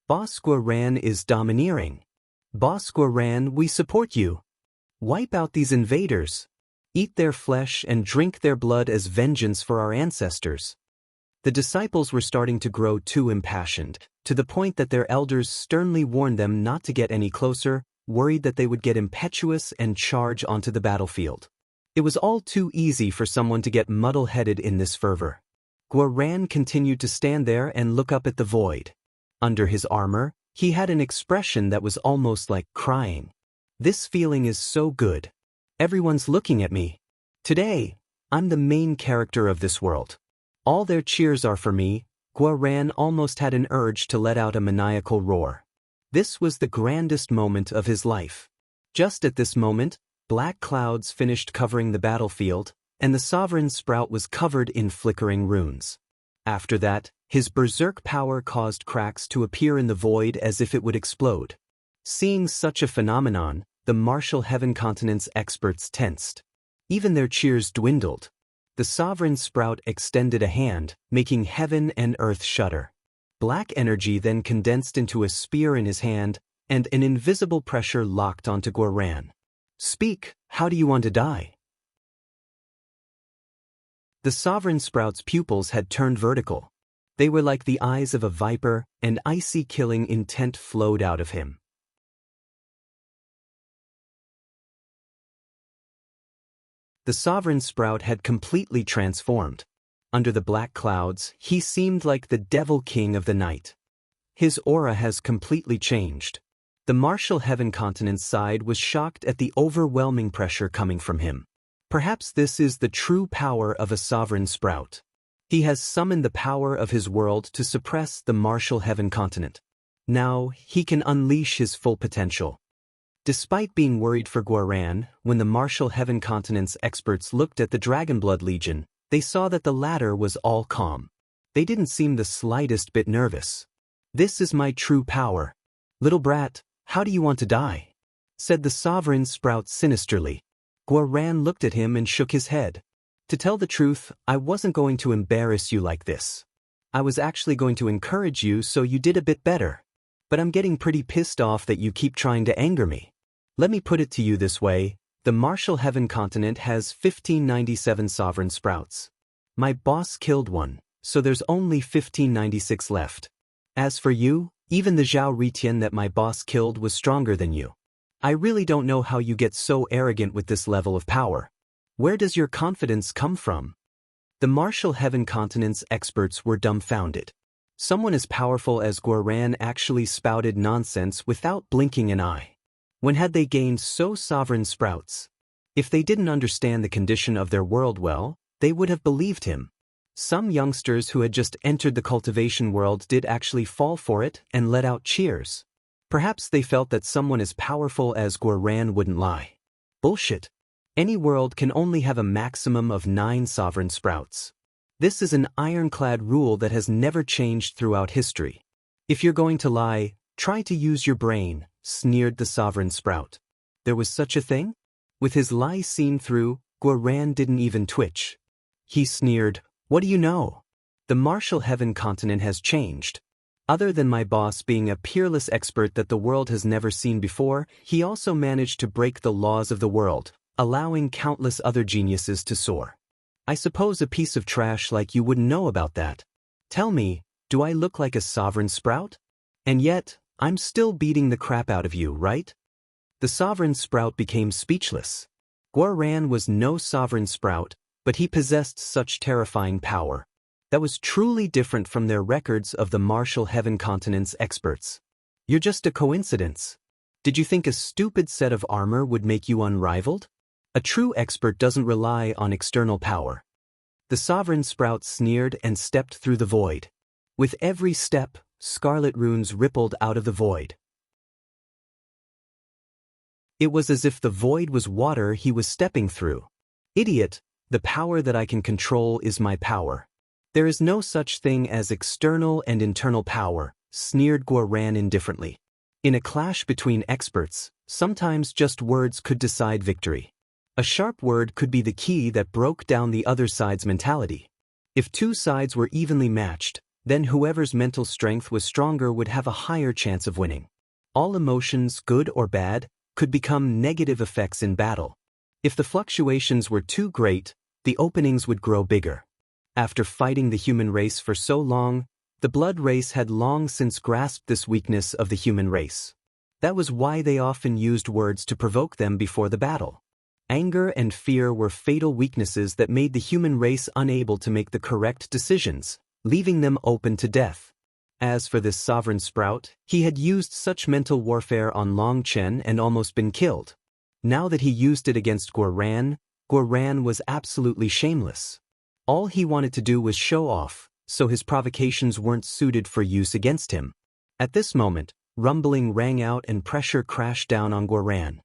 Boss Guaran is domineering. Boss Guaran, we support you. Wipe out these invaders. Eat their flesh and drink their blood as vengeance for our ancestors. The disciples were starting to grow too impassioned, to the point that their elders sternly warned them not to get any closer, worried that they would get impetuous and charge onto the battlefield. It was all too easy for someone to get muddle-headed in this fervor. Guaran continued to stand there and look up at the void. Under his armor, he had an expression that was almost like crying. This feeling is so good. Everyone's looking at me. Today, I'm the main character of this world. All their cheers are for me. Guaran almost had an urge to let out a maniacal roar. This was the grandest moment of his life. Just at this moment, black clouds finished covering the battlefield, and the sovereign sprout was covered in flickering runes. After that, his berserk power caused cracks to appear in the void as if it would explode. Seeing such a phenomenon, the Martial Heaven continent's experts tensed. Even their cheers dwindled. The sovereign sprout extended a hand, making heaven and earth shudder. Black energy then condensed into a spear in his hand, and an invisible pressure locked onto Guaran. Speak, how do you want to die? The sovereign sprout's pupils had turned vertical. They were like the eyes of a viper, and icy killing intent flowed out of him. The sovereign sprout had completely transformed. Under the black clouds, he seemed like the devil king of the night. His aura has completely changed. The Martial Heaven continent's side was shocked at the overwhelming pressure coming from him. Perhaps this is the true power of a sovereign sprout. He has summoned the power of his world to suppress the Martial Heaven continent. Now, he can unleash his full potential. Despite being worried for Guaran, when the Martial Heaven continent's experts looked at the Dragonblood Legion, they saw that the latter was all calm. They didn't seem the slightest bit nervous. This is my true power. Little brat, how do you want to die? Said the sovereign sprout sinisterly. Guaran looked at him and shook his head. To tell the truth, I wasn't going to embarrass you like this. I was actually going to encourage you so you did a bit better. But I'm getting pretty pissed off that you keep trying to anger me. Let me put it to you this way. The Martial Heaven continent has 1597 sovereign sprouts. My boss killed one, so there's only 1596 left. As for you, even the Zhao Ritian that my boss killed was stronger than you. I really don't know how you get so arrogant with this level of power. Where does your confidence come from? The Martial Heaven continent's experts were dumbfounded. Someone as powerful as Guaran actually spouted nonsense without blinking an eye. When had they gained so sovereign sprouts? If they didn't understand the condition of their world well, they would have believed him. Some youngsters who had just entered the cultivation world did actually fall for it and let out cheers. Perhaps they felt that someone as powerful as Guaran wouldn't lie. Bullshit. Any world can only have a maximum of 9 sovereign sprouts. This is an ironclad rule that has never changed throughout history. If you're going to lie, try to use your brain, sneered the sovereign sprout. There was such a thing? With his lie seen through, Guaran didn't even twitch. He sneered, what do you know? The Martial Heaven continent has changed. Other than my boss being a peerless expert that the world has never seen before, he also managed to break the laws of the world, allowing countless other geniuses to soar. I suppose a piece of trash like you wouldn't know about that. Tell me, do I look like a sovereign sprout? And yet, I'm still beating the crap out of you, right? The sovereign sprout became speechless. Guaran was no sovereign sprout, but he possessed such terrifying power. That was truly different from their records of the Martial Heaven continent's experts. You're just a coincidence. Did you think a stupid set of armor would make you unrivaled? A true expert doesn't rely on external power. The sovereign sprout sneered and stepped through the void. With every step, scarlet runes rippled out of the void. It was as if the void was water he was stepping through. Idiot, The power that I can control is my power. There is no such thing as external and internal power, sneered Guoran indifferently. In a clash between experts, sometimes just words could decide victory. A sharp word could be the key that broke down the other side's mentality. If two sides were evenly matched, then whoever's mental strength was stronger would have a higher chance of winning. All emotions, good or bad, could become negative effects in battle. If the fluctuations were too great, the openings would grow bigger. After fighting the human race for so long, the blood race had long since grasped this weakness of the human race. That was why they often used words to provoke them before the battle. Anger and fear were fatal weaknesses that made the human race unable to make the correct decisions, leaving them open to death. As for this sovereign sprout, he had used such mental warfare on Long Chen and almost been killed. Now that he used it against Guoran, Guoran was absolutely shameless. All he wanted to do was show off, so his provocations weren't suited for use against him. At this moment, rumbling rang out and pressure crashed down on Guoran.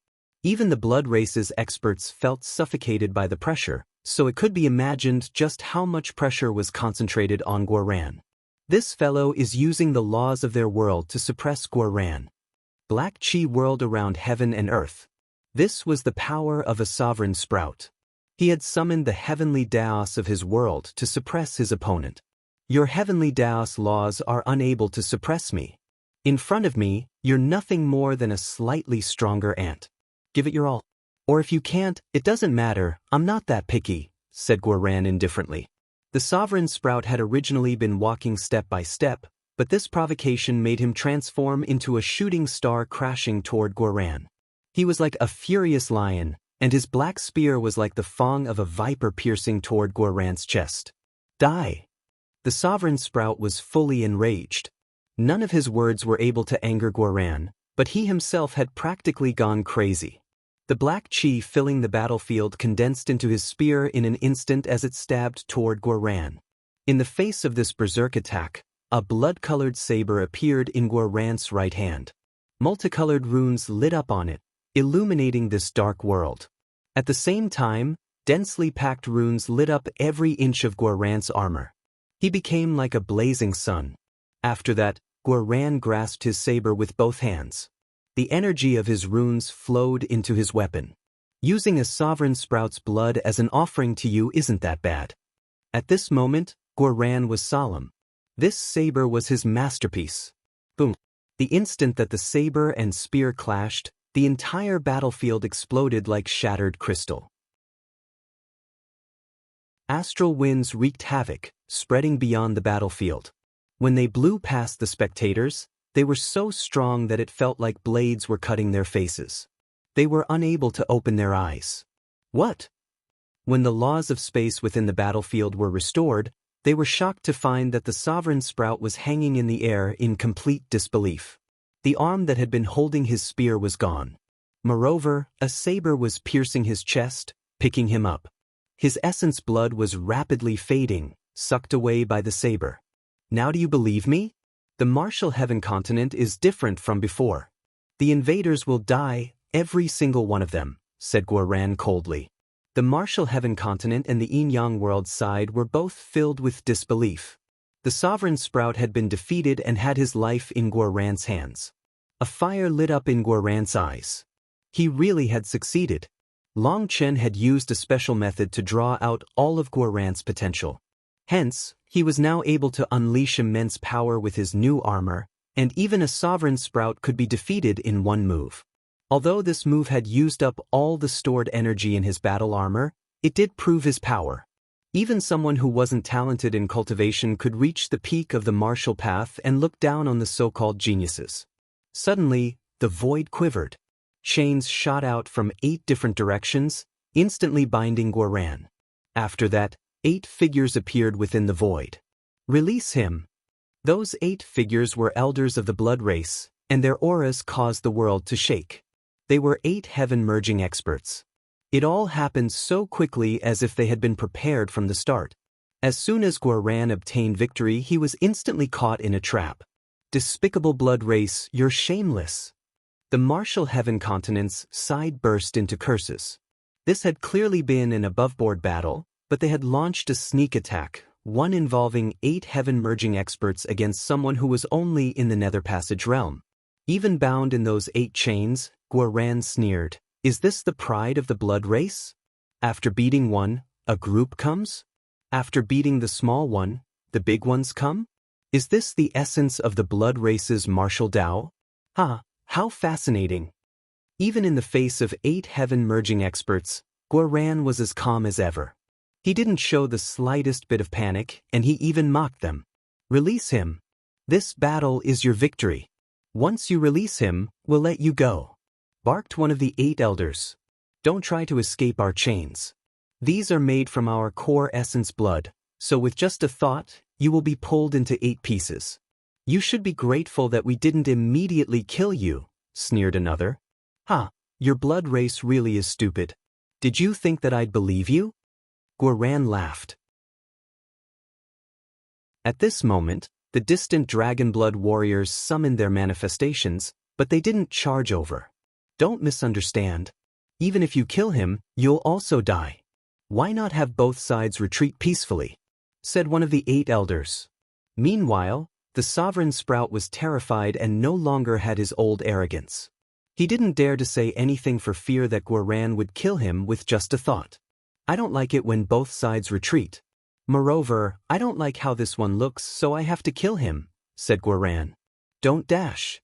Even the blood race's experts felt suffocated by the pressure, so it could be imagined just how much pressure was concentrated on Guoran. This fellow is using the laws of their world to suppress Guoran. Black Chi whirled around heaven and earth. This was the power of a sovereign sprout. He had summoned the heavenly Daos of his world to suppress his opponent. Your heavenly Daos laws are unable to suppress me. In front of me, you're nothing more than a slightly stronger ant. Give it your all. Or if you can't, it doesn't matter, I'm not that picky, said Guoran indifferently. The sovereign sprout had originally been walking step by step, but this provocation made him transform into a shooting star crashing toward Guoran. He was like a furious lion, and his black spear was like the fang of a viper piercing toward Guoran's chest. Die! The sovereign sprout was fully enraged. None of his words were able to anger Guoran, but he himself had practically gone crazy. The black chi filling the battlefield condensed into his spear in an instant as it stabbed toward Guoran. In the face of this berserk attack, a blood-colored saber appeared in Guoran's right hand. Multicolored runes lit up on it, illuminating this dark world. At the same time, densely packed runes lit up every inch of Guoran's armor. He became like a blazing sun. After that, Guoran grasped his saber with both hands. The energy of his runes flowed into his weapon. Using a sovereign sprout's blood as an offering to you isn't that bad. At this moment, Guoran was solemn. This saber was his masterpiece. Boom! The instant that the saber and spear clashed, the entire battlefield exploded like shattered crystal. Astral winds wreaked havoc, spreading beyond the battlefield. When they blew past the spectators, they were so strong that it felt like blades were cutting their faces. They were unable to open their eyes. What? When the laws of space within the battlefield were restored, they were shocked to find that the sovereign sprout was hanging in the air in complete disbelief. The arm that had been holding his spear was gone. Moreover, a saber was piercing his chest, picking him up. His essence blood was rapidly fading, sucked away by the saber. Now do you believe me? The martial heaven continent is different from before. The invaders will die, every single one of them, said Guoran coldly. The martial heaven continent and the yin-yang world side were both filled with disbelief. The sovereign sprout had been defeated and had his life in Guoran's hands. A fire lit up in Guoran's eyes. He really had succeeded. Long Chen had used a special method to draw out all of Guoran's potential. Hence, he was now able to unleash immense power with his new armor, and even a sovereign sprout could be defeated in one move. Although this move had used up all the stored energy in his battle armor, it did prove his power. Even someone who wasn't talented in cultivation could reach the peak of the martial path and look down on the so-called geniuses. Suddenly, the void quivered. Chains shot out from 8 different directions, instantly binding Guoran. After that, 8 figures appeared within the void. Release him. Those 8 figures were elders of the blood race, and their auras caused the world to shake. They were 8 heaven-merging experts. It all happened so quickly as if they had been prepared from the start. As soon as Guoran obtained victory, he was instantly caught in a trap. Despicable blood race, you're shameless. The martial heaven continent's side burst into curses. This had clearly been an above-board battle, but they had launched a sneak attack, one involving 8 heaven-merging experts against someone who was only in the Nether Passage realm. Even bound in those 8 chains, Guoran sneered, "Is this the pride of the blood race? After beating one, a group comes? After beating the small one, the big ones come? Is this the essence of the blood race's martial Tao? Ha, how fascinating." Even in the face of 8 heaven-merging experts, Guoran was as calm as ever. He didn't show the slightest bit of panic, and he even mocked them. "Release him. This battle is your victory. Once you release him, we'll let you go," barked one of the 8 elders. "Don't try to escape our chains. These are made from our core essence blood, so with just a thought, you will be pulled into 8 pieces. You should be grateful that we didn't immediately kill you," sneered another. "Ha, your blood race really is stupid. Did you think that I'd believe you?" Guoran laughed. At this moment, the distant dragon blood warriors summoned their manifestations, but they didn't charge over. "Don't misunderstand. Even if you kill him, you'll also die. Why not have both sides retreat peacefully?" said one of the 8 elders. Meanwhile, the sovereign sprout was terrified and no longer had his old arrogance. He didn't dare to say anything for fear that Guoran would kill him with just a thought. "I don't like it when both sides retreat. Moreover, I don't like how this one looks, so I have to kill him," said Guoran. "Don't dash."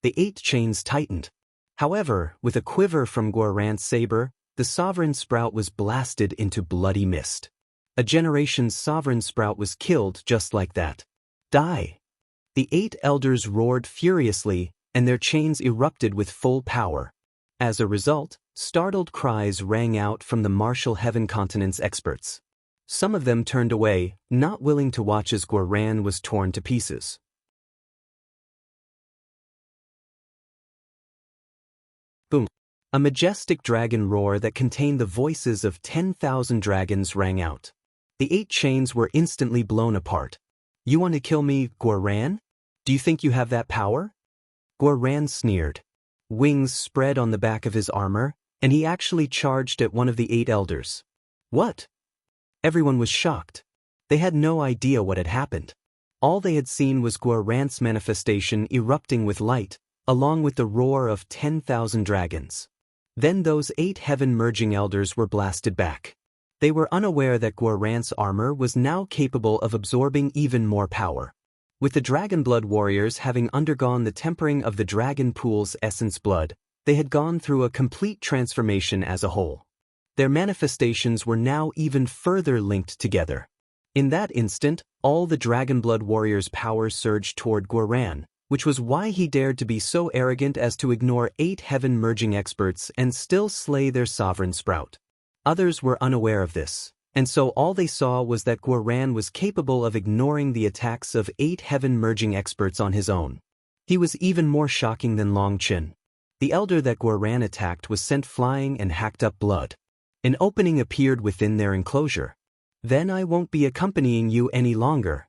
The 8 chains tightened. However, with a quiver from Guoran's saber, the sovereign sprout was blasted into bloody mist. A generation's sovereign sprout was killed just like that. "Die!" The 8 elders roared furiously, and their chains erupted with full power. As a result, startled cries rang out from the martial heaven continent's experts. Some of them turned away, not willing to watch as Guoran was torn to pieces. Boom! A majestic dragon roar that contained the voices of 10,000 dragons rang out. The 8 chains were instantly blown apart. "You want to kill me, Guoran? Do you think you have that power?" Guoran sneered. Wings spread on the back of his armor, and he actually charged at one of the 8 elders. "What?" Everyone was shocked. They had no idea what had happened. All they had seen was Guoran's manifestation erupting with light, along with the roar of 10,000 dragons. Then those 8 heaven-merging elders were blasted back. They were unaware that Guoran's armor was now capable of absorbing even more power. With the Dragon Blood warriors having undergone the tempering of the Dragon Pool's essence blood, they had gone through a complete transformation as a whole. Their manifestations were now even further linked together. In that instant, all the Dragon Blood warriors' power surged toward Guoran, which was why he dared to be so arrogant as to ignore 8 heaven-merging experts and still slay their sovereign sprout. Others were unaware of this, and so all they saw was that Guoran was capable of ignoring the attacks of 8 heaven-merging experts on his own. He was even more shocking than Longqin. The elder that Guoran attacked was sent flying and hacked up blood. An opening appeared within their enclosure. "Then I won't be accompanying you any longer."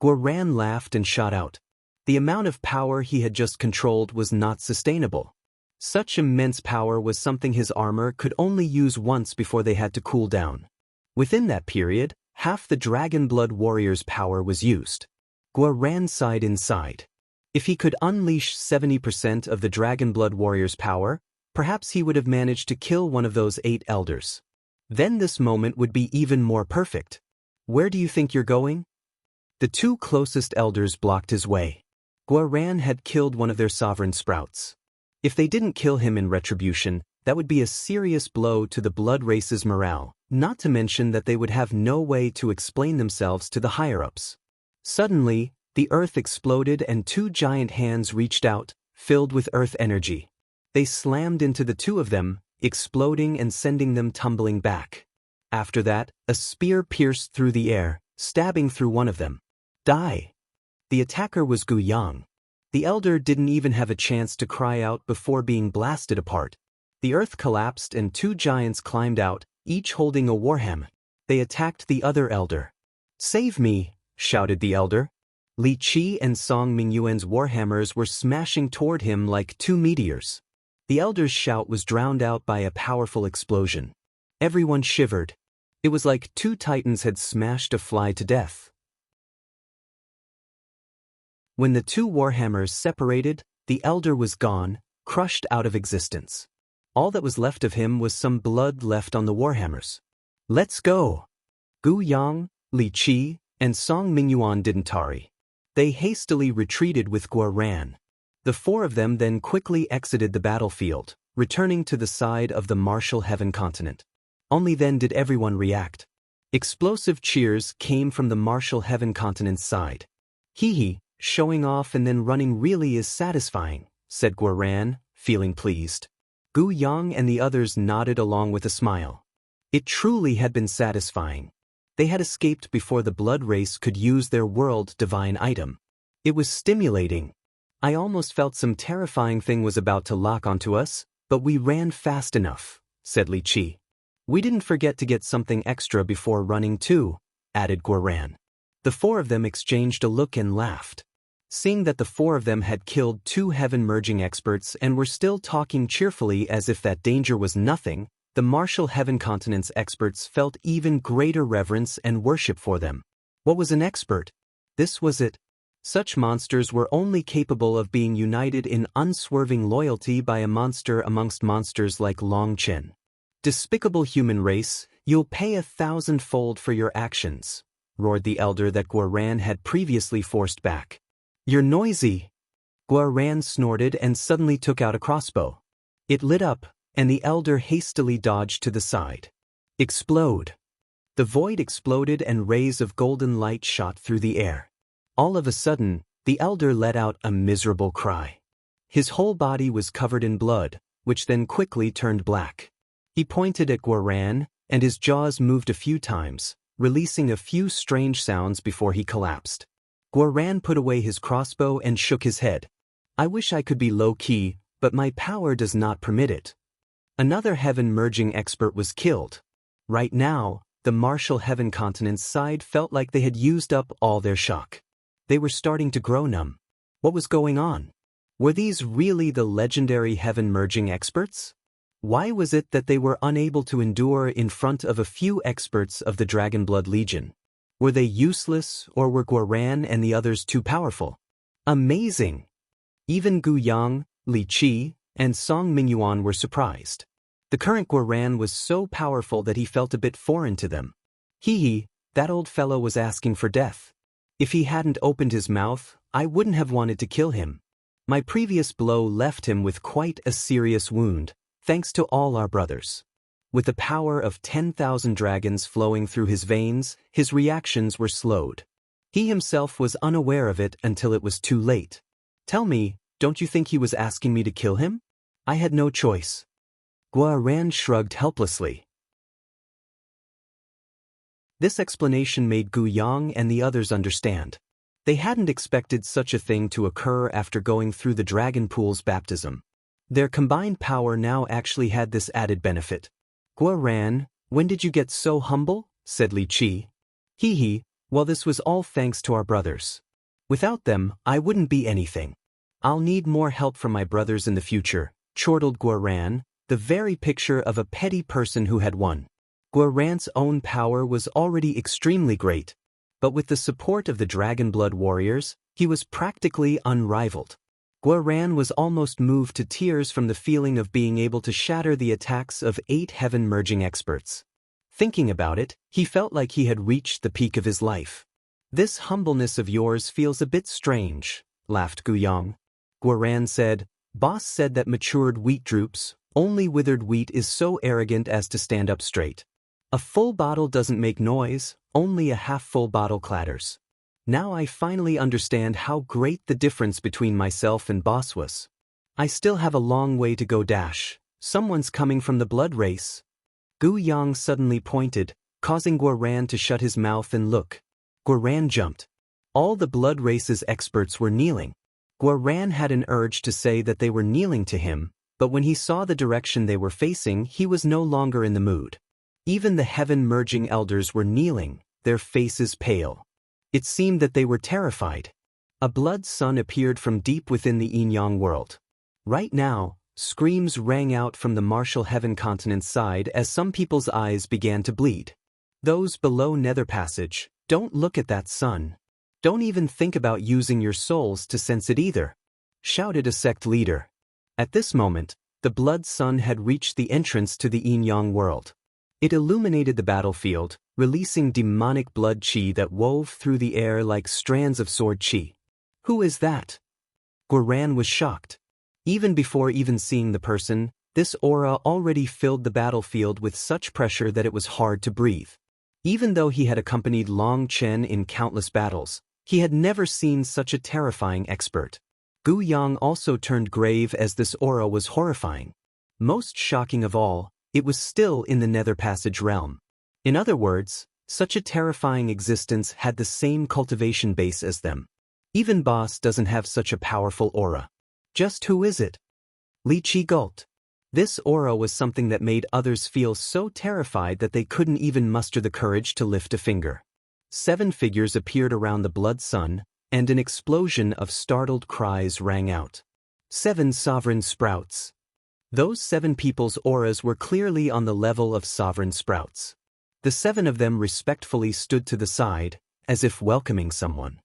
Guoran laughed and shot out. The amount of power he had just controlled was not sustainable. Such immense power was something his armor could only use once before they had to cool down. Within that period, half the Dragon Blood warrior's power was used. Guoran sighed inside. If he could unleash 70% of the Dragon Blood warrior's power, perhaps he would have managed to kill one of those 8 elders. Then this moment would be even more perfect. "Where do you think you're going?" The 2 closest elders blocked his way. Guoran had killed one of their sovereign sprouts. If they didn't kill him in retribution, that would be a serious blow to the blood race's morale, not to mention that they would have no way to explain themselves to the higher-ups. Suddenly, the earth exploded and 2 giant hands reached out, filled with earth energy. They slammed into the 2 of them, exploding and sending them tumbling back. After that, a spear pierced through the air, stabbing through one of them. "Die!" The attacker was Gu Yang. The elder didn't even have a chance to cry out before being blasted apart. The earth collapsed and 2 giants climbed out, each holding a warhammer. They attacked the other elder. "Save me!" shouted the elder. Li Qi and Song Mingyuan's warhammers were smashing toward him like 2 meteors. The elder's shout was drowned out by a powerful explosion. Everyone shivered. It was like two titans had smashed a fly to death. When the two warhammers separated, the elder was gone, crushed out of existence. All that was left of him was some blood left on the warhammers. Let's go! Gu Yang, Li Qi, and Song Mingyuan didn't tarry. They hastily retreated with Guo Ran. The four of them then quickly exited the battlefield, returning to the side of the martial heaven continent. Only then did everyone react. Explosive cheers came from the martial heaven continent's side. Hee, showing off and then running really is satisfying, said Guo Ran, feeling pleased. Gu Yang and the others nodded along with a smile. It truly had been satisfying. They had escaped before the blood race could use their world divine item. It was stimulating. I almost felt some terrifying thing was about to lock onto us, but we ran fast enough, said Li Qi. We didn't forget to get something extra before running too, added Guo Ran. The four of them exchanged a look and laughed. Seeing that the four of them had killed two heaven-merging experts and were still talking cheerfully as if that danger was nothing, the martial heaven continent's experts felt even greater reverence and worship for them. What was an expert? This was it. Such monsters were only capable of being united in unswerving loyalty by a monster amongst monsters like Long Chen. Despicable human race, you'll pay 1,000-fold for your actions, roared the elder that Guo Ran had previously forced back. You're noisy. Guo Ran snorted and suddenly took out a crossbow. It lit up, and the elder hastily dodged to the side. Explode. The void exploded and rays of golden light shot through the air. All of a sudden, the elder let out a miserable cry. His whole body was covered in blood, which then quickly turned black. He pointed at Guo Ran, and his jaws moved a few times, releasing a few strange sounds before he collapsed. Guo Ran put away his crossbow and shook his head. I wish I could be low-key, but my power does not permit it. Another heaven-merging expert was killed. Right now, the martial heaven continent's side felt like they had used up all their shock. They were starting to grow numb. What was going on? Were these really the legendary heaven-merging experts? Why was it that they were unable to endure in front of a few experts of the Dragonblood Legion? Were they useless, or were Guo Ran and the others too powerful? Amazing! Even Gu Yang, Li Qi, and Song Mingyuan were surprised. The current Guo Ran was so powerful that he felt a bit foreign to them. That old fellow was asking for death. If he hadn't opened his mouth, I wouldn't have wanted to kill him. My previous blow left him with quite a serious wound, thanks to all our brothers. With the power of 10,000 dragons flowing through his veins, his reactions were slowed. He himself was unaware of it until it was too late. Tell me, don't you think he was asking me to kill him? I had no choice. Guo Ran shrugged helplessly. This explanation made Gu Yang and the others understand. They hadn't expected such a thing to occur after going through the Dragon Pool's baptism. Their combined power now actually had this added benefit. Guo Ran, when did you get so humble? Said Li Qi. Well, this was all thanks to our brothers. Without them, I wouldn't be anything. I'll need more help from my brothers in the future, chortled Guo Ran, the very picture of a petty person who had won. Guo Ran's own power was already extremely great, but with the support of the Dragonblood warriors, he was practically unrivaled. Guo Ran was almost moved to tears from the feeling of being able to shatter the attacks of 8 heaven-merging experts. Thinking about it, he felt like he had reached the peak of his life. This humbleness of yours feels a bit strange, laughed Gu Yang. Guo Ran said, Boss said that matured wheat droops, only withered wheat is so arrogant as to stand up straight. A full bottle doesn't make noise, only a half-full bottle clatters. Now I finally understand how great the difference between myself and Boss was. I still have a long way to go dash. Someone's coming from the blood race. Gu Yang suddenly pointed, causing Guo Ran to shut his mouth and look. Guo Ran jumped. All the blood race's experts were kneeling. Guo Ran had an urge to say that they were kneeling to him, but when he saw the direction they were facing, he was no longer in the mood. Even the heaven-merging elders were kneeling, their faces pale. It seemed that they were terrified. A blood sun appeared from deep within the yin-yang world. Right now, screams rang out from the martial heaven continent's side as some people's eyes began to bleed. Those below Nether Passage, don't look at that sun. Don't even think about using your souls to sense it either, shouted a sect leader. At this moment, the blood sun had reached the entrance to the Yin-Yang world. It illuminated the battlefield, releasing demonic blood chi that wove through the air like strands of sword chi. Who is that? Guoran was shocked. Even before even seeing the person, this aura already filled the battlefield with such pressure that it was hard to breathe. Even though he had accompanied Long Chen in countless battles, he had never seen such a terrifying expert. Gu Yang also turned grave as this aura was horrifying. Most shocking of all, it was still in the Nether Passage realm. In other words, such a terrifying existence had the same cultivation base as them. Even Boss doesn't have such a powerful aura. Just who is it? Li Qi gulped. This aura was something that made others feel so terrified that they couldn't even muster the courage to lift a finger. 7 figures appeared around the blood sun, and an explosion of startled cries rang out. 7 sovereign sprouts. Those 7 people's auras were clearly on the level of sovereign sprouts. The 7 of them respectfully stood to the side, as if welcoming someone.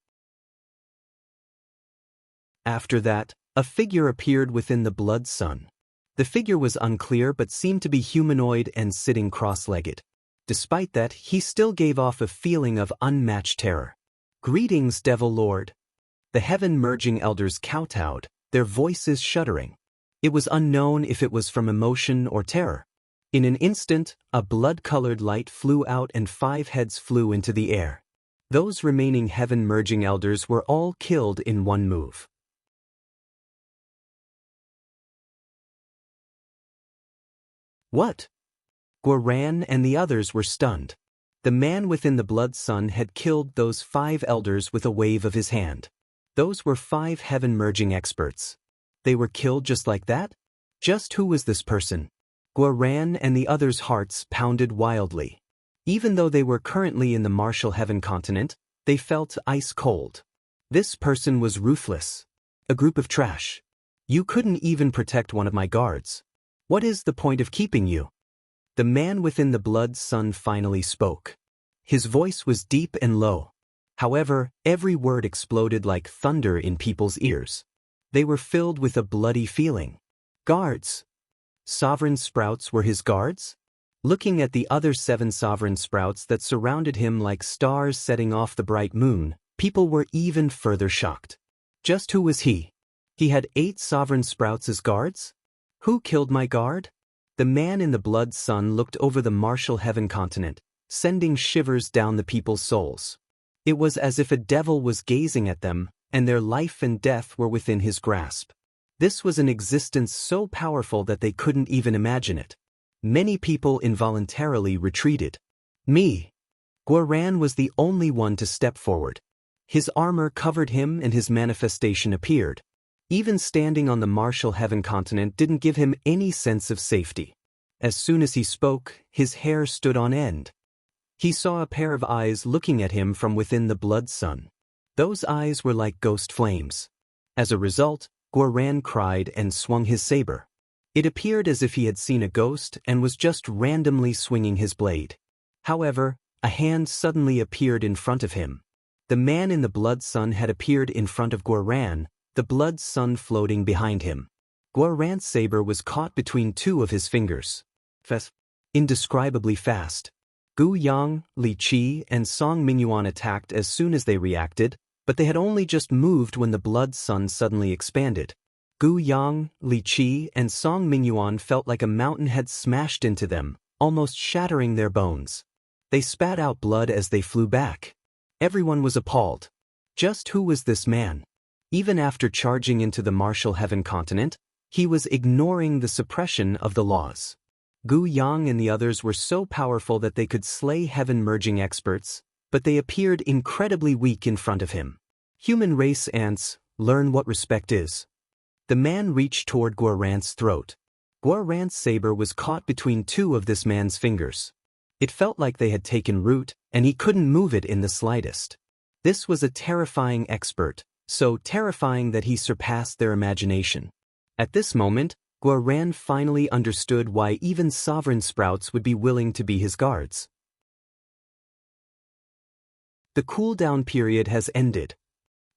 After that, a figure appeared within the blood sun. The figure was unclear but seemed to be humanoid and sitting cross-legged. Despite that, he still gave off a feeling of unmatched terror. "Greetings, Devil Lord." The heaven-merging elders kowtowed, their voices shuddering. It was unknown if it was from emotion or terror. In an instant, a blood-colored light flew out and 5 heads flew into the air. Those remaining heaven-merging elders were all killed in one move. What? Guoran and the others were stunned. The man within the blood sun had killed those 5 elders with a wave of his hand. Those were 5 heaven-merging experts. They were killed just like that? Just who was this person? Guoran and the others' hearts pounded wildly. Even though they were currently in the martial heaven continent, they felt ice cold. This person was ruthless. A group of trash. You couldn't even protect one of my guards. What is the point of keeping you? The man within the blood sun finally spoke. His voice was deep and low. However, every word exploded like thunder in people's ears. They were filled with a bloody feeling. Guards. Sovereign sprouts were his guards? Looking at the other 7 sovereign sprouts that surrounded him like stars setting off the bright moon, people were even further shocked. Just who was he? He had 8 sovereign sprouts as guards? Who killed my guard? The man in the blood sun looked over the martial heaven continent, sending shivers down the people's souls. It was as if a devil was gazing at them, and their life and death were within his grasp. This was an existence so powerful that they couldn't even imagine it. Many people involuntarily retreated. Me. Guoran was the only one to step forward. His armor covered him and his manifestation appeared. Even standing on the martial heaven continent didn't give him any sense of safety. As soon as he spoke, his hair stood on end. He saw a pair of eyes looking at him from within the blood sun. Those eyes were like ghost flames. As a result, Guoran cried and swung his saber. It appeared as if he had seen a ghost and was just randomly swinging his blade. However, a hand suddenly appeared in front of him. The man in the blood sun had appeared in front of Guoran, the blood sun floating behind him. Guoran's saber was caught between 2 of his fingers. Indescribably fast. Gu Yang, Li Qi, and Song Mingyuan attacked as soon as they reacted, but they had only just moved when the blood sun suddenly expanded. Gu Yang, Li Qi, and Song Mingyuan felt like a mountain had smashed into them, almost shattering their bones. They spat out blood as they flew back. Everyone was appalled. Just who was this man? Even after charging into the martial heaven continent, he was ignoring the suppression of the laws. Gu Yang and the others were so powerful that they could slay heaven-merging experts, but they appeared incredibly weak in front of him. Human race ants, learn what respect is. The man reached toward Guoran's throat. Guoran's saber was caught between 2 of this man's fingers. It felt like they had taken root, and he couldn't move it in the slightest. This was a terrifying expert, so terrifying that he surpassed their imagination. At this moment, Guoran finally understood why even sovereign sprouts would be willing to be his guards. The cooldown period has ended.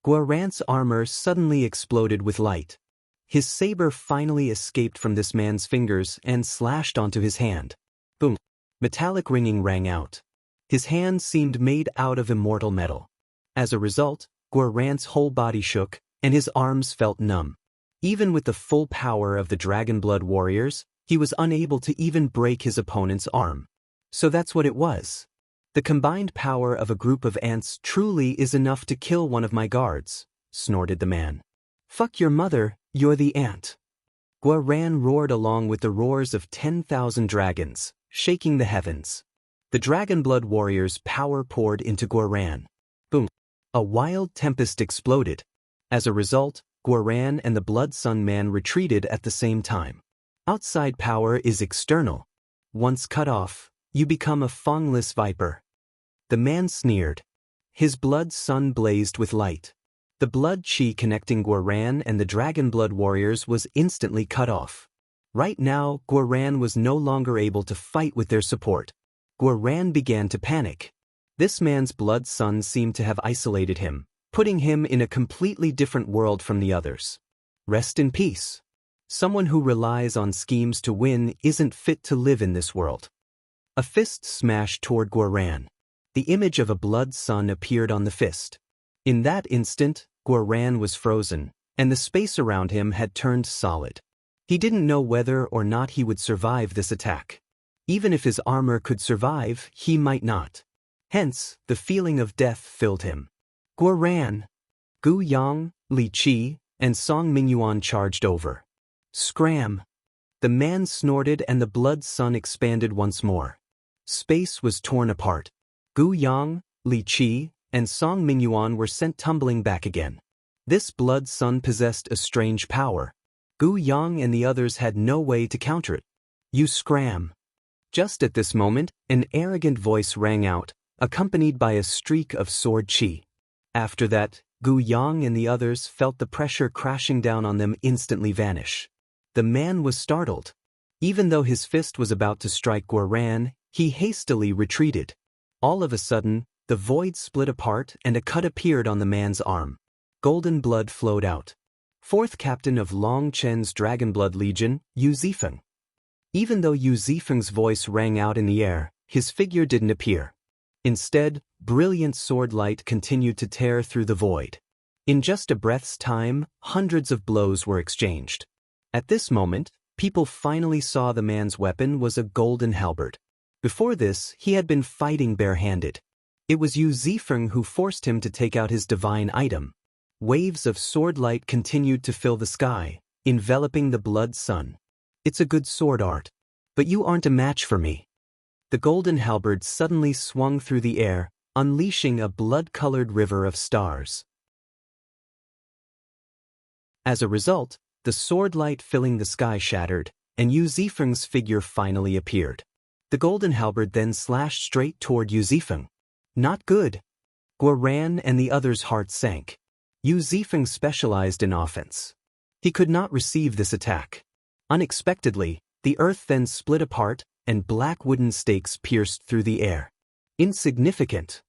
Guarant's armor suddenly exploded with light. His saber finally escaped from this man's fingers and slashed onto his hand. Boom! Metallic ringing rang out. His hand seemed made out of immortal metal. As a result, Guarant's whole body shook, and his arms felt numb. Even with the full power of the Dragonblood warriors, he was unable to even break his opponent's arm. So that's what it was. The combined power of a group of ants truly is enough to kill one of my guards, snorted the man. Fuck your mother, you're the ant. Guaran roared along with the roars of 10,000 dragons, shaking the heavens. The Dragonblood warriors' power poured into Guaran. Boom! A wild tempest exploded. As a result, Guaran and the Blood Sun Man retreated at the same time. Outside power is external. Once cut off, you become a fangless viper. The man sneered. His blood sun blazed with light. The blood chi connecting Guaran and the Dragonblood warriors was instantly cut off. Right now, Guaran was no longer able to fight with their support. Guaran began to panic. This man's blood sun seemed to have isolated him, putting him in a completely different world from the others. Rest in peace. Someone who relies on schemes to win isn't fit to live in this world. A fist smashed toward Guaran. The image of a blood sun appeared on the fist. In that instant, Guaran was frozen, and the space around him had turned solid. He didn't know whether or not he would survive this attack. Even if his armor could survive, he might not. Hence, the feeling of death filled him. Guaran! Gu Yang, Li Qi, and Song Mingyuan charged over. Scram! The man snorted and the blood sun expanded once more. Space was torn apart. Gu Yang, Li Qi, and Song Mingyuan were sent tumbling back again. This blood sun possessed a strange power. Gu Yang and the others had no way to counter it. You scram! Just at this moment, an arrogant voice rang out, accompanied by a streak of sword chi. After that, Gu Yang and the others felt the pressure crashing down on them instantly vanish. The man was startled. Even though his fist was about to strike Guaran, he hastily retreated. All of a sudden, the void split apart and a cut appeared on the man's arm. Golden blood flowed out. Fourth captain of Long Chen's Dragonblood Legion, Yu Zifeng. Even though Yu Zifeng's voice rang out in the air, his figure didn't appear. Instead, brilliant sword light continued to tear through the void. In just a breath's time, hundreds of blows were exchanged. At this moment, people finally saw the man's weapon was a golden halberd. Before this, he had been fighting barehanded. It was Yu Zifeng who forced him to take out his divine item. Waves of sword light continued to fill the sky, enveloping the blood sun. It's a good sword art, but you aren't a match for me. The golden halberd suddenly swung through the air, unleashing a blood-colored river of stars. As a result, the sword light filling the sky shattered, and Yu Zifeng's figure finally appeared. The golden halberd then slashed straight toward Yu Zifeng. Not good. Guaran and the others' hearts sank. Yu Zifeng specialized in offense. He could not receive this attack. Unexpectedly, the earth then split apart, and black wooden stakes pierced through the air. Insignificant.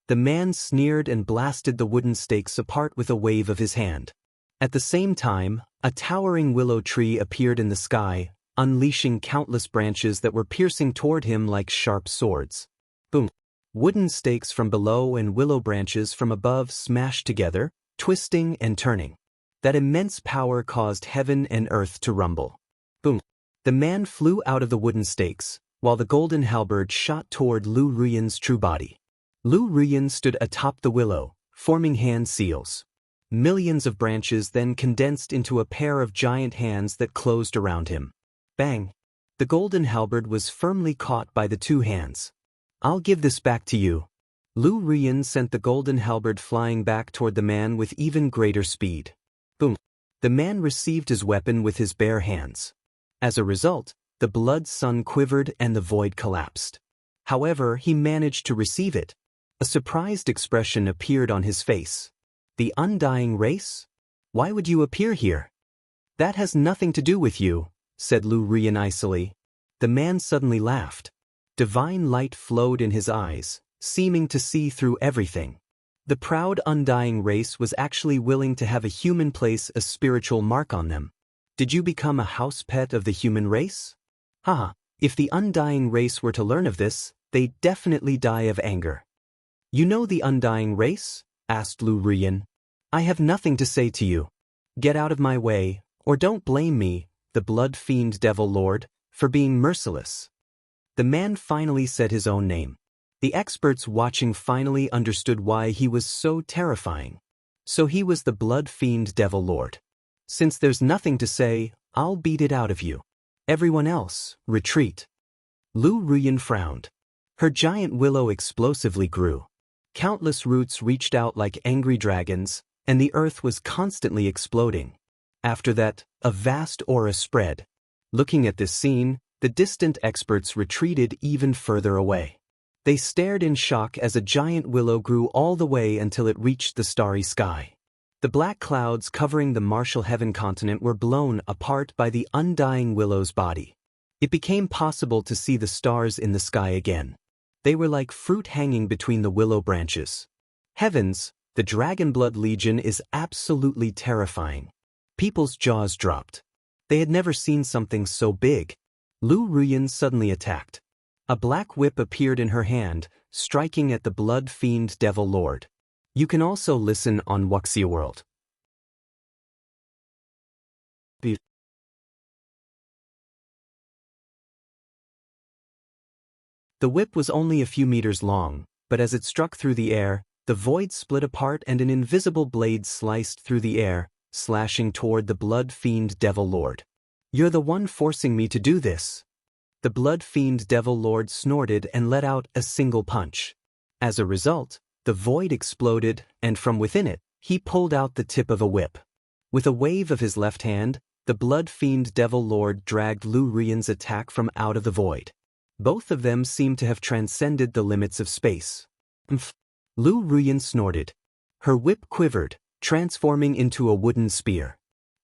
The man sneered and blasted the wooden stakes apart with a wave of his hand. At the same time, a towering willow tree appeared in the sky, unleashing countless branches that were piercing toward him like sharp swords. Boom! Wooden stakes from below and willow branches from above smashed together, twisting and turning. That immense power caused heaven and earth to rumble. Boom! The man flew out of the wooden stakes, while the golden halberd shot toward Lu Ruyan's true body. Lu Ruyan stood atop the willow, forming hand seals. Millions of branches then condensed into a pair of giant hands that closed around him. Bang! The golden halberd was firmly caught by the two hands. I'll give this back to you. Lu Ruyan sent the golden halberd flying back toward the man with even greater speed. Boom! The man received his weapon with his bare hands. As a result, the blood sun quivered and the void collapsed. However, he managed to receive it. A surprised expression appeared on his face. The undying race? Why would you appear here? That has nothing to do with you, said Lu Ruyan icily. The man suddenly laughed. Divine light flowed in his eyes, seeming to see through everything. The proud undying race was actually willing to have a human place a spiritual mark on them. Did you become a house pet of the human race? Haha, if the undying race were to learn of this, they'd definitely die of anger. You know the undying race? Asked Lu Ruyin. I have nothing to say to you. Get out of my way, or don't blame me, the blood fiend devil lord, for being merciless. The man finally said his own name. The experts watching finally understood why he was so terrifying. So he was the blood fiend devil lord. Since there's nothing to say, I'll beat it out of you. Everyone else, retreat. Lu Ruyin frowned. Her giant willow explosively grew. Countless roots reached out like angry dragons, and the earth was constantly exploding. After that, a vast aura spread. Looking at this scene, the distant experts retreated even further away. They stared in shock as a giant willow grew all the way until it reached the starry sky. The black clouds covering the Martial Heaven continent were blown apart by the undying willow's body. It became possible to see the stars in the sky again. They were like fruit hanging between the willow branches. Heavens, the Dragonblood Legion is absolutely terrifying. People's jaws dropped. They had never seen something so big. Lu Ruyin suddenly attacked. A black whip appeared in her hand, striking at the blood fiend devil lord. You can also listen on Wuxia World. The whip was only a few meters long, but as it struck through the air, the void split apart and an invisible blade sliced through the air, slashing toward the blood fiend devil lord. You're the one forcing me to do this. The blood fiend devil lord snorted and let out a single punch. As a result, the void exploded, and from within it, he pulled out the tip of a whip. With a wave of his left hand, the blood fiend devil lord dragged Lu Ruyin's attack from out of the void. Both of them seemed to have transcended the limits of space. Lu Ruyin snorted. Her whip quivered, transforming into a wooden spear.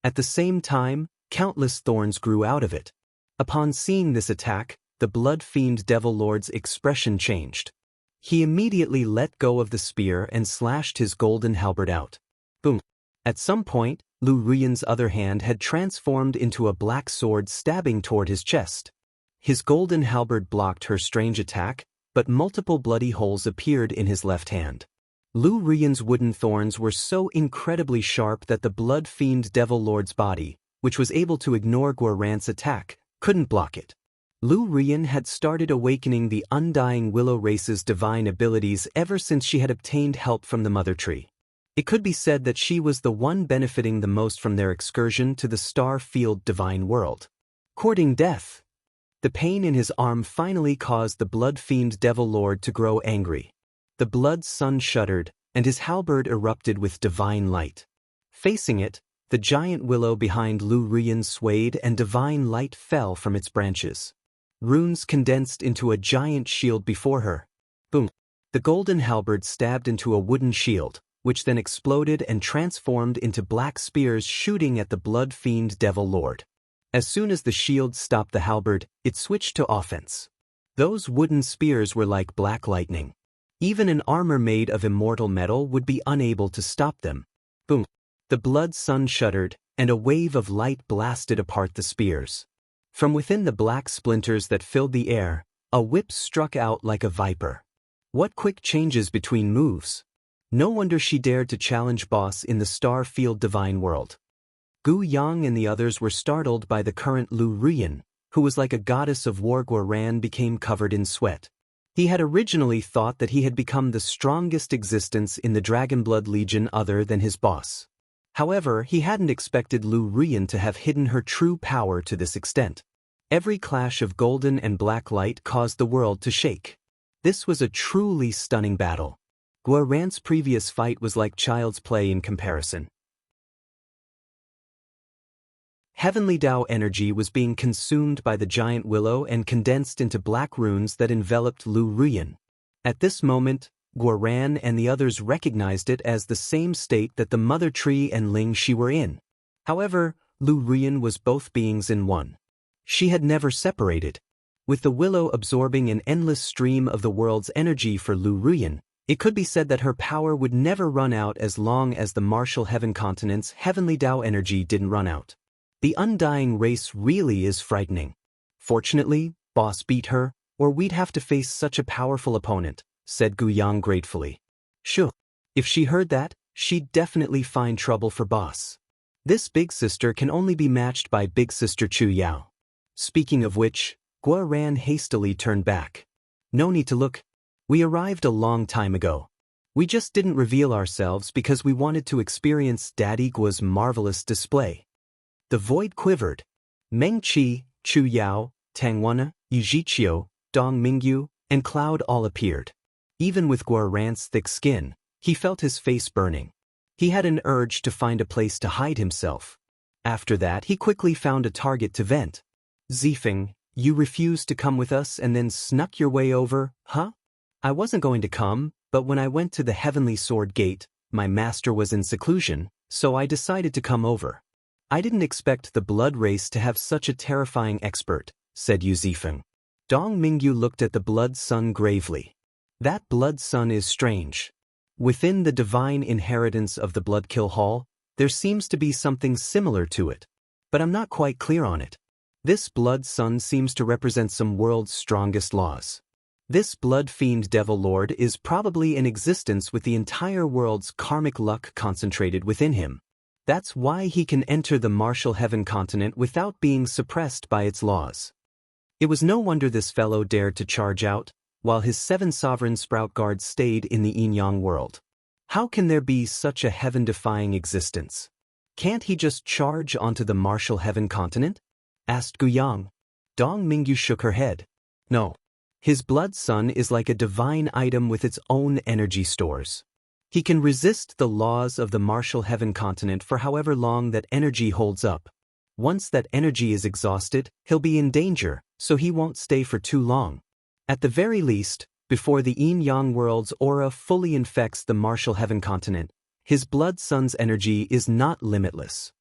At the same time, countless thorns grew out of it. Upon seeing this attack, the blood fiend devil lord's expression changed. He immediately let go of the spear and slashed his golden halberd out. Boom! At some point, Lu Ruyin's other hand had transformed into a black sword stabbing toward his chest. His golden halberd blocked her strange attack, but multiple bloody holes appeared in his left hand. Lu Ruyin's wooden thorns were so incredibly sharp that the blood fiend devil lord's body, which was able to ignore Guarant's attack, couldn't block it. Lu Ruyin had started awakening the undying willow race's divine abilities ever since she had obtained help from the mother tree. It could be said that she was the one benefiting the most from their excursion to the star-field divine world. Courting death. The pain in his arm finally caused the blood fiend devil lord to grow angry. The blood sun shuddered, and his halberd erupted with divine light. Facing it, the giant willow behind Lu Ruyin swayed and divine light fell from its branches. Runes condensed into a giant shield before her. Boom! The golden halberd stabbed into a wooden shield, which then exploded and transformed into black spears shooting at the blood fiend devil lord. As soon as the shield stopped the halberd, it switched to offense. Those wooden spears were like black lightning. Even an armor made of immortal metal would be unable to stop them. Boom! The blood sun shuddered, and a wave of light blasted apart the spears. From within the black splinters that filled the air, a whip struck out like a viper. What quick changes between moves! No wonder she dared to challenge boss in the star-field divine world. Gu Yang and the others were startled by the current Lu Ruyin, who was like a goddess of war. Guaran became covered in sweat. He had originally thought that he had become the strongest existence in the Dragonblood Legion other than his boss. However, he hadn't expected Lu Ruyin to have hidden her true power to this extent. Every clash of golden and black light caused the world to shake. This was a truly stunning battle. Guarant's previous fight was like child's play in comparison. Heavenly Tao energy was being consumed by the giant willow and condensed into black runes that enveloped Lu Ruyin. At this moment, Guaran and the others recognized it as the same state that the mother tree and Ling Shi were in. However, Lu Ruyin was both beings in one. She had never separated. With the willow absorbing an endless stream of the world's energy for Lu Ruyan, it could be said that her power would never run out as long as the martial heaven continent's heavenly Tao energy didn't run out. The undying race really is frightening. Fortunately, boss beat her, or we'd have to face such a powerful opponent, said Guyang gratefully. Sure. If she heard that, she'd definitely find trouble for boss. This big sister can only be matched by big sister Chu Yao. Speaking of which, Gua Ran hastily turned back. No need to look. We arrived a long time ago. We just didn't reveal ourselves because we wanted to experience Daddy Gua's marvelous display. The void quivered. Meng Qi, Chu Yao, Tang Wana, Yujiqiu, Dong Mingyu, and Cloud all appeared. Even with Gua Ran's thick skin, he felt his face burning. He had an urge to find a place to hide himself. After that, he quickly found a target to vent. Zifeng, you refused to come with us and then snuck your way over, huh? I wasn't going to come, but when I went to the Heavenly Sword Gate, my master was in seclusion, so I decided to come over. I didn't expect the blood race to have such a terrifying expert, said Yu Zifeng. Dong Mingyu looked at the blood sun gravely. That blood sun is strange. Within the divine inheritance of the Blood Kill Hall, there seems to be something similar to it. But I'm not quite clear on it. This blood sun seems to represent some world's strongest laws. This blood fiend devil lord is probably in existence with the entire world's karmic luck concentrated within him. That's why he can enter the martial heaven continent without being suppressed by its laws. It was no wonder this fellow dared to charge out, while his 7 sovereign sprout guards stayed in the yin-yang world. How can there be such a heaven-defying existence? Can't he just charge onto the martial heaven continent? Asked Guyang. Dong Mingyu shook her head. No. His blood sun is like a divine item with its own energy stores. He can resist the laws of the martial heaven continent for however long that energy holds up. Once that energy is exhausted, he'll be in danger, so he won't stay for too long. At the very least, before the yin-yang world's aura fully infects the martial heaven continent, his blood sun's energy is not limitless.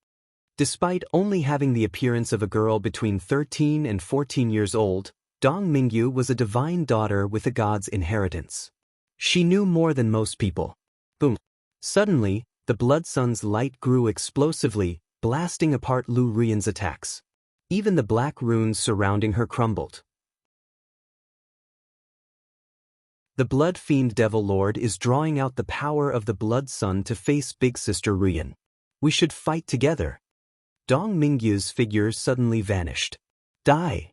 Despite only having the appearance of a girl between 13 and 14 years old, Dong Mingyu was a divine daughter with a god's inheritance. She knew more than most people. Boom. Suddenly, the blood sun's light grew explosively, blasting apart Lu Ruyan's attacks. Even the black runes surrounding her crumbled. The blood fiend devil lord is drawing out the power of the blood sun to face big sister Ruyan. We should fight together. Dong Mingyu's figure suddenly vanished. Die!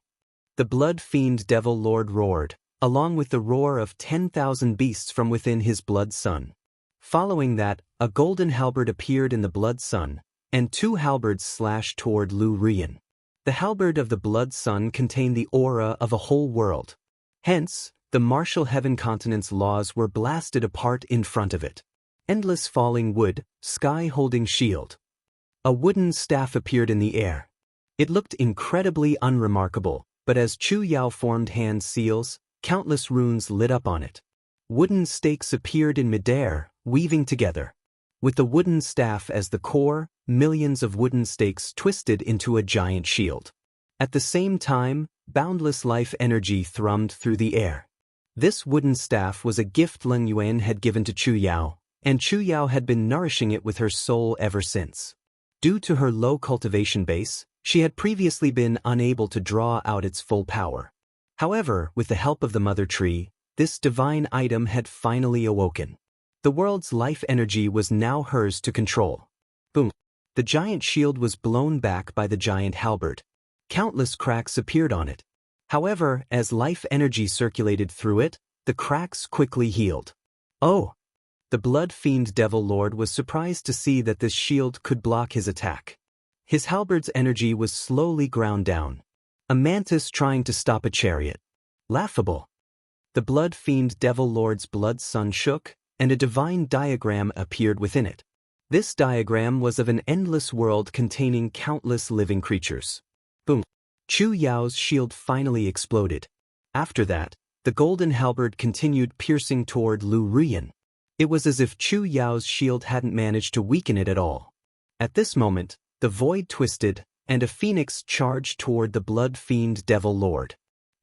The blood fiend devil lord roared, along with the roar of 10,000 beasts from within his blood sun. Following that, a golden halberd appeared in the blood sun, and 2 halberds slashed toward Lu Ruyan. The halberd of the blood sun contained the aura of a whole world. Hence, the martial heaven continent's laws were blasted apart in front of it. Endless falling wood, sky-holding shield. A wooden staff appeared in the air. It looked incredibly unremarkable, but as Chu Yao formed hand seals, countless runes lit up on it. Wooden stakes appeared in midair, weaving together. With the wooden staff as the core, millions of wooden stakes twisted into a giant shield. At the same time, boundless life energy thrummed through the air. This wooden staff was a gift Leng Yuan had given to Chu Yao, and Chu Yao had been nourishing it with her soul ever since. Due to her low cultivation base, she had previously been unable to draw out its full power. However, with the help of the mother tree, this divine item had finally awoken. The world's life energy was now hers to control. Boom! The giant shield was blown back by the giant halberd. Countless cracks appeared on it. However, as life energy circulated through it, the cracks quickly healed. Oh! The blood fiend devil lord was surprised to see that this shield could block his attack. His halberd's energy was slowly ground down. A mantis trying to stop a chariot. Laughable. The blood fiend devil lord's blood sun shook, and a divine diagram appeared within it. This diagram was of an endless world containing countless living creatures. Boom! Chu Yao's shield finally exploded. After that, the golden halberd continued piercing toward Lu Ruyan. It was as if Chu Yao's shield hadn't managed to weaken it at all. At this moment, the void twisted, and a phoenix charged toward the blood fiend devil lord.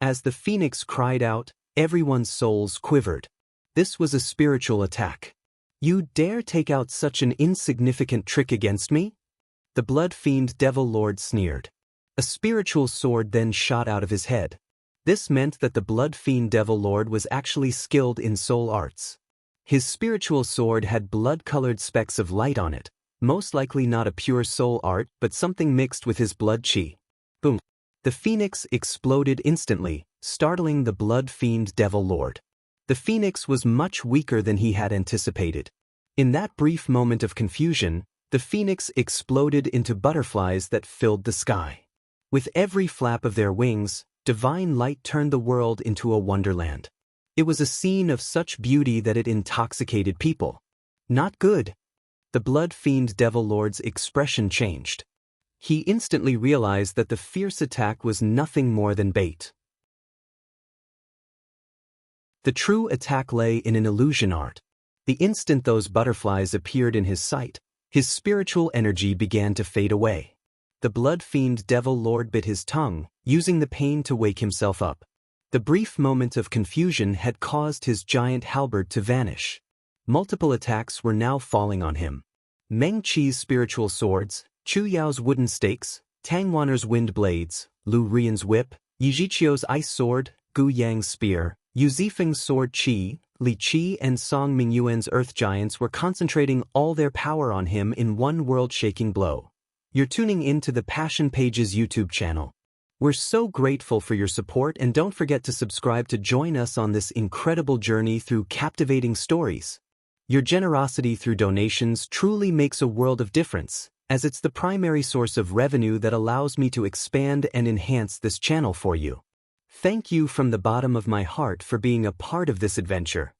As the phoenix cried out, everyone's souls quivered. This was a spiritual attack. You dare take out such an insignificant trick against me? The Blood Fiend Devil Lord sneered. A spiritual sword then shot out of his head. This meant that the Blood Fiend Devil Lord was actually skilled in soul arts. His spiritual sword had blood-colored specks of light on it, most likely not a pure soul art but something mixed with his blood chi. Boom! The phoenix exploded instantly, startling the Blood Fiend Devil Lord. The phoenix was much weaker than he had anticipated. In that brief moment of confusion, the phoenix exploded into butterflies that filled the sky. With every flap of their wings, divine light turned the world into a wonderland. It was a scene of such beauty that it intoxicated people. Not good. The Blood Fiend Devil Lord's expression changed. He instantly realized that the fierce attack was nothing more than bait. The true attack lay in an illusion art. The instant those butterflies appeared in his sight, his spiritual energy began to fade away. The Blood Fiend Devil Lord bit his tongue, using the pain to wake himself up. The brief moment of confusion had caused his giant halberd to vanish. Multiple attacks were now falling on him. Meng Qi's spiritual swords, Chu Yao's wooden stakes, Tang Wan'er's wind blades, Lu Rian's whip, Yi Zhiqiu's ice sword, Gu Yang's spear, Yu Zifeng's sword Qi, Li Qi and Song Mingyuan's earth giants were concentrating all their power on him in one world-shaking blow. You're tuning into the Passion Pages YouTube channel. We're so grateful for your support, and don't forget to subscribe to join us on this incredible journey through captivating stories. Your generosity through donations truly makes a world of difference, as it's the primary source of revenue that allows me to expand and enhance this channel for you. Thank you from the bottom of my heart for being a part of this adventure.